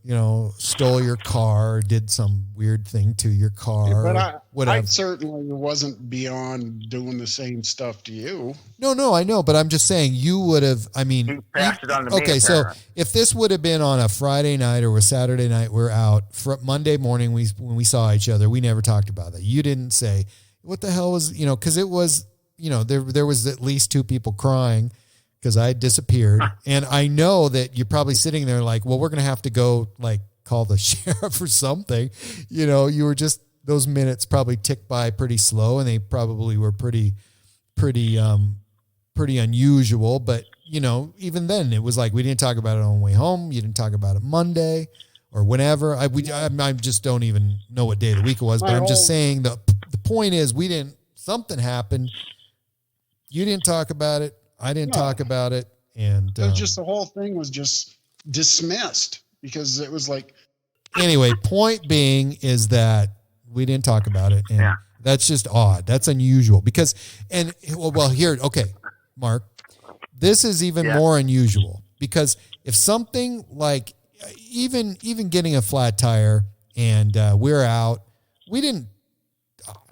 [SPEAKER 3] stole your car or did some weird thing to your car.
[SPEAKER 2] But
[SPEAKER 3] or whatever.
[SPEAKER 2] I certainly wasn't beyond doing the same stuff to you.
[SPEAKER 3] No, I know, but I'm just saying you would have,
[SPEAKER 1] You passed it on to me.
[SPEAKER 3] okay, so
[SPEAKER 1] apparently.
[SPEAKER 3] if this would have been on a Friday night or a Saturday night, we're out. For Monday morning, when we saw each other, we never talked about that. You didn't say, what the hell was, because it was, there was at least two people crying because I had disappeared. And I know that you're probably sitting there like, well, we're going to have to go like call the sheriff or something. You were just, those minutes probably ticked by pretty slow, and they probably were pretty unusual. But, even then it was like, we didn't talk about it on the way home. You didn't talk about it Monday or whenever. I just don't even know what day of the week it was, but I'm just saying the point is something happened. You didn't talk about it. I didn't talk about it. And
[SPEAKER 2] It was just the whole thing was just dismissed because it was like,
[SPEAKER 3] anyway, point being is that we didn't talk about it. And that's just odd. That's unusual because, here, okay, Mark, this is even more unusual because if something like even getting a flat tire and we're out,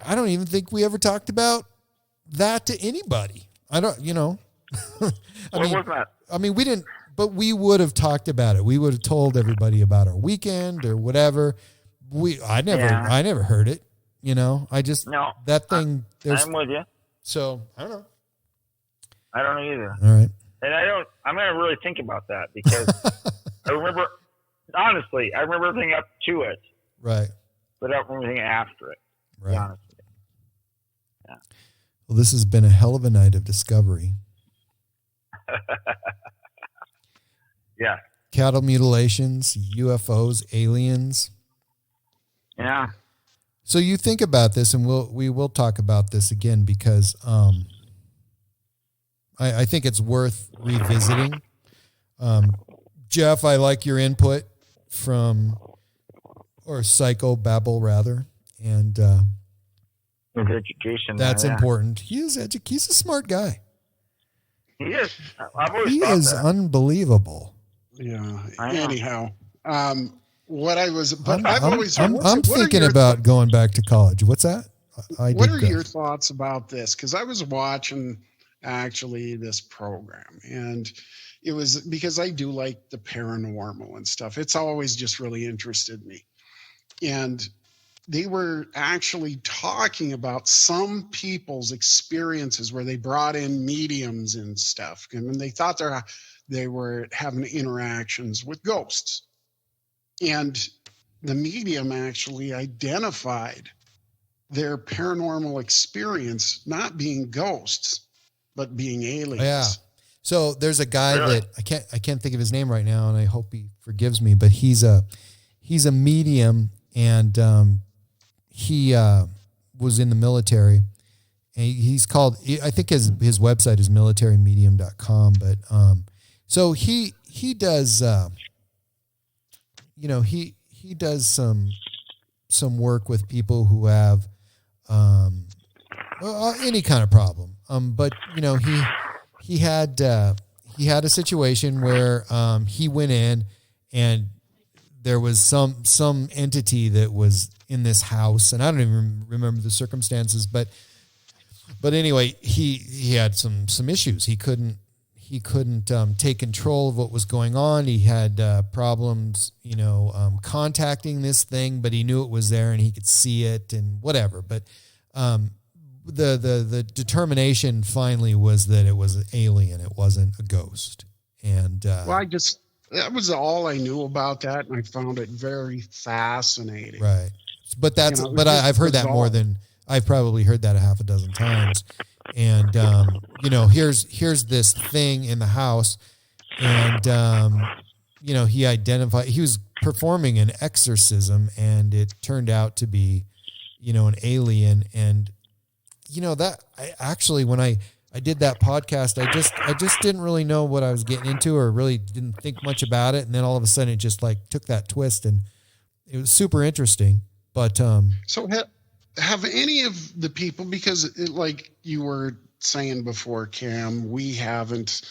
[SPEAKER 3] I don't even think we ever talked about that to anybody. I don't,
[SPEAKER 1] What was that?
[SPEAKER 3] we didn't, but we would have talked about it. We would have told everybody about our weekend or whatever. I never heard it. I just, that thing,
[SPEAKER 1] I'm with you.
[SPEAKER 3] so I don't know.
[SPEAKER 1] I don't know either.
[SPEAKER 3] All right.
[SPEAKER 1] And I'm going to really think about that because I remember everything up to it,
[SPEAKER 3] Right.
[SPEAKER 1] but I don't remember everything after it, to be
[SPEAKER 3] Right.
[SPEAKER 1] honest with you.
[SPEAKER 3] Well, this has been a hell of a night of discovery.
[SPEAKER 1] Yeah.
[SPEAKER 3] Cattle mutilations, UFOs, aliens.
[SPEAKER 1] Yeah.
[SPEAKER 3] So you think about this, and we will talk about this again because I think it's worth revisiting. Jeff, I like your input or psychobabble rather, and
[SPEAKER 1] With education.
[SPEAKER 3] that's
[SPEAKER 1] yeah.
[SPEAKER 3] important. He's a smart guy.
[SPEAKER 1] He is. I've always
[SPEAKER 3] He
[SPEAKER 1] thought
[SPEAKER 3] is
[SPEAKER 1] that.
[SPEAKER 3] unbelievable.
[SPEAKER 2] yeah.
[SPEAKER 1] I know.
[SPEAKER 2] Anyhow, what I was, but
[SPEAKER 3] I'm,
[SPEAKER 2] I've always,
[SPEAKER 3] I'm
[SPEAKER 2] what are
[SPEAKER 3] thinking
[SPEAKER 2] your
[SPEAKER 3] about going back to college. What's that?
[SPEAKER 2] What are your thoughts about this? Because I was watching actually this program, and it was because I do like the paranormal and stuff. It's always just really interested me. And they were actually talking about some people's experiences where they brought in mediums and stuff, and they thought they were having interactions with ghosts. And the medium actually identified their paranormal experience not being ghosts, but being aliens.
[SPEAKER 3] Yeah. So there's a guy
[SPEAKER 1] Really?
[SPEAKER 3] that I can't think of his name right now, and I hope he forgives me, but he's a medium, and he was in the military. And he's called, I think his website is militarymedium.com, but so he does he does some work with people who have any kind of problem. But he had a situation where he went in and there was some entity that was in this house, and I don't even remember the circumstances, but anyway, he had some issues. He couldn't take control of what was going on. He had problems, contacting this thing, but he knew it was there and he could see it and whatever. But the determination finally was that it was an alien. It wasn't a ghost. And
[SPEAKER 2] that was all I knew about that, and I found it very fascinating.
[SPEAKER 3] Right. But I've heard that more than I've probably heard that a half a dozen times. And, here's this thing in the house, and, he was performing an exorcism, and it turned out to be, an alien. And, when I did that podcast, I just didn't really know what I was getting into, or really didn't think much about it. And then all of a sudden it just like took that twist, and it was super interesting. But,
[SPEAKER 2] so have any of the people, because like you were saying before, Cam, we haven't,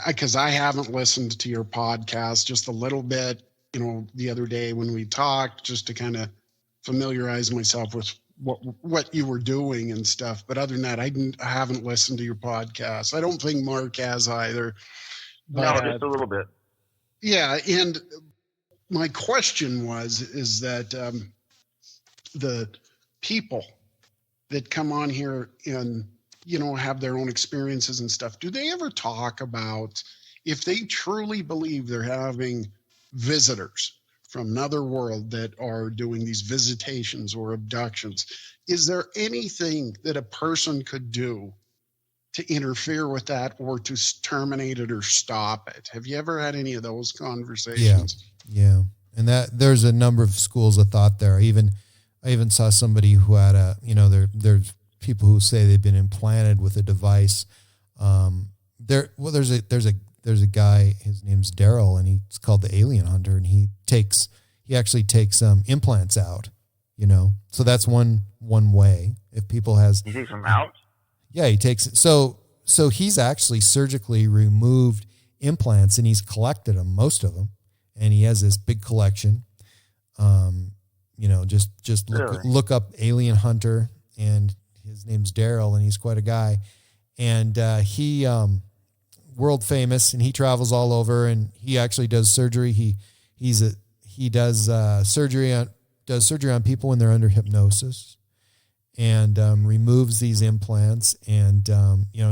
[SPEAKER 2] because I haven't listened to your podcast just a little bit, the other day when we talked, just to kind of familiarize myself with what you were doing and stuff. But other than that, I haven't listened to your podcast. I don't think Mark has either. But,
[SPEAKER 1] no, just a little bit.
[SPEAKER 2] Yeah. And my question is that the people that come on here and, have their own experiences and stuff, do they ever talk about if they truly believe they're having visitors from another world that are doing these visitations or abductions? Is there anything that a person could do to interfere with that, or to terminate it or stop it? Have you ever had any of those conversations?
[SPEAKER 3] Yeah. And that there's a number of schools of thought there. I even saw somebody who had there's people who say they've been implanted with a device. There's a guy, his name's Daryl, and he's called the Alien Hunter, and he actually takes implants out, so that's one way. If people
[SPEAKER 1] He takes them out?
[SPEAKER 3] Yeah, he takes it. So he's actually surgically removed implants, and he's collected them, most of them. And he has this big collection. Just look up Alien Hunter, and his name's Daryl, and he's quite a guy. And he world famous, and he travels all over, and he actually does surgery. He does surgery on people when they're under hypnosis, and removes these implants. And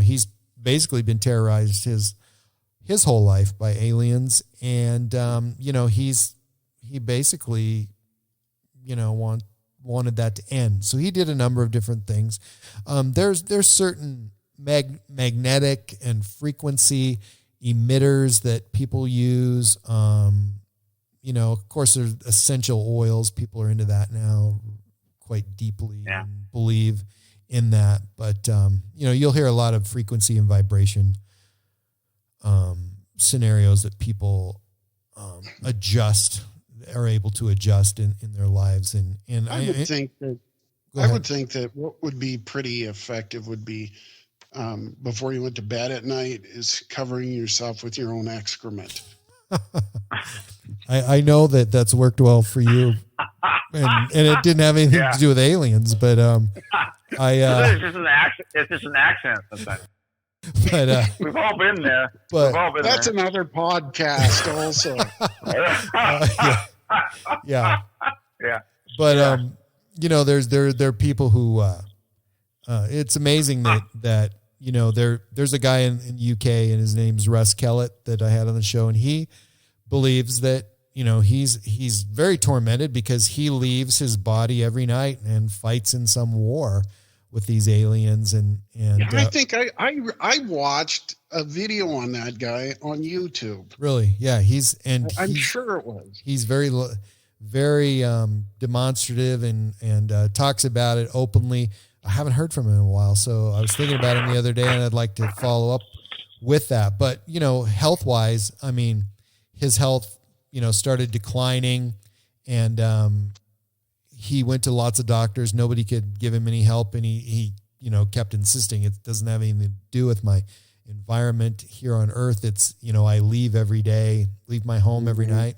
[SPEAKER 3] he's basically been terrorized his whole life by aliens, and he basically wanted that to end. So he did a number of different things. There's certain magnetic and frequency emitters that people use. Of course, there's essential oils. People are into that now quite deeply, and believe in that. But you'll hear a lot of frequency and vibration scenarios that people are able to adjust in their lives. And
[SPEAKER 2] I would think that what would be pretty effective would be, before you went to bed at night, is covering yourself with your own excrement.
[SPEAKER 3] I know that's worked well for you, and it didn't have anything to do with aliens, but
[SPEAKER 1] it's just an accident sometimes.
[SPEAKER 3] But
[SPEAKER 1] we've all been there.
[SPEAKER 2] But that's another podcast, also.
[SPEAKER 3] Yeah. But there are people who it's amazing that there's a guy in UK, and his name's Russ Kellett, that I had on the show, and he believes that he's very tormented because he leaves his body every night and fights in some war with these aliens. And
[SPEAKER 2] I think I watched a video on that guy on YouTube.
[SPEAKER 3] Really? Yeah,
[SPEAKER 2] I'm sure it was.
[SPEAKER 3] He's very demonstrative and talks about it openly. I haven't heard from him in a while, so I was thinking about him the other day, and I'd like to follow up with that. But health wise, I mean, his health started declining, and he went to lots of doctors. Nobody could give him any help, and he kept insisting it doesn't have anything to do with my environment here on Earth. It's I leave every day, leave my home every night,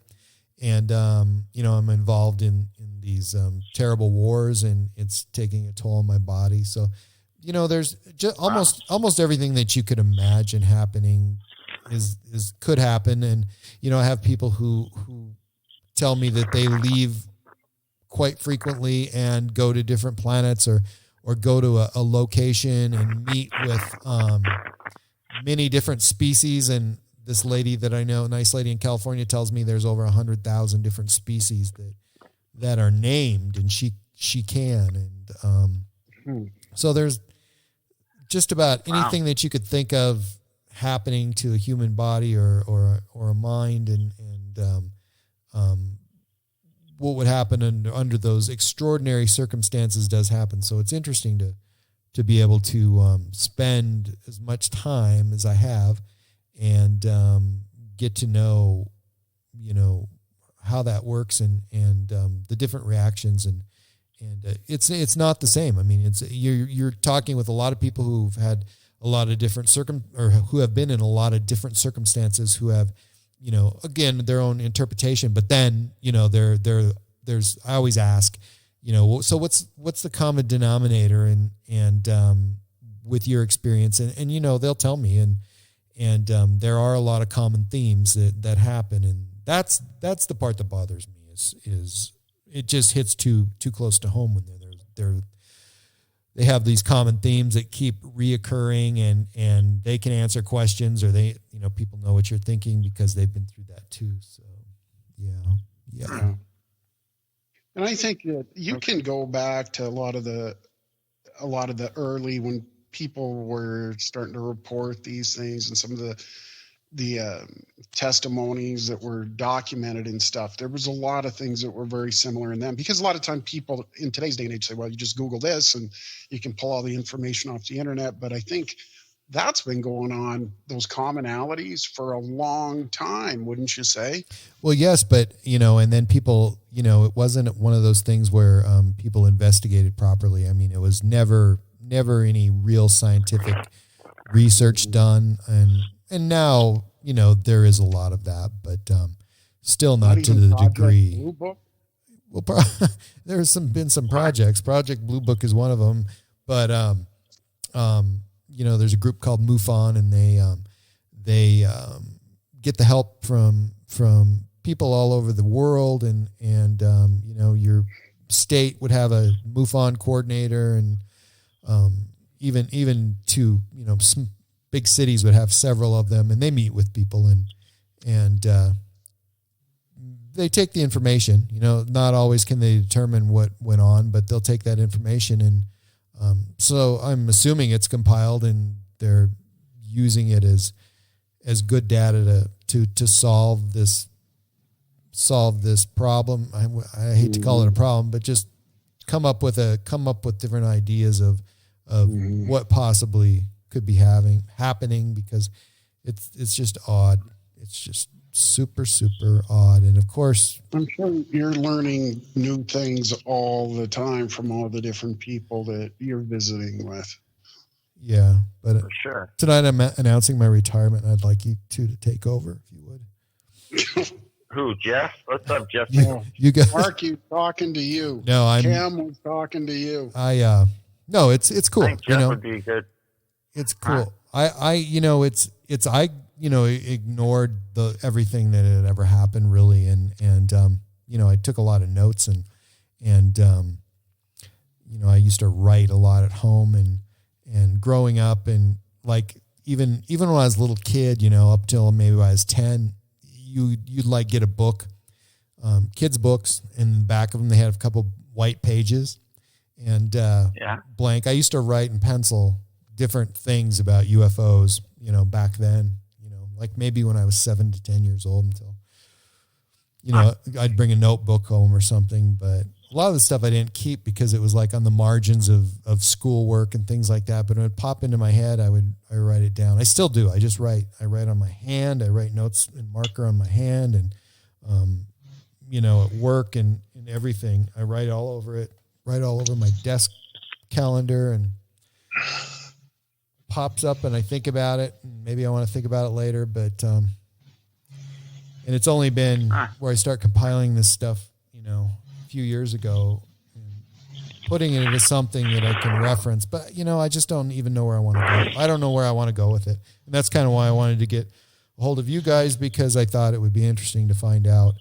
[SPEAKER 3] and I'm involved in these terrible wars, and it's taking a toll on my body. So there's just almost everything that you could imagine happening could happen. And I have people who tell me that they leave quite frequently and go to different planets or go to a location and meet with many different species. And this lady that I know, a nice lady in California, tells me there's over 100,000 different species that are named, and she can. And so there's just about anything that you could think of happening to a human body or a mind, and what would happen under those extraordinary circumstances does happen. So it's interesting to be able to spend as much time as I have and get to know, how that works and the different reactions and it's not the same. I mean, you're talking with a lot of people who've had a lot of different who have been in a lot of different circumstances, who have, again, their own interpretation, but then, there's, I always ask, so what's the common denominator and with your experience and they'll tell me and there are a lot of common themes that happen. And that's the part that bothers me is it just hits too close to home when they have these common themes that keep reoccurring and they can answer questions, or people know what you're thinking because they've been through that too. So yeah.
[SPEAKER 2] And I think that you can go back to a lot of the early, when people were starting to report these things and some of the testimonies that were documented and stuff. There was a lot of things that were very similar in them, because a lot of time people in today's day and age say, well, you just Google this and you can pull all the information off the internet. But I think that's been going on, those commonalities, for a long time, wouldn't you say?
[SPEAKER 3] Well, yes, but, and then people, it wasn't one of those things where people investigated properly. I mean, it was never any real scientific research done. And now, there is a lot of that, but still not to the degree.
[SPEAKER 2] Blue Book?
[SPEAKER 3] Well, there's been some projects. Project Blue Book is one of them, but there's a group called MUFON, and they get the help from people all over the world, and your state would have a MUFON coordinator, and even to some big cities would have several of them, and they meet with people and they take the information. Not always can they determine what went on, but they'll take that information, and so I'm assuming it's compiled and they're using it as good data to solve this problem. I hate to call it a problem, but just come up with different ideas of what possibly could be happening, because it's just odd. It's just super, super odd. And of course,
[SPEAKER 2] I'm sure you're learning new things all the time from all the different people that you're visiting with.
[SPEAKER 3] Yeah, but
[SPEAKER 1] for sure.
[SPEAKER 3] Tonight I'm announcing my retirement, and I'd like you two to take over, if you would.
[SPEAKER 1] Who, Jeff? What's up, Jeff?
[SPEAKER 3] You guys.
[SPEAKER 2] Mark, you talking to you.
[SPEAKER 3] No,
[SPEAKER 2] Cam was talking to you.
[SPEAKER 3] No, it's cool.
[SPEAKER 1] I think Jeff would be good.
[SPEAKER 3] It's cool. I ignored everything that had ever happened, really. And I took a lot of notes and I used to write a lot at home and growing up, and like, even when I was a little kid, up till maybe I was 10, you'd like get a book, kids books, and in the back of them, they had a couple white pages and blank. I used to write in pencil different things about UFOs, you know, back then, you know, like maybe when I was 7 to 10 years old until, you know, I'd bring a notebook home or something, but a lot of the stuff I didn't keep because it was like on the margins of schoolwork and things like that. But when it would pop into my head, I write it down. I still do. I write on my hand. I write notes in marker on my hand, and, you know, at work and everything, I write all over it, right all over my desk calendar, and pops up and I think about it. Maybe I want to think about it later, but, and it's only been where I start compiling this stuff, you know, a few years ago, and putting it into something that I can reference, but you know, I just don't even know where I want to go. I don't know where I want to go with it. And that's kind of why I wanted to get a hold of you guys, because I thought it would be interesting to find out,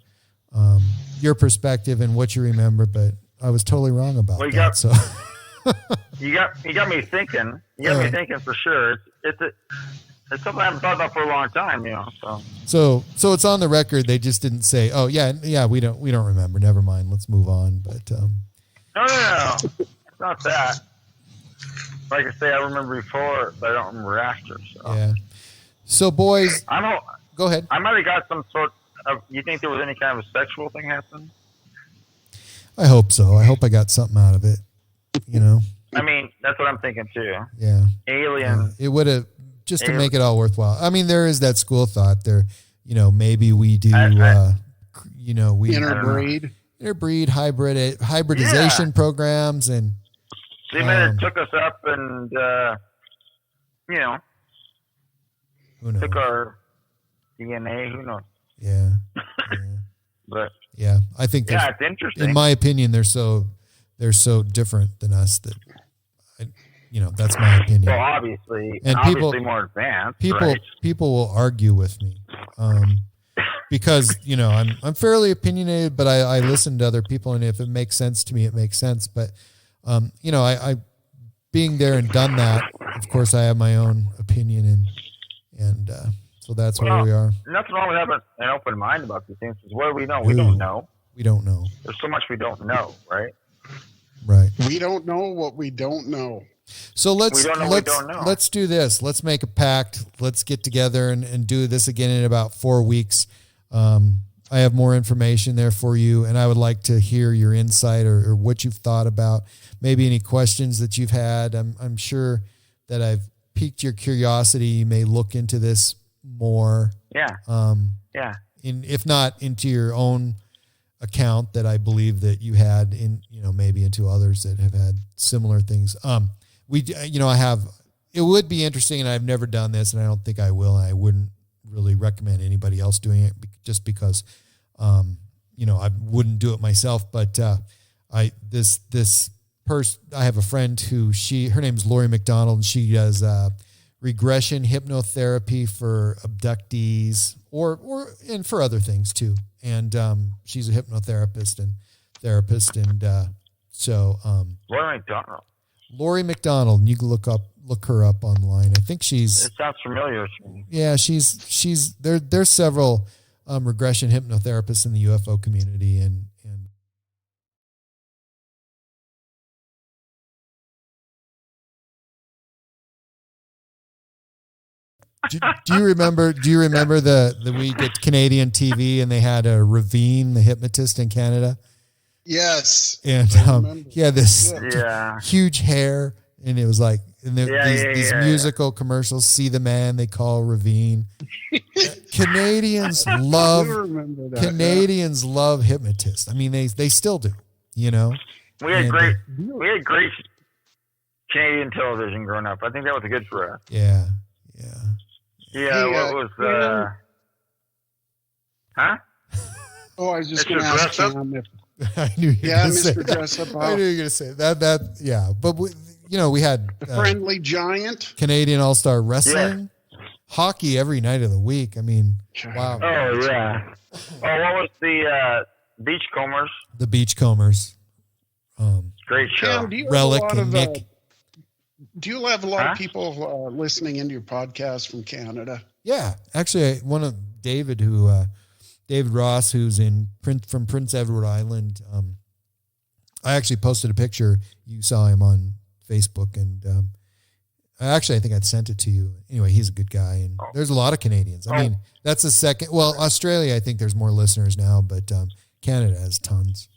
[SPEAKER 3] your perspective and what you remember, but I was totally wrong about that. So
[SPEAKER 1] you got me thinking. You got me thinking for sure. It's something I haven't thought about for a long time, you know.
[SPEAKER 3] So it's on the record. They just didn't say, "Oh yeah, we don't remember. Never mind. Let's move on." But
[SPEAKER 1] no, it's not that. Like I say, I remember before, but I don't remember after. So.
[SPEAKER 3] Yeah. So boys, go ahead.
[SPEAKER 1] I might have got some sort of. You think there was any kind of a sexual thing happening?
[SPEAKER 3] I hope so. I hope I got something out of it. You know.
[SPEAKER 1] I mean, that's what I'm thinking too.
[SPEAKER 3] Yeah.
[SPEAKER 1] Alien.
[SPEAKER 3] It would have. Just to make it all worthwhile. I mean, there is that school of thought there, you know, maybe we do, you know, we interbreed hybridization programs, and
[SPEAKER 1] they may have took us up and, you know, took our DNA, who knows?
[SPEAKER 3] Yeah.
[SPEAKER 1] But
[SPEAKER 3] yeah, I think,
[SPEAKER 1] it's interesting.
[SPEAKER 3] In my opinion, they're so different than us that you know, that's my opinion.
[SPEAKER 1] Well, obviously more advanced.
[SPEAKER 3] People will argue with me, because you know I'm fairly opinionated, but I listen to other people, and if it makes sense to me, it makes sense. But you know, I being there and done that, of course, I have my own opinion, and so that's where we are.
[SPEAKER 1] Nothing wrong with having an open mind about these things. Because what do we know? We don't know.
[SPEAKER 3] We don't know.
[SPEAKER 1] There's so much we don't know, right?
[SPEAKER 3] Right.
[SPEAKER 2] We don't know what we don't know.
[SPEAKER 3] So let's do this. Let's make a pact. Let's get together and do this again in about 4 weeks. I have more information there for you, and I would like to hear your insight or what you've thought about, maybe any questions that you've had. I'm sure that I've piqued your curiosity. You may look into this more.
[SPEAKER 1] Yeah.
[SPEAKER 3] If not into your own account that I believe that you had, in, you know, maybe into others that have had similar things. It would be interesting, and I've never done this, and I don't think I will. And I wouldn't really recommend anybody else doing it just because, you know, I wouldn't do it myself. But I have a friend her name's Lori McDonald, and she does regression hypnotherapy for abductees and for other things too. And she's a hypnotherapist and therapist, and so Lori McDonald, and you can look her up online. I think it
[SPEAKER 1] sounds familiar to me.
[SPEAKER 3] Yeah, there's several regression hypnotherapists in the UFO community, and do you remember the we get Canadian TV, and they had a Ravine, the hypnotist in Canada?
[SPEAKER 2] Yes.
[SPEAKER 3] And he had this huge hair, and it was like these musical commercials. See the man they call Ravine. Canadians love hypnotists. I mean, they still do. You know,
[SPEAKER 1] we had great Canadian television growing up. I think that was good for us.
[SPEAKER 3] Yeah.
[SPEAKER 1] What was huh?
[SPEAKER 2] Oh, I was just going to ask Cam if.
[SPEAKER 3] I knew you were going to say
[SPEAKER 2] Mr. Dress Up.
[SPEAKER 3] I knew you were going to say that. Yeah, but we had
[SPEAKER 2] the Friendly Giant,
[SPEAKER 3] Canadian All-Star Wrestling, hockey every night of the week. I mean, wow.
[SPEAKER 1] Oh yeah. What was the Beachcombers?
[SPEAKER 3] The Beachcombers.
[SPEAKER 1] Great show.
[SPEAKER 2] Cam,
[SPEAKER 3] Relic and Nick.
[SPEAKER 2] Do you have a lot of people listening into your podcast from Canada?
[SPEAKER 3] Yeah, actually, one of David Ross, who's from Prince Edward Island. I actually posted a picture. You saw him on Facebook, and Actually, I think I'd sent it to you. Anyway, he's a good guy, and there's a lot of Canadians. I mean, that's the second. Well, Australia, I think there's more listeners now, but Canada has tons.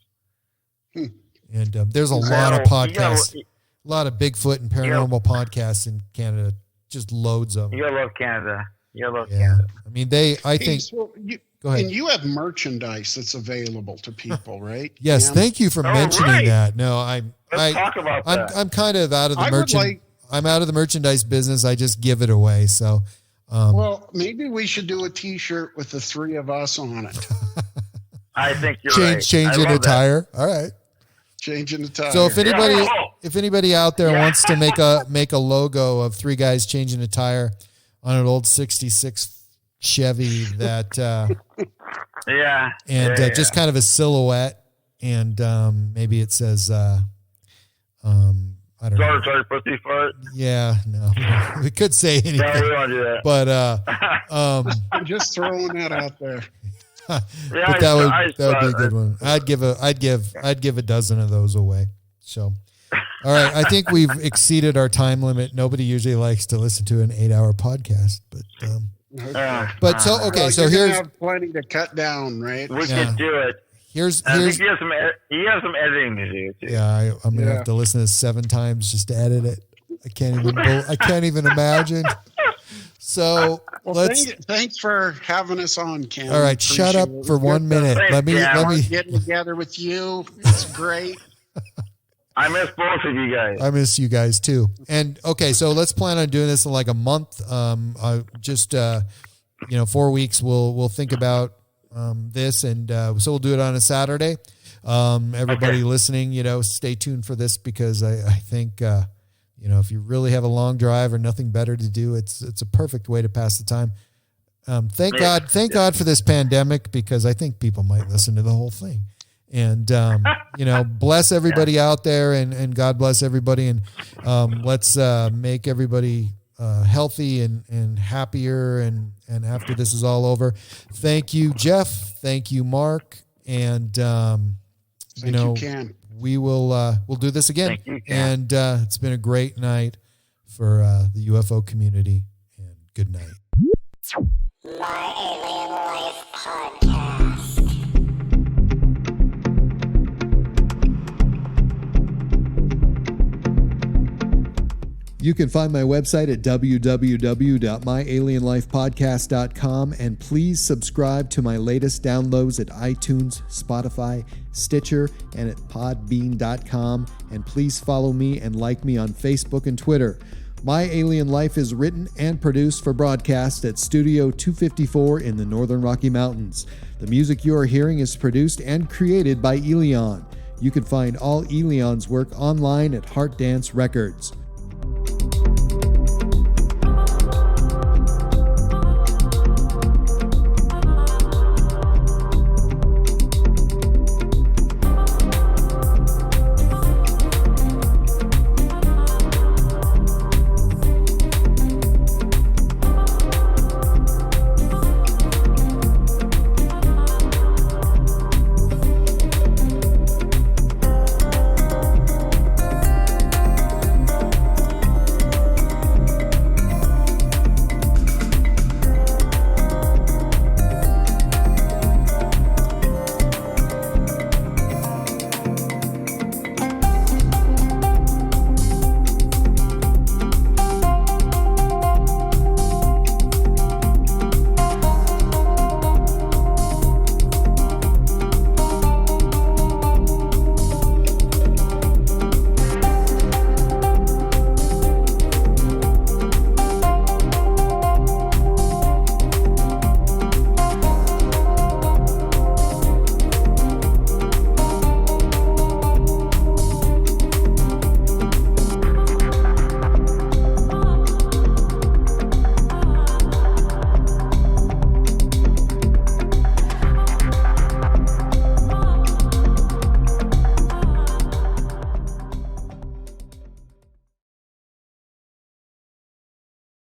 [SPEAKER 3] And there's a lot of podcasts, a lot of Bigfoot and paranormal podcasts in Canada. Just loads of them.
[SPEAKER 1] You gotta love Canada. Canada.
[SPEAKER 3] I mean, I think.
[SPEAKER 2] So
[SPEAKER 3] Go ahead.
[SPEAKER 2] And you have merchandise that's available to people, right?
[SPEAKER 3] Yes,
[SPEAKER 2] Cam?
[SPEAKER 3] Thank you for mentioning that. No,
[SPEAKER 1] Let's talk about that.
[SPEAKER 3] I'm kind of out of the I'm out of the merchandise business. I just give it away. So,
[SPEAKER 2] well, maybe we should do a T-shirt with the three of us on it.
[SPEAKER 1] I think you're right.
[SPEAKER 3] Changing a tire. All right.
[SPEAKER 2] Changing the tire.
[SPEAKER 3] So if anybody out there wants to make a logo of three guys changing a tire on an old '66 Chevy that just kind of a silhouette, and maybe it says I don't know.
[SPEAKER 1] Sorry, pussy fart.
[SPEAKER 3] Yeah, no, we could say anything.
[SPEAKER 1] No, we don't do that.
[SPEAKER 3] But
[SPEAKER 2] I'm just throwing that out there.
[SPEAKER 3] But that would be a good one. I'd give a dozen of those away. So, all right, I think we've exceeded our time limit. Nobody usually likes to listen to an 8-hour podcast, but
[SPEAKER 2] so
[SPEAKER 3] here's
[SPEAKER 2] have plenty to cut down, right?
[SPEAKER 1] We could do it.
[SPEAKER 3] I think
[SPEAKER 1] you have some editing to do too.
[SPEAKER 3] Yeah, I'm gonna have to listen to this 7 times just to edit it. I can't even imagine. So
[SPEAKER 2] thanks for having us on, Cam.
[SPEAKER 3] All right, shut up for 1 minute. Let me
[SPEAKER 2] getting together with you. It's great.
[SPEAKER 1] I miss both of you guys.
[SPEAKER 3] I miss you guys too. And okay, so let's plan on doing this in like a month. 4 weeks. We'll think about this, and so we'll do it on a Saturday. Everybody listening, stay tuned for this, because I think if you really have a long drive or nothing better to do, it's a perfect way to pass the time. Thank God for this pandemic, because I think people might listen to the whole thing. And bless everybody out there, and God bless everybody, and let's make everybody healthy and happier, and after this is all over. Thank you, Jeff. Thank you, Mark. And
[SPEAKER 2] you, Cam.
[SPEAKER 3] We'll do this again.
[SPEAKER 1] Thank you, Cam.
[SPEAKER 3] And it's been a great night for the UFO community, and good night.
[SPEAKER 5] My Alien Life Podcast.
[SPEAKER 3] You can find my website at www.myalienlifepodcast.com, and please subscribe to my latest downloads at iTunes, Spotify, Stitcher, and at podbean.com. And please follow me and like me on Facebook and Twitter. My Alien Life is written and produced for broadcast at Studio 254 in the Northern Rocky Mountains. The music you are hearing is produced and created by Elion. You can find all Elion's work online at Heart Dance Records.